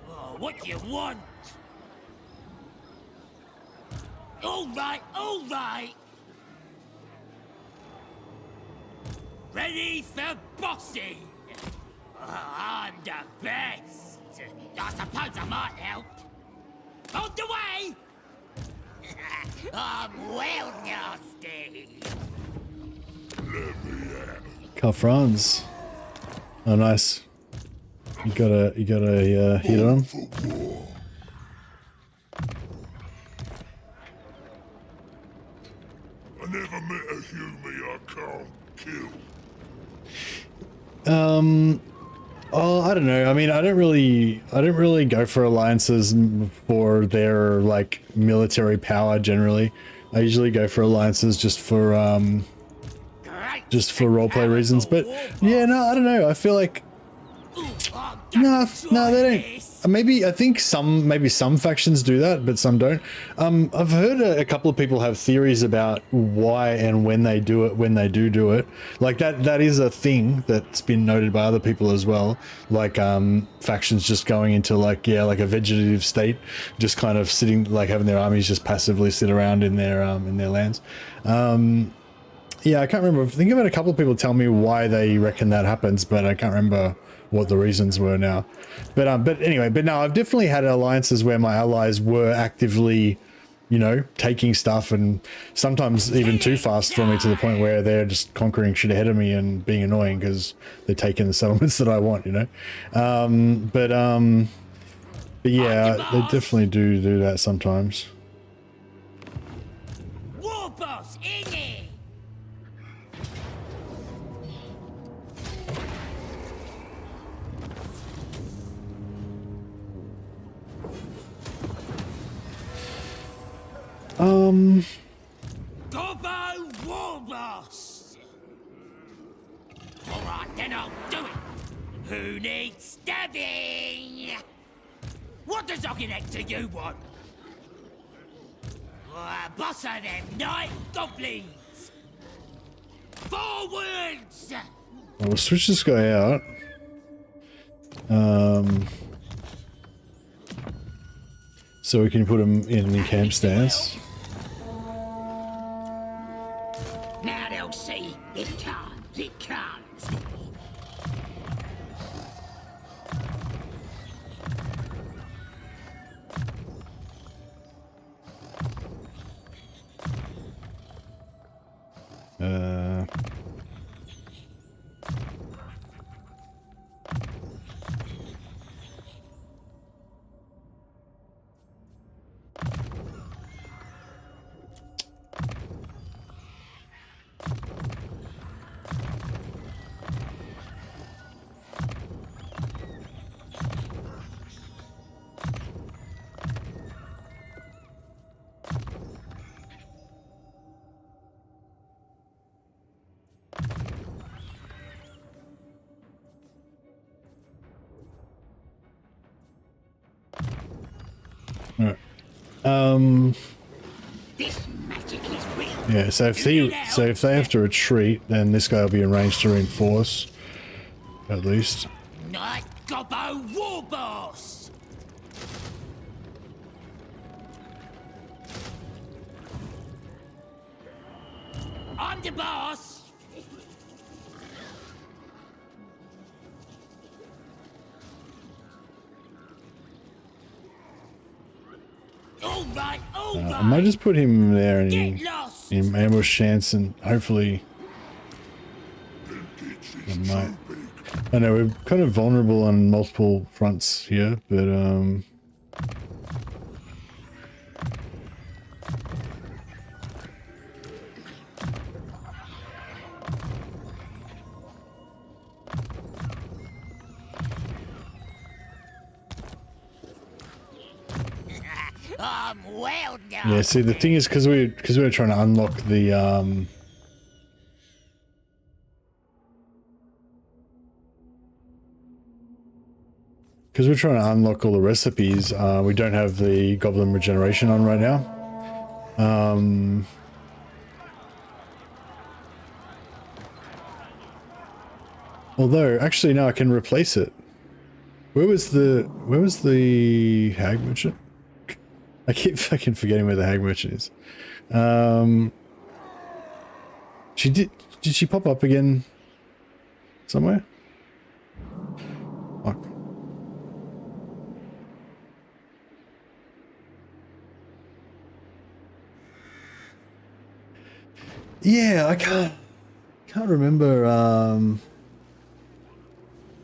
Oh, what you want? All right, all right. Ready for bossing. Oh, I'm the best. I suppose I might help. On the way. I'm well nasty. Let me at 'em. Carl Franz. Oh, nice. You got a hit on him. For war. I never met a human I can't kill. Oh, I don't know. I mean, I don't really go for alliances for their like military power generally. I usually go for alliances just for roleplay reasons. But yeah, no, I don't know. I feel like no, they don't. Maybe I think maybe some factions do that, but some don't. I've heard a couple of people have theories about why and when they do it, when they do it. Like that is a thing that's been noted by other people as well. Like factions just going into like a vegetative state, just kind of sitting, like having their armies just passively sit around in their lands. Yeah, I can't remember. I think I've had a couple of people tell me why they reckon that happens, but I can't remember what the reasons were now. But anyway, but no, I've definitely had alliances where my allies were actively, you know, taking stuff, and sometimes even too fast for me, to the point where they're just conquering shit ahead of me and being annoying because they're taking the settlements that I want, you know. But yeah, they definitely do that sometimes. War Boss, in it. Gobbo War Boss. All right, then I'll do it. Who needs stabbing? What does Ogginector you want? Boss of them night goblins. Forwards! We'll switch this guy out. So we can put him in the camp stance. Now they'll see. It comes, it comes. Alright. This stick is real. Yeah, so if they have to retreat, then this guy will be in range to reinforce, at least. Night Gobbo War Boss! I'm the boss! Alright, I might just put him there and Get lost! in ambush chance, and hopefully it might. I know we're kind of vulnerable on multiple fronts here, but I'm well done. yeah. See, the thing is, because we're trying to unlock the because we're trying to unlock all the recipes, we don't have the goblin regeneration on right now. Although, actually, no, I can replace it. Where was the hag merchant? I keep fucking forgetting where the hag merchant is. Did she pop up again somewhere? Fuck. Yeah, I can't remember.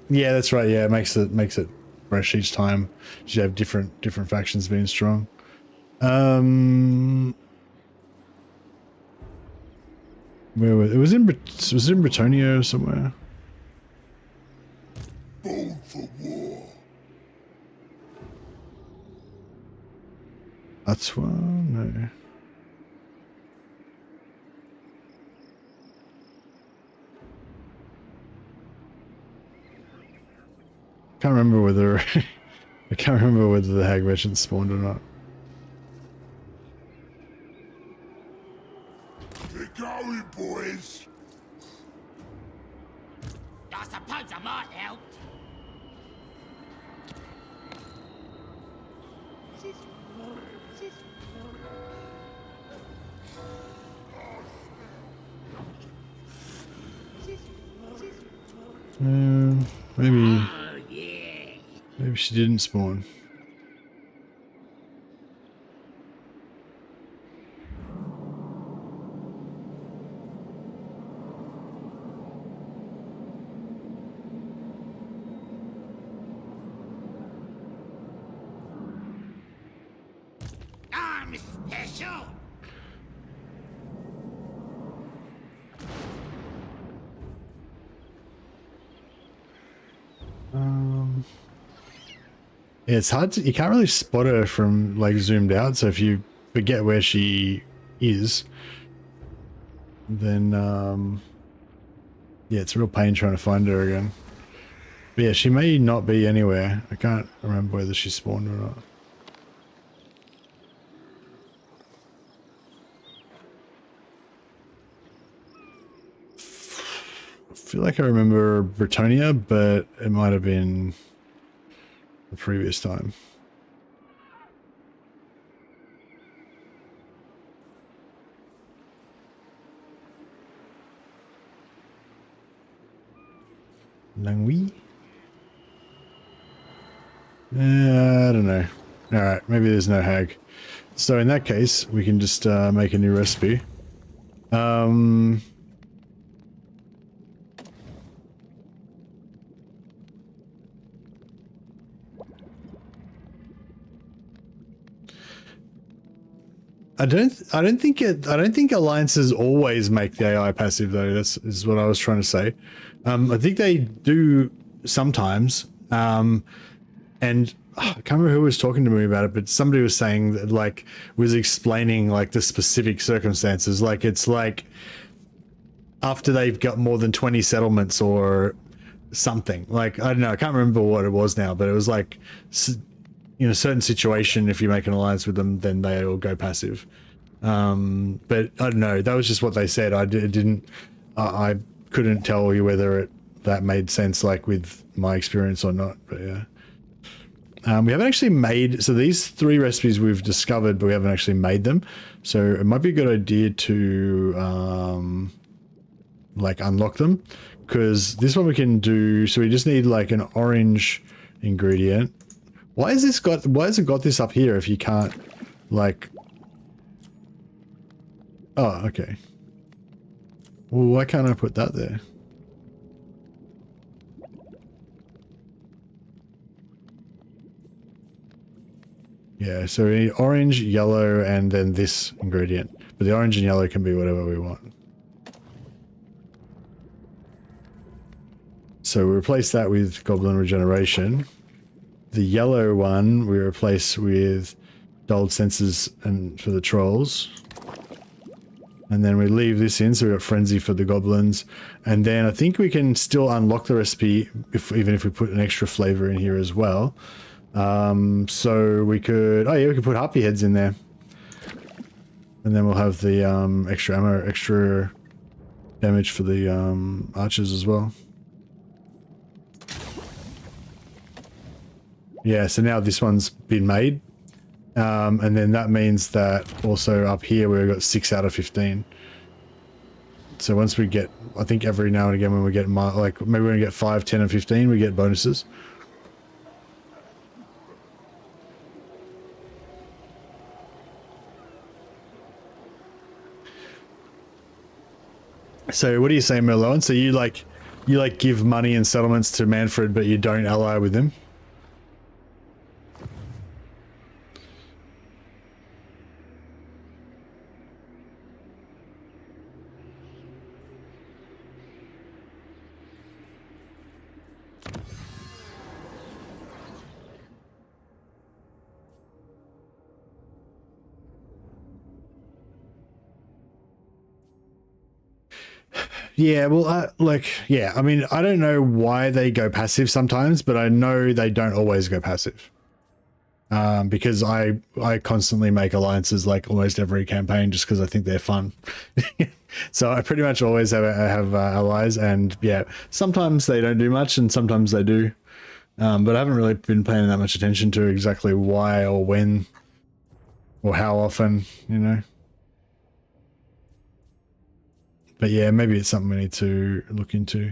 Yeah, that's right. Yeah, it makes it fresh each time. You have different factions being strong. Where was it? Was it in Bretonia somewhere? Born for war. That's one. No. Can't remember whether I can't remember whether the hag merchant spawned or not. Get going, boys. I suppose I might help. Maybe Oh, yeah. maybe she didn't spawn. I'm special. Yeah, it's hard to, you can't really spot her from like zoomed out, so if you forget where she is, then yeah, it's a real pain trying to find her again. But yeah, she may not be anywhere. I can't remember whether she spawned or not. I feel like I remember Bretonia, but it might have been the previous time. Langui? I don't know. Alright, maybe there's no hag. So in that case, we can just make a new recipe. I don't think alliances always make the AI passive though. Is what I was trying to say. I think they do sometimes. And I can't remember who was talking to me about it, but somebody was saying that, like, was explaining like the specific circumstances. Like, it's like after they've got more than 20 settlements or something. Like, I don't know. I can't remember what it was now, but it was like, in a certain situation, if you make an alliance with them, then they all go passive. But I don't know. That was just what they said. I couldn't tell you whether that made sense, like with my experience or not. But yeah. We haven't actually made, so these 3 recipes we've discovered, but we haven't actually made them. So it might be a good idea to like unlock them, because this one we can do. So we just need like an orange ingredient. Why has it got this up here if you can't like, oh, okay. Well, why can't I put that there? Yeah, so we need orange, yellow, and then this ingredient. But the orange and yellow can be whatever we want. So we replace that with Goblin Regeneration. The yellow one we replace with dulled senses and for the trolls. And then we leave this in, so we've got Frenzy for the goblins. And then I think we can still unlock the recipe even if we put an extra flavor in here as well. So we could, oh yeah, we could put harpy heads in there. And then we'll have the extra ammo, extra damage for the archers as well. Yeah, so now this one's been made. And then that means that also up here we've got 6 out of 15. So once we get, I think every now and again when we get, like maybe when we get 5, 10 and 15, we get bonuses. So what are you saying, Merlon? So you give money and settlements to Manfred, but you don't ally with him? Yeah, well, yeah, I mean, I don't know why they go passive sometimes, but I know they don't always go passive. Because I constantly make alliances like almost every campaign just because I think they're fun. So I pretty much always have allies, and yeah, sometimes they don't do much and sometimes they do. But I haven't really been paying that much attention to exactly why or when or how often, you know. But yeah, maybe it's something we need to look into.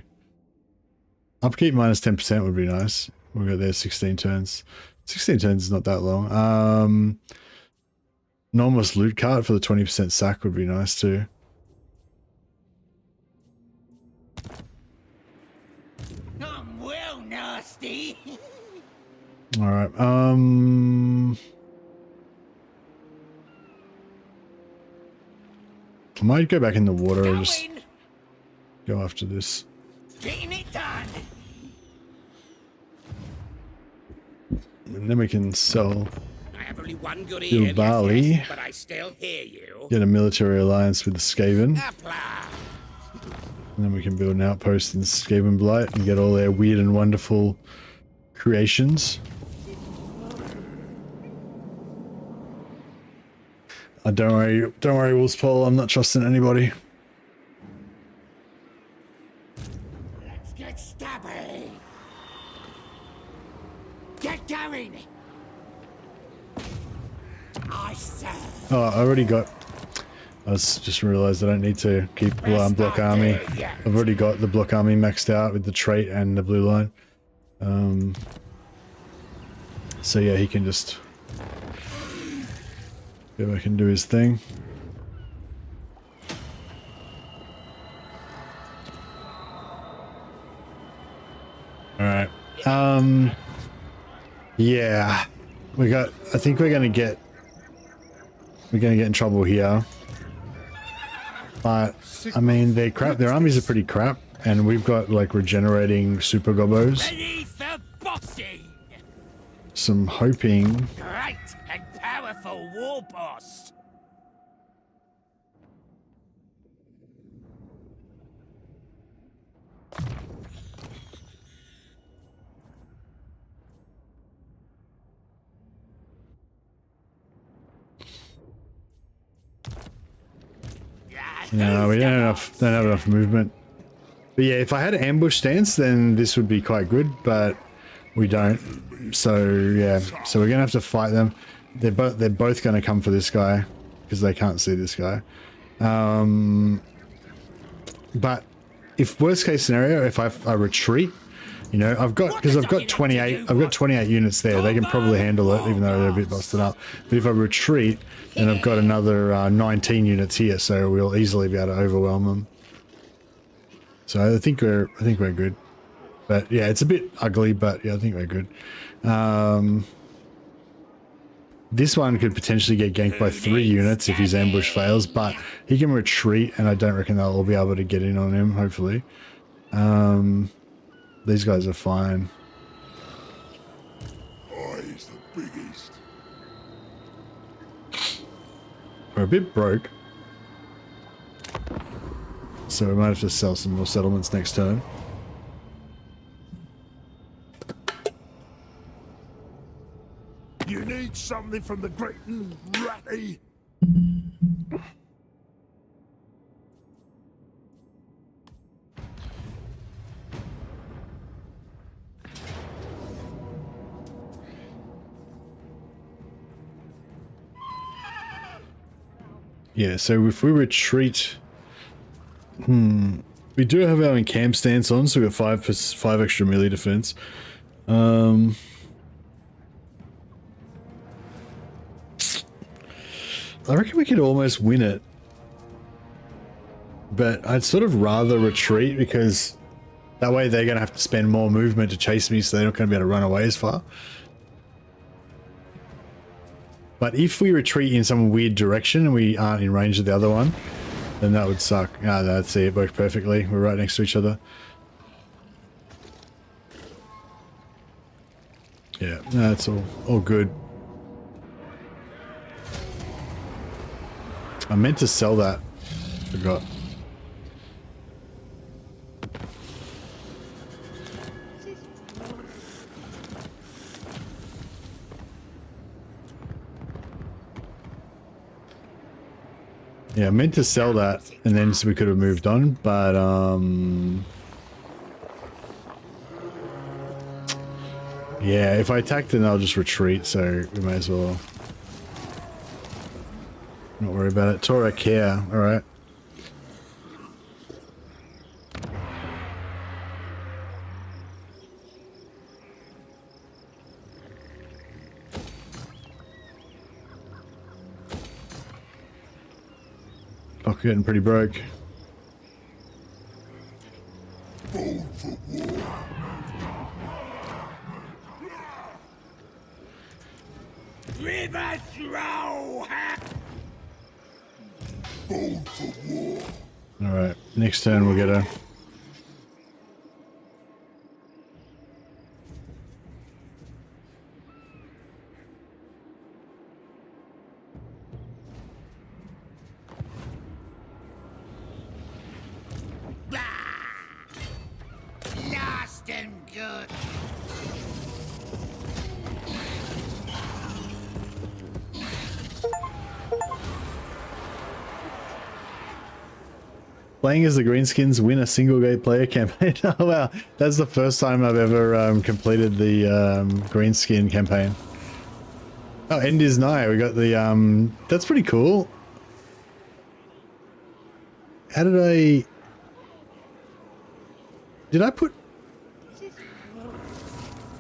Upkeep minus 10% would be nice. We've got there 16 turns. 16 turns is not that long. Enormous loot cart for the 20% sack would be nice too. I'm well nasty. All right. I might go back in the water and just go after this. Getting it done. And then we can sell, I have only one good Bill ear, Barley. yes, but I still hear you. Get a military alliance with the Skaven. Apply. And then we can build an outpost in Skaven Blight and get all their weird and wonderful creations. Don't worry, Wolfspaul, I'm not trusting anybody. Let's get stabby. Get going. I say. Oh, I already got, I just realized I don't need to keep block army. I've already got the block army maxed out with the trait and the blue line. So yeah, he can just go back and do his thing. All right. Yeah, I think we're gonna get in trouble here. But I mean, they're crap. Their armies are pretty crap, and we've got like regenerating super gobos. Ready for boxing. So I'm hoping. Great and powerful war boss. No, we don't have enough movement. But yeah, if I had an ambush stance, then this would be quite good, but we don't. So yeah, so we're gonna have to fight them. They're both gonna come for this guy because they can't see this guy. But if worst case scenario, if I retreat, you know, I've got 28 units there. They can probably handle it, even though they're a bit busted up. But if I retreat, then I've got another 19 units here, so we'll easily be able to overwhelm them. So I think we're good. But yeah, it's a bit ugly, but yeah, I think we're good. This one could potentially get ganked by 3 units if his ambush fails, but he can retreat, and I don't reckon they'll all be able to get in on him, hopefully. These guys are fine. Oh, he's the biggest. We're a bit broke, so we might have to sell some more settlements next turn. You need something from the great ratty. Yeah, so if we retreat, we do have our encamp stance on, so we've got 5 extra melee defense. I reckon we could almost win it, but I'd sort of rather retreat because that way they're going to have to spend more movement to chase me, so they're not going to be able to run away as far. But if we retreat in some weird direction and we aren't in range of the other one, then that would suck. Ah, that's see, it worked perfectly. We're right next to each other. Yeah, that's all good. I meant to sell that. Forgot. Yeah, I meant to sell that, and then so we could have moved on, but yeah, if I attack, then I'll just retreat, so we may as well not worry about it. Tora care, alright. Oh, getting pretty broke. River throw! Alright, next turn we'll get a... Last and good. Playing as the Greenskins, win a single game player campaign. Oh wow, that's the first time I've ever completed the Greenskin campaign. Oh, end is nigh. We got the that's pretty cool. How did I put...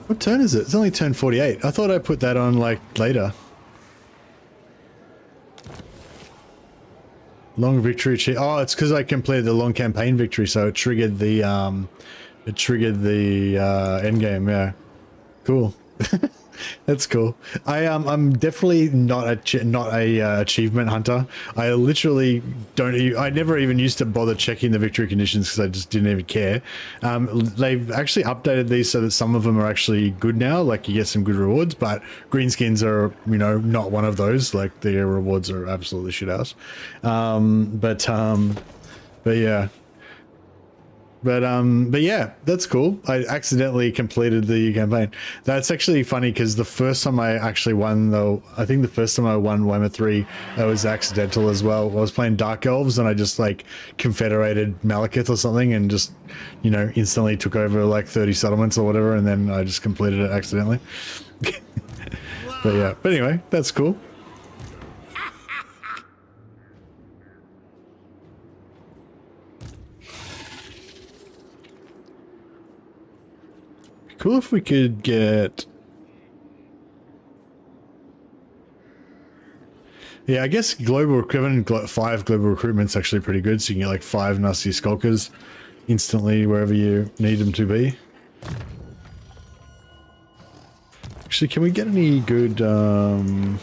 What turn is it? It's only turn 48. I thought I put that on like later. Long victory. Oh, it's because I completed the long campaign victory, so it triggered the end game. Yeah, cool. That's cool. I'm definitely not a achievement hunter. I literally don't. I never even used to bother checking the victory conditions because I just didn't even care. They've actually updated these so that some of them are actually good now. Like you get some good rewards, but greenskins are, you know, not one of those. Like their rewards are absolutely shit house. But yeah. But yeah, that's cool. I accidentally completed the campaign. That's actually funny because the first time I actually won, though, I think the first time I won Warhammer 3, that was accidental as well. I was playing Dark Elves and I just like confederated Malekith or something and just, you know, instantly took over like 30 settlements or whatever, and then I just completed it accidentally. But yeah, but anyway, that's cool. Cool if we could get... Yeah, I guess global recruitment, 5 global recruitment's actually pretty good, so you can get like 5 nasty skulkers instantly wherever you need them to be. Actually, can we get any good... No.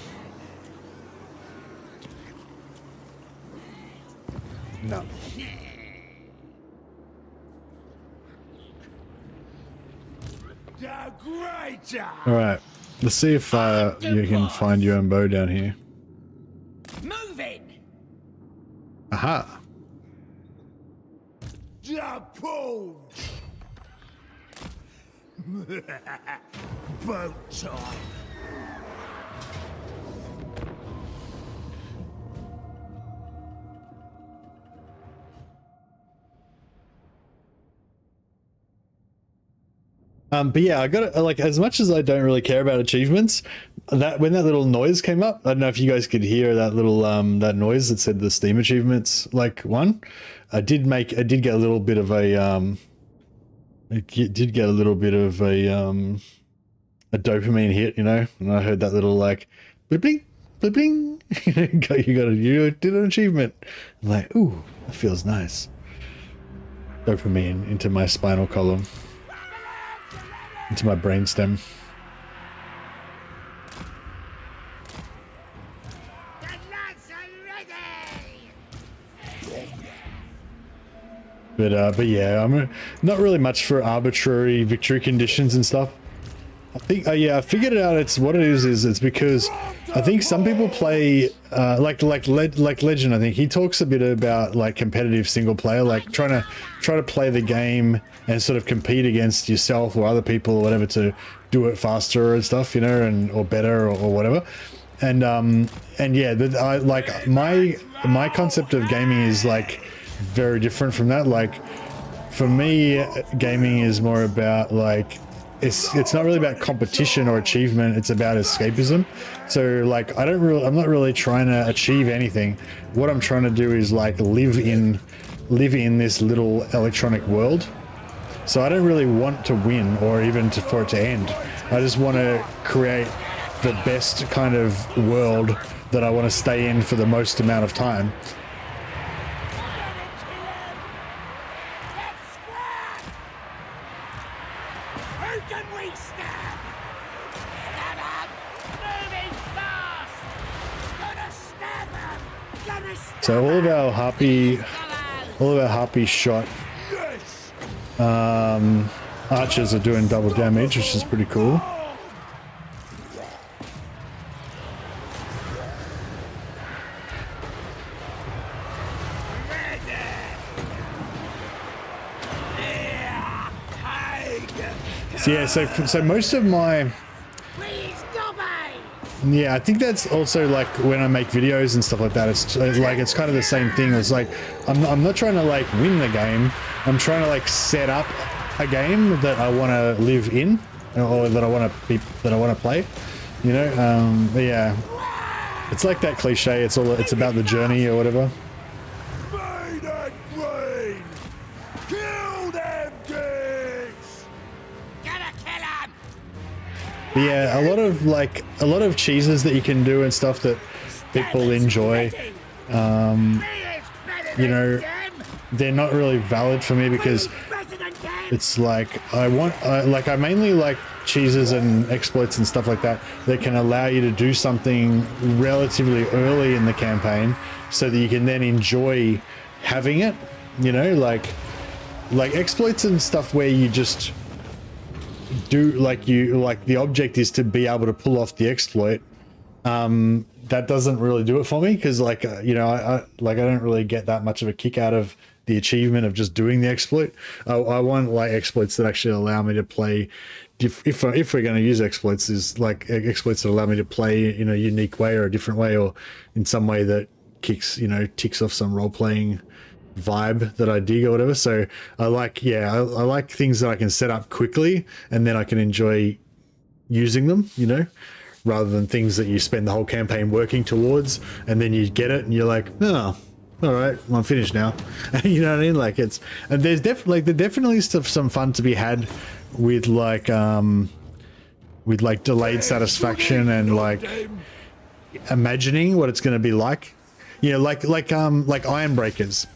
Alright, let's see if you can find your own bow down here. Moving. Aha! Boat time. But yeah, I got like, as much as I don't really care about achievements, that when that little noise came up, I don't know if you guys could hear that little that noise that said the Steam achievements like one. I did get a little bit of a a dopamine hit, you know, and I heard that little like blip bling blip bling. you did an achievement. I'm like, ooh, that feels nice. Dopamine into my spinal column. Into my brainstem. But yeah, I'm not really much for arbitrary victory conditions and stuff. I think, yeah, I figured it out. It's what it is it's because I think some people play like Legend. I think he talks a bit about like competitive single player, like trying to play the game and sort of compete against yourself or other people or whatever to do it faster and stuff, you know, and or better or whatever. And yeah, I like my concept of gaming is like very different from that. Like for me, gaming is more about like it's not really about competition or achievement, it's about escapism. So like I'm not really trying to achieve anything. What I'm trying to do is like live in this little electronic world. So I don't really want to win or even for it to end. I just want to create the best kind of world that I want to stay in for the most amount of time. So all of our harpy shot archers are doing double damage, which is pretty cool. So yeah, so most of my... Yeah, I think that's also like when I make videos and stuff like that, it's like it's kind of the same thing. It's like I'm not trying to like win the game. I'm trying to like set up a game that I want to live in or that I want to play. You know, but yeah, it's like that cliche. It's about the journey or whatever. But yeah, a lot of cheeses that you can do and stuff that people enjoy, you know, they're not really valid for me because it's like I mainly like cheeses and exploits and stuff like that can allow you to do something relatively early in the campaign so that you can then enjoy having it, you know, like exploits and stuff where you just do the object is to be able to pull off the exploit. That doesn't really do it for me because you know, I don't really get that much of a kick out of the achievement of just doing the exploit. I want like exploits that actually allow me to play. If we're going to use exploits, is like exploits that allow me to play in a unique way or a different way, or in some way that ticks off some role playing vibe that I dig or whatever. So I like I like things that I can set up quickly and then I can enjoy using them, rather than things that you spend the whole campaign working towards and then you get it and you're like, oh, all right, well, I'm finished now. You know what I mean? Like there's definitely some fun to be had with like delayed satisfaction and like imagining what it's going to be like. Like Iron Breakers,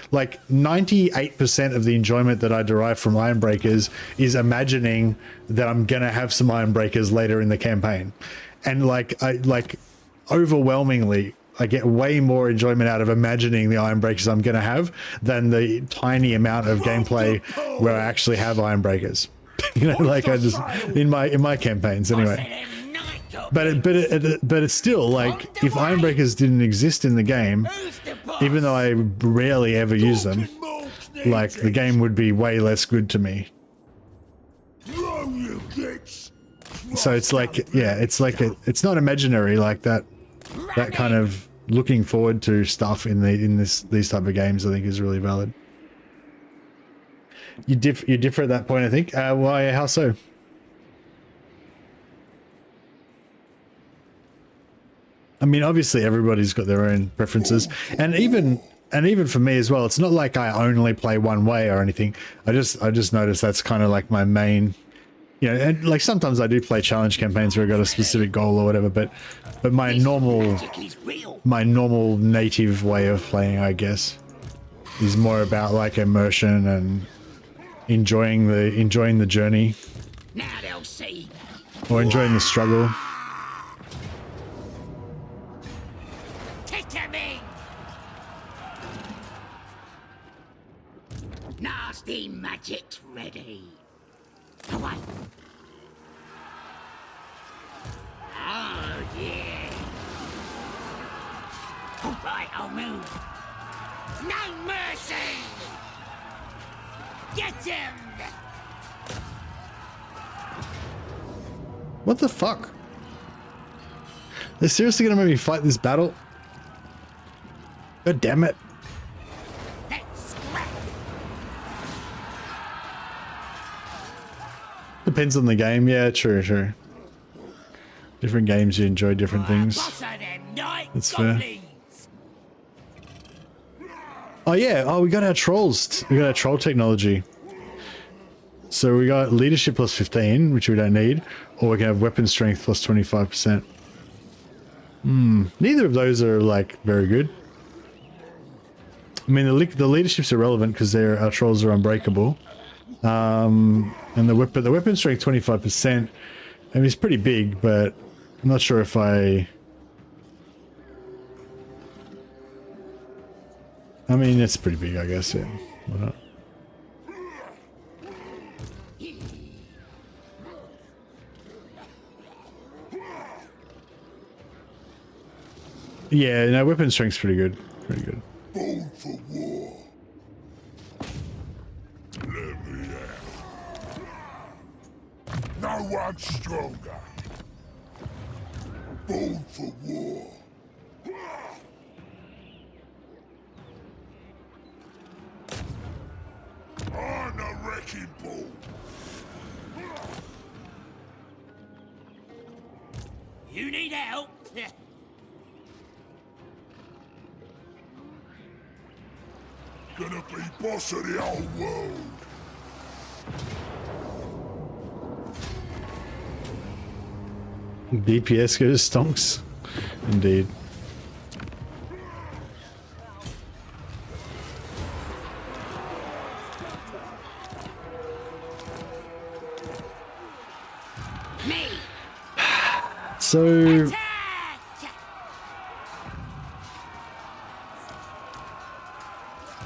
like 98% of the enjoyment that I derive from Iron Breakers is imagining that I'm gonna have some Iron Breakers later in the campaign, and overwhelmingly I get way more enjoyment out of imagining the Iron Breakers I'm gonna have than the tiny amount of gameplay where I actually have Iron Breakers. Like I just in my campaigns anyway. But it's still like, if Iron Breakers didn't exist in the game, even though I rarely ever use them, like the game would be way less good to me. So it's like, it's not imaginary like that. That kind of looking forward to stuff in these type of games, I think, is really valid. You differ at that point, I think. Why? How so? I mean, obviously everybody's got their own preferences, and even for me as well, it's not like I only play one way or anything. I just noticed that's kind of like my main, and like sometimes I do play challenge campaigns where I got a specific goal or whatever, but my normal native way of playing, I guess, is more about like immersion and enjoying the journey, Now they'll see. or enjoying the struggle. Nasty magic's ready. Away. Oh, yeah. All right, I'll move. No mercy! Get him! What the fuck? They're seriously gonna make me fight this battle? God damn it. Depends on the game. Yeah, true. Different games, you enjoy different things. That's fair. Oh yeah, we got our trolls. We got our troll technology. So we got leadership plus 15, which we don't need, or we can have weapon strength plus 25%. Neither of those are like very good. I mean, the leadership's irrelevant because our trolls are unbreakable. And the weapon strength 25%. I mean, it's pretty big, but I'm not sure if I mean, it's pretty big, I guess. Yeah. Why not? Yeah, no, weapon strength's pretty good. Pretty good. Born for war. Let me out. No one stronger. Born for war. On a wrecking ball. You need help? Gonna be boss of the whole world. DPS goes stonks. Indeed. Me. So Attack!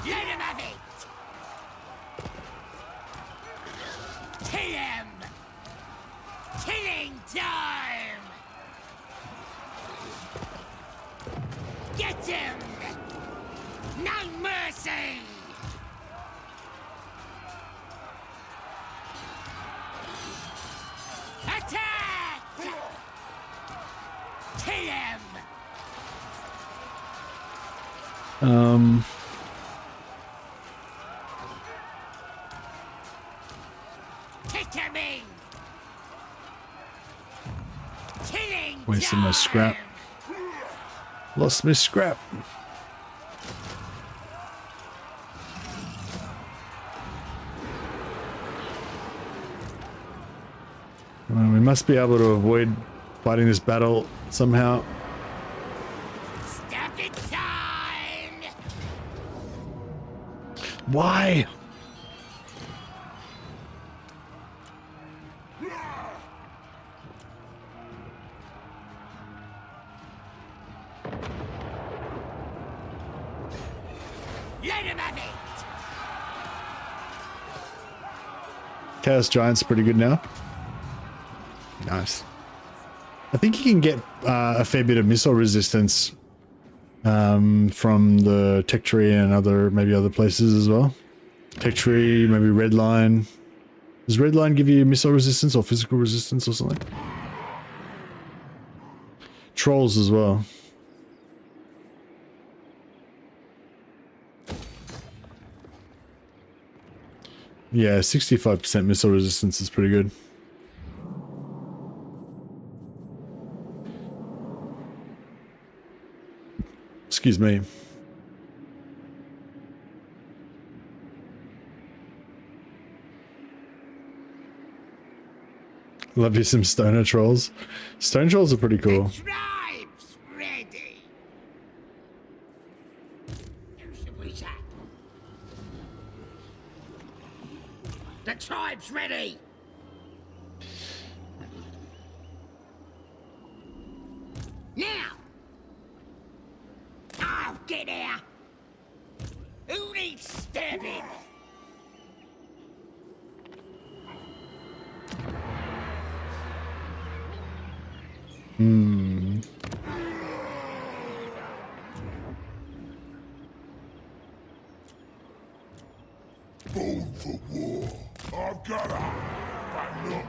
Let him have it. Kill him. Killing time. Get him. No mercy. him! Kick him in! Killing Wasting my scrap. time! Lost my scrap. Well, we must be able to avoid fighting this battle somehow. Stabbing time! Why? Let him have it! Chaos Giant's pretty good now. Nice. I think you can get a fair bit of missile resistance from the tech tree and maybe other places as well. Tech tree, maybe red line. Does red line give you missile resistance or physical resistance or something? Trolls as well. Yeah, 65% missile resistance is pretty good. Excuse me. Love you some stoner trolls. Stone trolls are pretty cool. Tribe's ready! Who should we attack? The tribe's ready! Now! I'll get here! Who needs stabbing? Born for war. I've got her, but not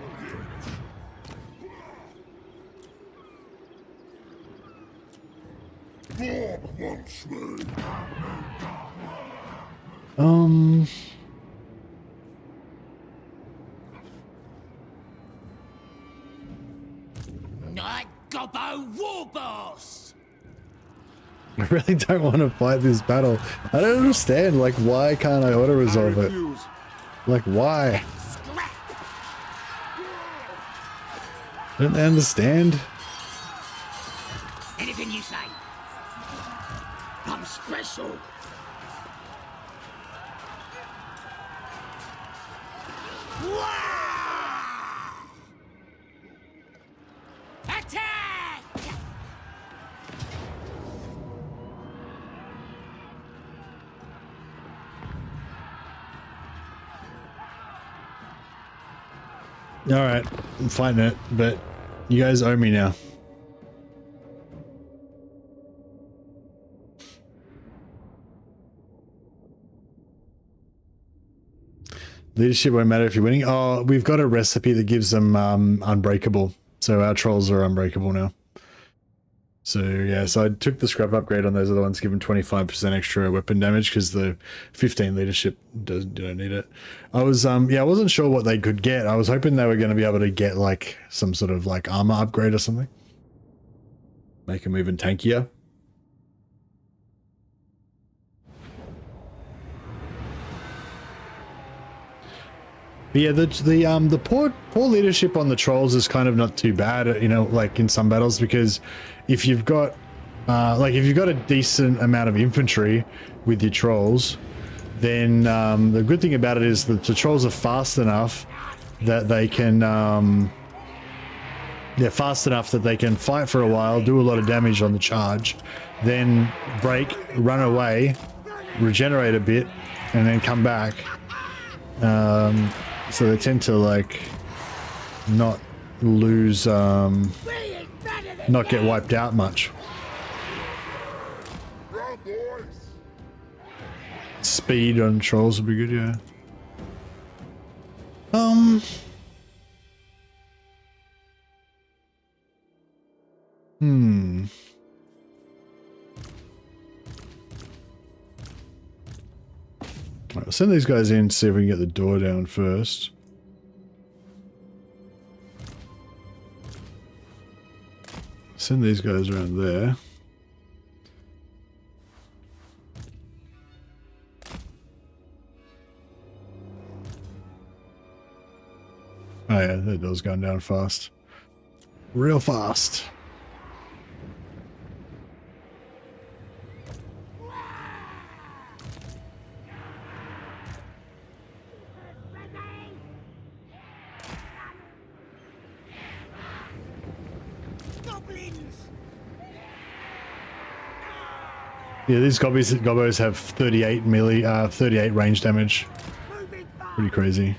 yet. Bob wants me. Night Gobbo War Boss! I really don't want to fight this battle. I don't understand, like, why can't I auto-resolve it? Like, why? Scrap! Don't they understand? Anything you say. I'm special. Wah! Attack! Alright, I'm fighting it, but you guys owe me now. Leadership won't matter if you're winning. Oh, we've got a recipe that gives them unbreakable. So our trolls are unbreakable now. So yeah, so I took the scrap upgrade on those other ones, given 25% extra weapon damage because the 15 leadership don't need it. I was yeah, I wasn't sure what they could get. I was hoping they were going to be able to get like some sort of like armor upgrade or something. Make them even tankier. But yeah, the poor leadership on the trolls is kind of not too bad, you know, like in some battles, because if you've got if you've got a decent amount of infantry with your trolls, then the good thing about it is that the trolls are fast enough that they can they're fast enough that they can fight for a while, do a lot of damage on the charge, then break, run away, regenerate a bit, and then come back. So they tend to like not lose, not get wiped out much. Run, boys. Speed on trolls would be good, yeah. Hmm. I'll send these guys in to see if we can get the door down first. Send these guys around there. Oh yeah, that door's going down fast. Real fast. Yeah, these gobbos have 38 melee, 38 range damage. Pretty crazy.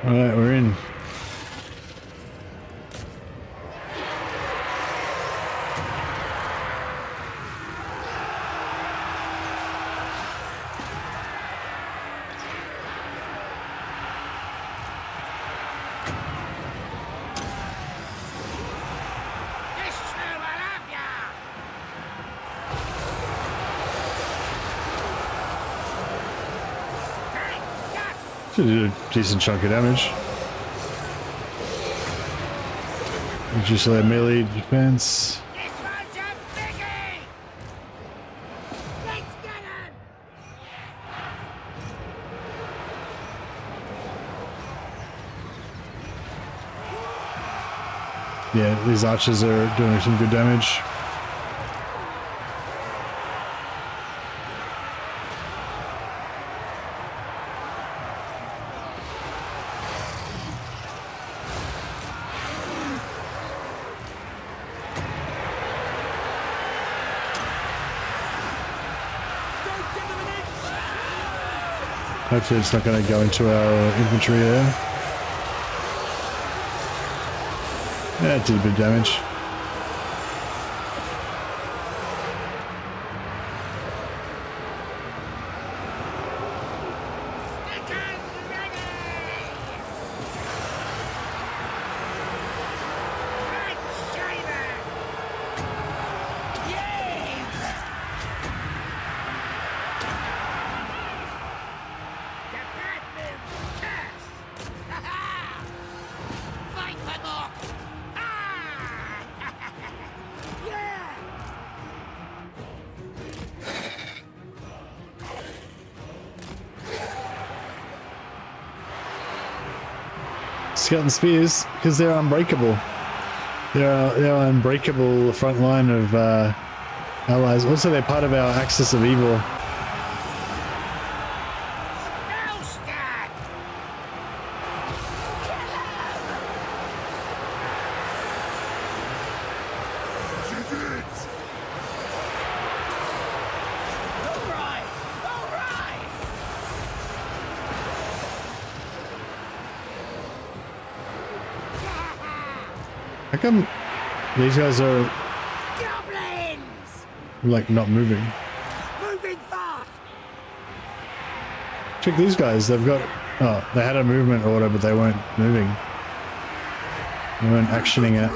Alright, we're in. Should do a decent chunk of damage. Reduce their melee defense. This one's a biggie! Let's get him! Yeah, these archers are doing some good damage. Hopefully it's not going to go into our infantry there. Yeah, it did a bit of damage. Skeleton spears, because they're unbreakable. They're unbreakable front line of allies. Also, they're part of our axis of evil. How come these guys are Goblins! like not moving? Moving fast! Check these guys, they've got, oh, they had a movement order, but they weren't moving. They weren't actioning it.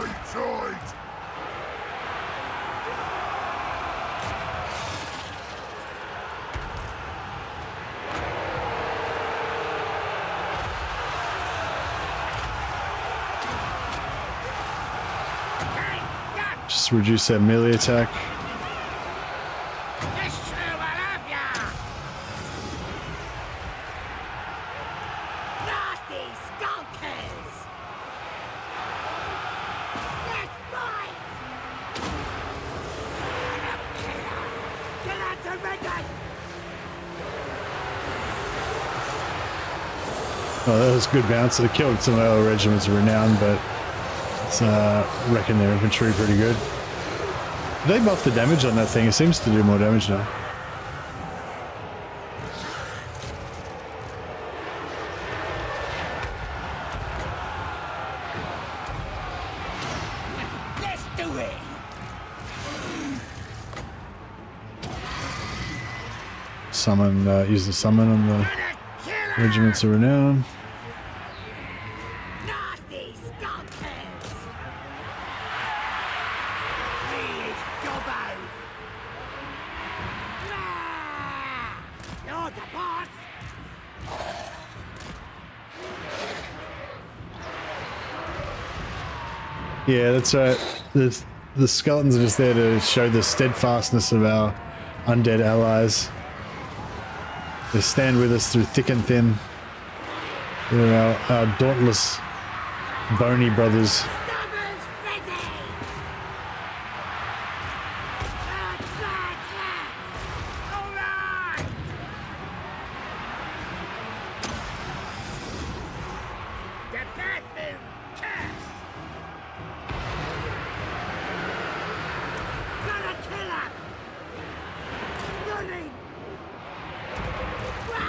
Just reduce their melee attack. Oh, that was a good bounce. It killed some of our regiments of renown, but it's wrecking their infantry pretty good. They buffed the damage on that thing. It seems to do more damage now. Let's do it. Summon, use the summon on the Gonna kill 'em. Regiments of Renown. Nasty skulkers. Please, Gobbo. Ah, you're the boss. Yeah, that's right. The skeletons are just there to show the steadfastness of our undead allies. They stand with us through thick and thin. They're our dauntless, bony brothers. Stabbers ready. Lads. All right. The bad moon curse. Gonna kill him. Running. Wah!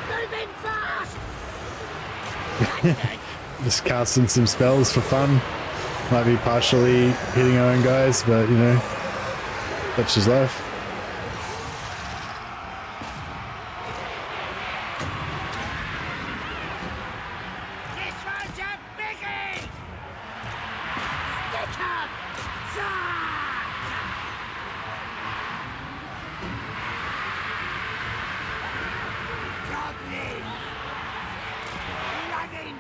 Moving fast. Just casting some spells for fun. Might be partially hitting our own guys, but you know, that's just life. This one's a biggie. Stick 'em. Goblin. Running.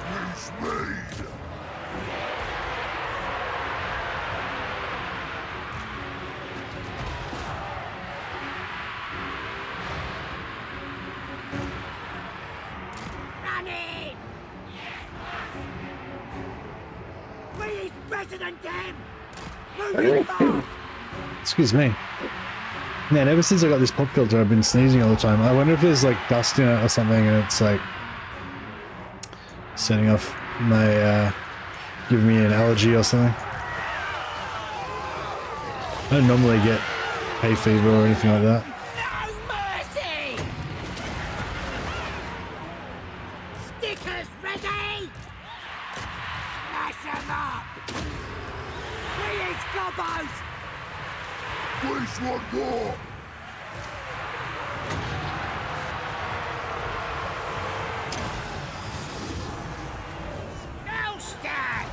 He's made. Running. We're better than them. Moving fast. Excuse me. Man, ever since I got this pop filter, I've been sneezing all the time. I wonder if there's like dust in it or something, and it's like setting off my, giving me an allergy or something. I don't normally get hay fever or anything like that. No mercy. Stickers ready. Smash 'em up. Please, Gobbos. Please, one more. No stand.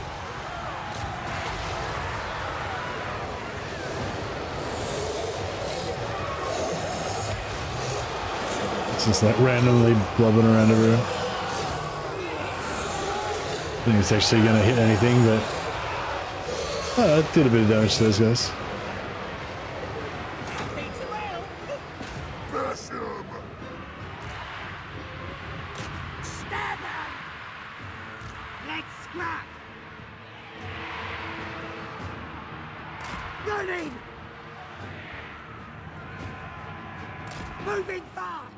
It's just like randomly blobbing around everywhere. I think it's actually going to hit anything, but it did a bit of damage to those guys. Happy to help. Bash him. Stab 'em. Let's scrap. Running. Moving fast.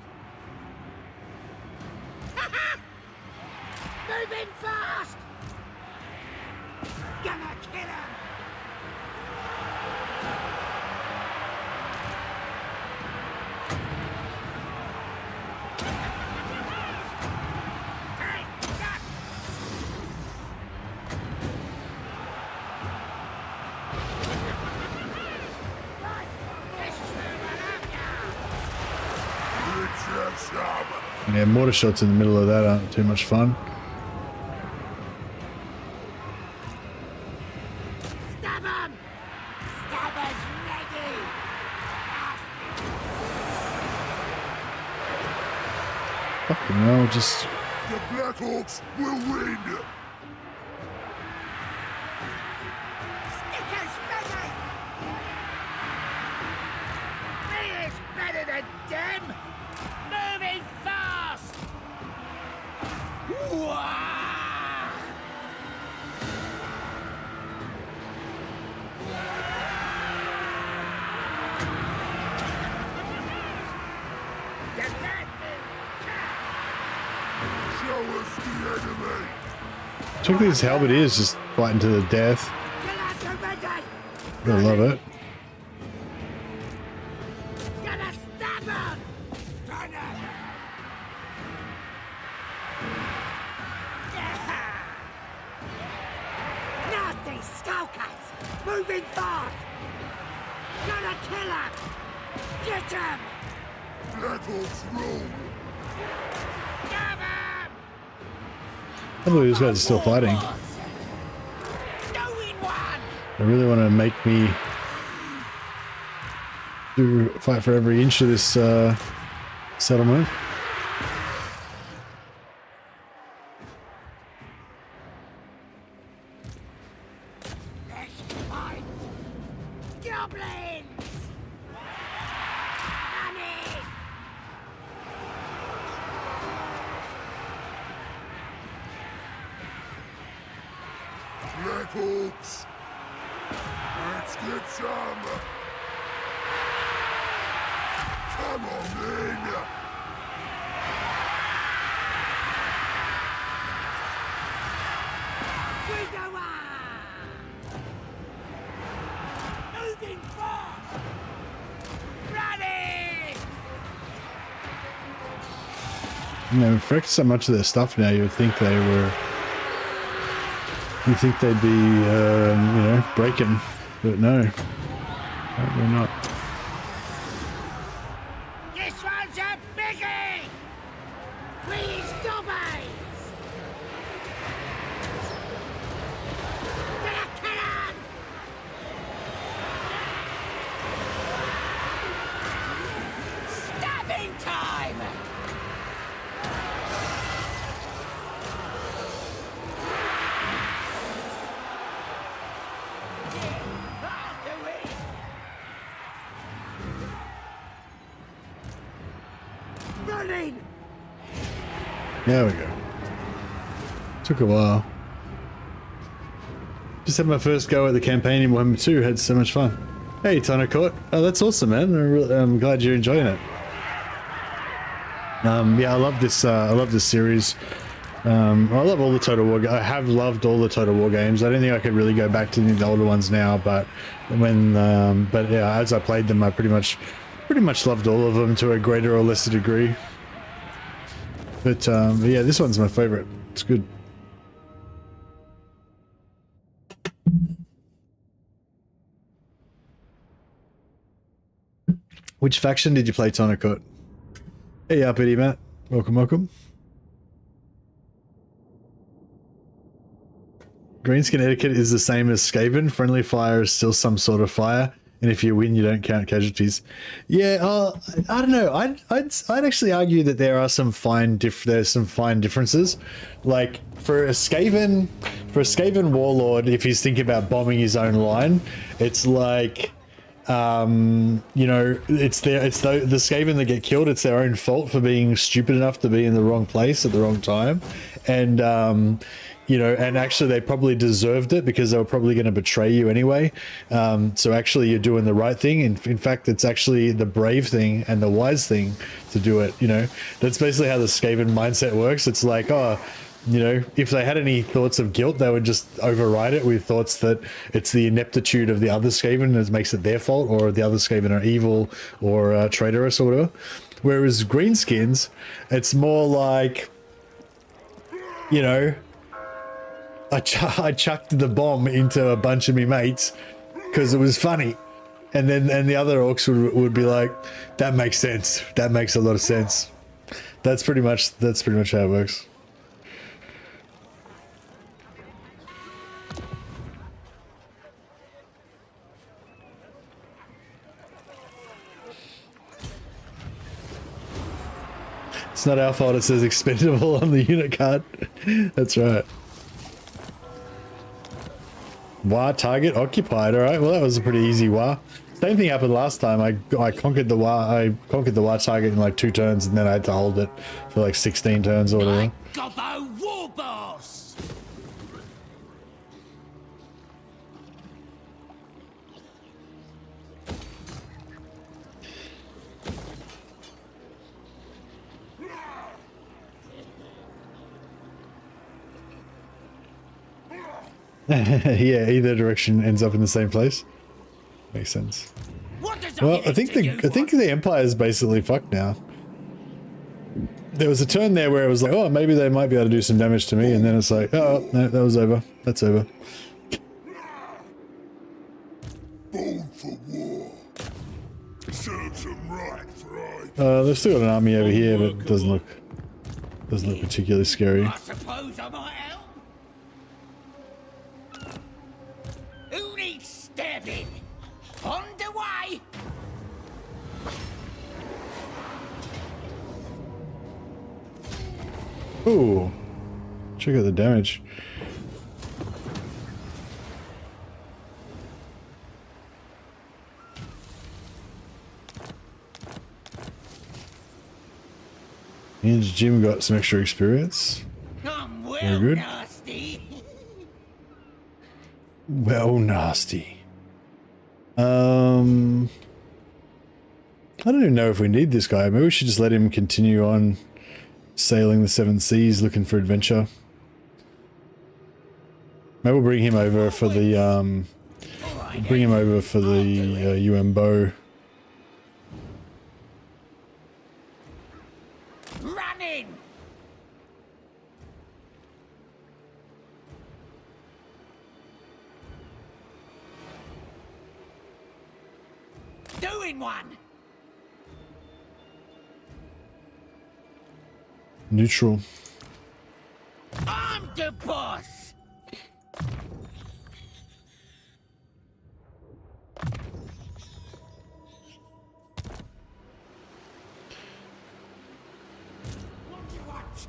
Moving fast. Gonna kill him. Hey, duck. Right, let's move on up now. Let's have some. Yeah, mortar shots in the middle of that aren't too much fun. Stab 'em! Stabbers ready! Fucking hell, just The Blackhawks will win. Stickers ready! Me is better than them! Moving fast! Wah! Show us the enemy. check these halberdiers just fighting to the death. I love it. Gonna stab him! Nasty skulkers! Moving fast! Gonna kill him! Get him! Black Orcs rule. Stab him! I believe these guys are still fighting. Doing one! They really want to make me fight for every inch of this settlement. Let's fight! Goblins! Running! Black Orcs. Let's get some. Come on, then. Widower! Moving fast! Running! You know, for so much of their stuff now, you would think they were. You think they'd be, you know, breaking, but no, apparently not. This one's a biggie! Please, gobbies! Gonna kill him! Stabbing time! Running! There we go. Took a while. Just had my first go at the campaign in Warhammer 2. Had so much fun. Hey, Tonakot. Oh, that's awesome, man. I'm glad you're enjoying it. Yeah, I love this. I love this series. I love all the Total War. I have loved all the Total War games. I don't think I could really go back to the older ones now, but when, but yeah, as I played them, I pretty much loved all of them to a greater or lesser degree. But yeah, this one's my favorite. It's good. Which faction did you play, Tonakot? Hey, uppity Matt. Welcome, welcome. Greenskin etiquette is the same as Skaven. Friendly fire is still some sort of fire, and if you win, you don't count casualties. Yeah, I don't know. I'd actually argue that there are some there's some fine differences. Like for a Skaven warlord, if he's thinking about bombing his own line, it's like, you know, it's the Skaven that get killed. It's their own fault for being stupid enough to be in the wrong place at the wrong time, and you know, and actually they probably deserved it because they were probably going to betray you anyway. So actually you're doing the right thing. In fact, it's actually the brave thing and the wise thing to do it. You know, that's basically how the Skaven mindset works. It's like, oh, you know, if they had any thoughts of guilt, they would just override it with thoughts that it's the ineptitude of the other Skaven that makes it their fault, or the other Skaven are evil or traitorous or whatever. Whereas Greenskins, it's more like, you know, I chucked the bomb into a bunch of me mates because it was funny, and the other orcs would be like, that makes sense. That makes a lot of sense. That's pretty much how it works. It's not our fault it says expendable on the unit card. That's right. War target occupied. All right. Well, that was a pretty easy war. Same thing happened last time. I conquered the war. I conquered the war target in like 2 turns, and then I had to hold it for like 16 turns or whatever. Gobbo War Boss! Yeah, either direction ends up in the same place. Makes sense. What does Well, I think the Empire is basically fucked now. There was a turn there where it was like, oh, maybe they might be able to do some damage to me, and then it's like, oh, no, that was over. That's over. Born for war. Serves them right for I. They've still got an army over here, but it doesn't look particularly scary. I suppose I might help. Who needs stabbing? On the way. Ooh, check out the damage. Me and Jim got some extra experience. I'm well Very good. nasty. Well, nasty. I don't even know if we need this guy. Maybe we should just let him continue on sailing the seven seas, looking for adventure. Maybe we'll bring him over for the UN bow. Running. Doing one. Neutral. I'm the boss. What do you want?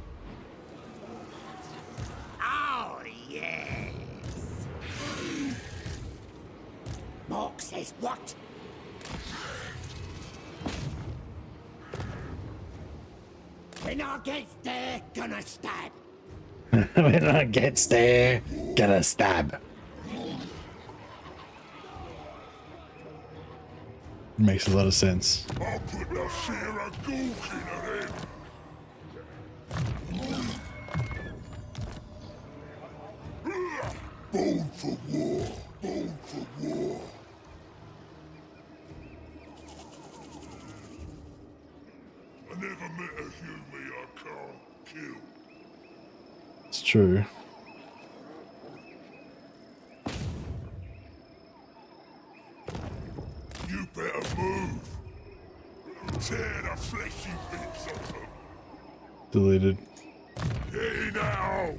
Oh, yes. Morg says what? When I get there, gonna stab. When I gets there, gonna stab. Makes a lot of sense. I'll put the fear of Gulkin at him. Born for war. Born for war. I never met a human I can't kill. It's true. You better move. Tear the fleshy bits off them. Deleted. Hey now.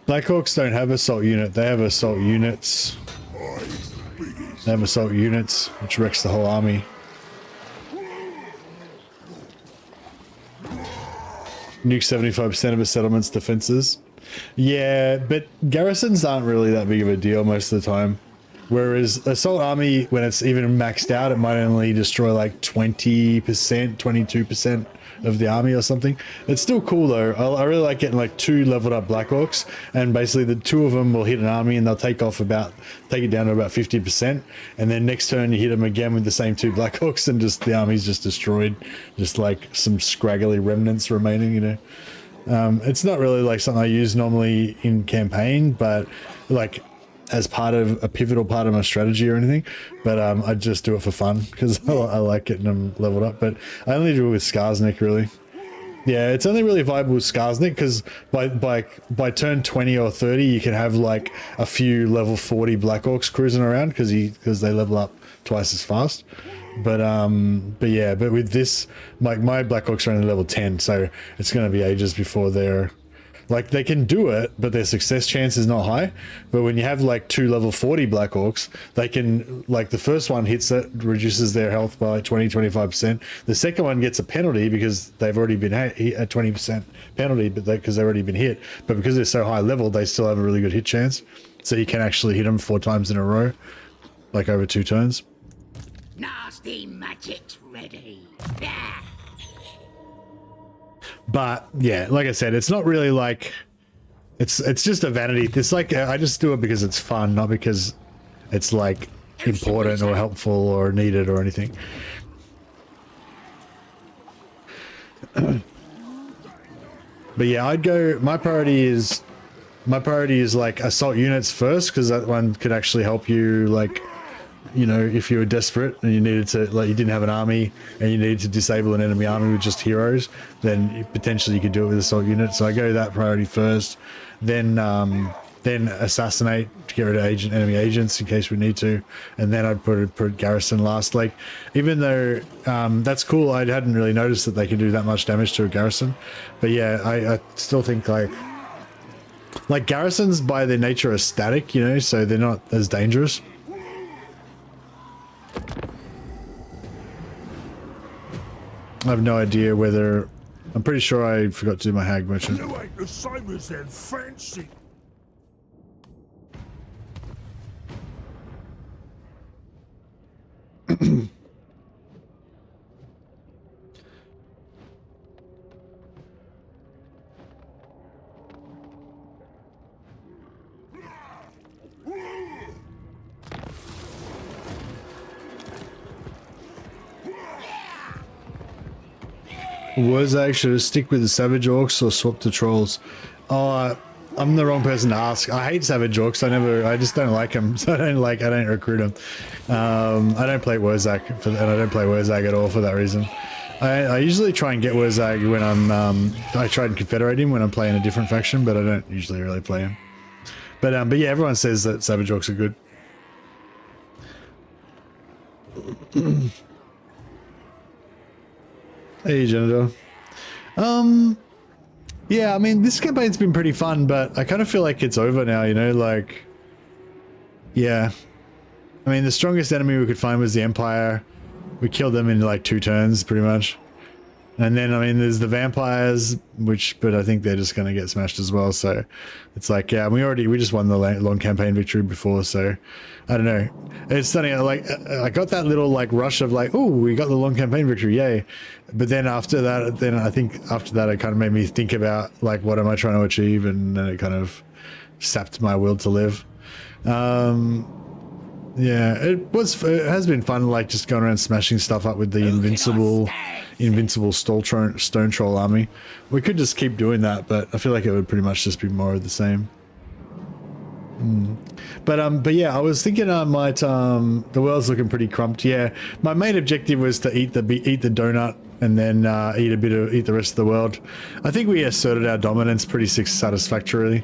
Blackhawks don't have assault unit. They have assault units. They have assault units, which wrecks the whole army. Nuke 75% of a settlement's defenses. Yeah, but garrisons aren't really that big of a deal most of the time. Whereas assault army, when it's even maxed out, it might only destroy like 20%, 22% of the army or something. It's still cool though. I really like getting like 2 leveled up Blackhawks, and basically the 2 of them will hit an army and they'll take it down to about 50%, and then next turn you hit them again with the same 2 Blackhawks and just the army's just destroyed, just like some scraggly remnants remaining, you know. It's not really like something I use normally in campaign, but like as part of a pivotal part of my strategy or anything, but I just do it for fun because I like getting them leveled up. But I only do it with Skarsnik really. Yeah, it's only really viable with Skarsnik because by turn 20 or 30 you can have like a few level 40 Blackhawks cruising around because they level up twice as fast. But with this, like my Blackhawks are only level 10, so it's going to be ages before they're like, they can do it, but their success chance is not high. But when you have like 2 level 40 Blackhawks, they can, like the first one hits it, reduces their health by like 20-25%. The second one gets a penalty because they've already been hit at 20% penalty, but because they've already been hit. But because they're so high level, they still have a really good hit chance. So you can actually hit them 4 times in a row, like over 2 turns. Nasty magic's ready. Yeah. But yeah, like I said, it's not really like It's just a vanity. It's like I just do it because it's fun, not because it's like important or helpful or needed or anything. But yeah, I'd go. My priority is like assault units first, because that one could actually help you, like, you know, if you were desperate and you needed to, like, you didn't have an army and you needed to disable an enemy army with just heroes, then potentially you could do it with assault units. So I go that priority first, then assassinate to get rid of enemy agents in case we need to, and then I'd put garrison last. Like, even though that's cool, I hadn't really noticed that they can do that much damage to a garrison, but yeah, I still think like garrisons by their nature are static, you know, so they're not as dangerous. I have no idea whether... I'm pretty sure I forgot to do my hag merchant. You ain't the same as them fancy. Was I should stick with the savage orcs or swap to trolls? Oh, I'm the wrong person to ask. I hate savage orcs. I just don't like them. So I don't recruit them. I don't play Wurzak, and I don't play Wurzak at all for that reason. I usually try and get Wurzak when I try and confederate him when I'm playing a different faction, but I don't usually really play him. But yeah, everyone says that savage orcs are good. Hey, Janitor. Yeah, I mean, this campaign's been pretty fun, but I kind of feel like it's over now, you know, like, yeah. I mean, the strongest enemy we could find was the Empire. We killed them in like 2 turns, pretty much. And then, I mean, there's the vampires, but I think they're just going to get smashed as well. So it's like, yeah, we just won the long campaign victory before. So I don't know. It's funny. I got that little like rush of like, oh, we got the long campaign victory. Yay. But then after that, it kind of made me think about like, what am I trying to achieve? And then it kind of sapped my will to live. Yeah, it has been fun, like just going around smashing stuff up with the invincible stone troll army. We could just keep doing that, but I feel like it would pretty much just be more of the same. But yeah, I was thinking I might. The world's looking pretty crumped. Yeah, my main objective was to eat the donut and then eat the rest of the world. I think we asserted our dominance pretty satisfactorily.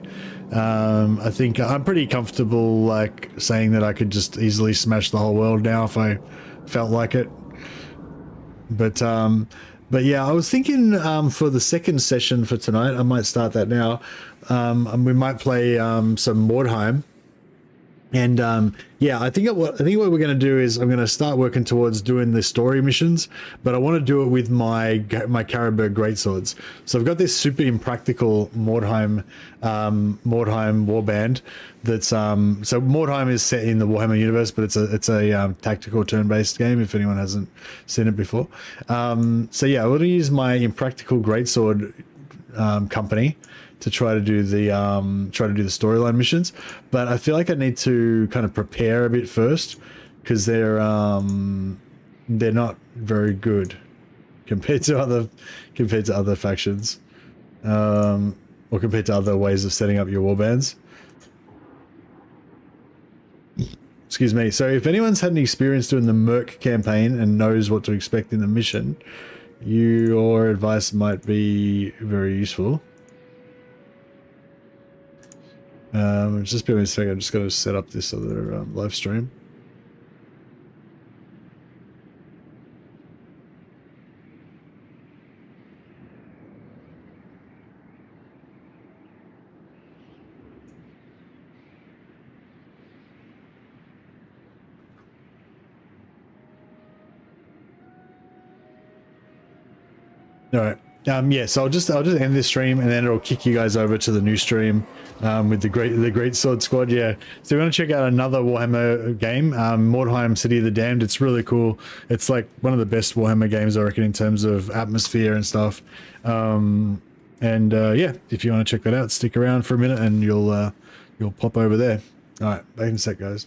I think I'm pretty comfortable like saying that I could just easily smash the whole world now if I felt like it. But yeah, I was thinking for the second session for tonight, I might start that now. We might play some Mordheim. And yeah, I think what we're going to do is I'm going to start working towards doing the story missions, but I want to do it with my Caribou greatswords. So I've got this super impractical Mordheim warband. That's so Mordheim is set in the Warhammer universe, but it's a tactical turn-based game. If anyone hasn't seen it before, so yeah, I want to use my impractical greatsword company to try to do the storyline missions, but I feel like I need to kind of prepare a bit first because they're not very good compared to other factions, or compared to other ways of setting up your warbands. Excuse me. So if anyone's had any experience doing the Merc campaign and knows what to expect in the mission, your advice might be very useful. Just give me a second. I'm just going to set up this other live stream. All right. Yeah, so I'll just end this stream and then it'll kick you guys over to the new stream with the Great Sword Squad. Yeah, so we're going to check out another Warhammer game, Mordheim City of the Damned. It's really cool. It's like one of the best Warhammer games, I reckon, in terms of atmosphere and stuff. And yeah, if you want to check that out, stick around for a minute and you'll pop over there. All right, back in a sec, guys.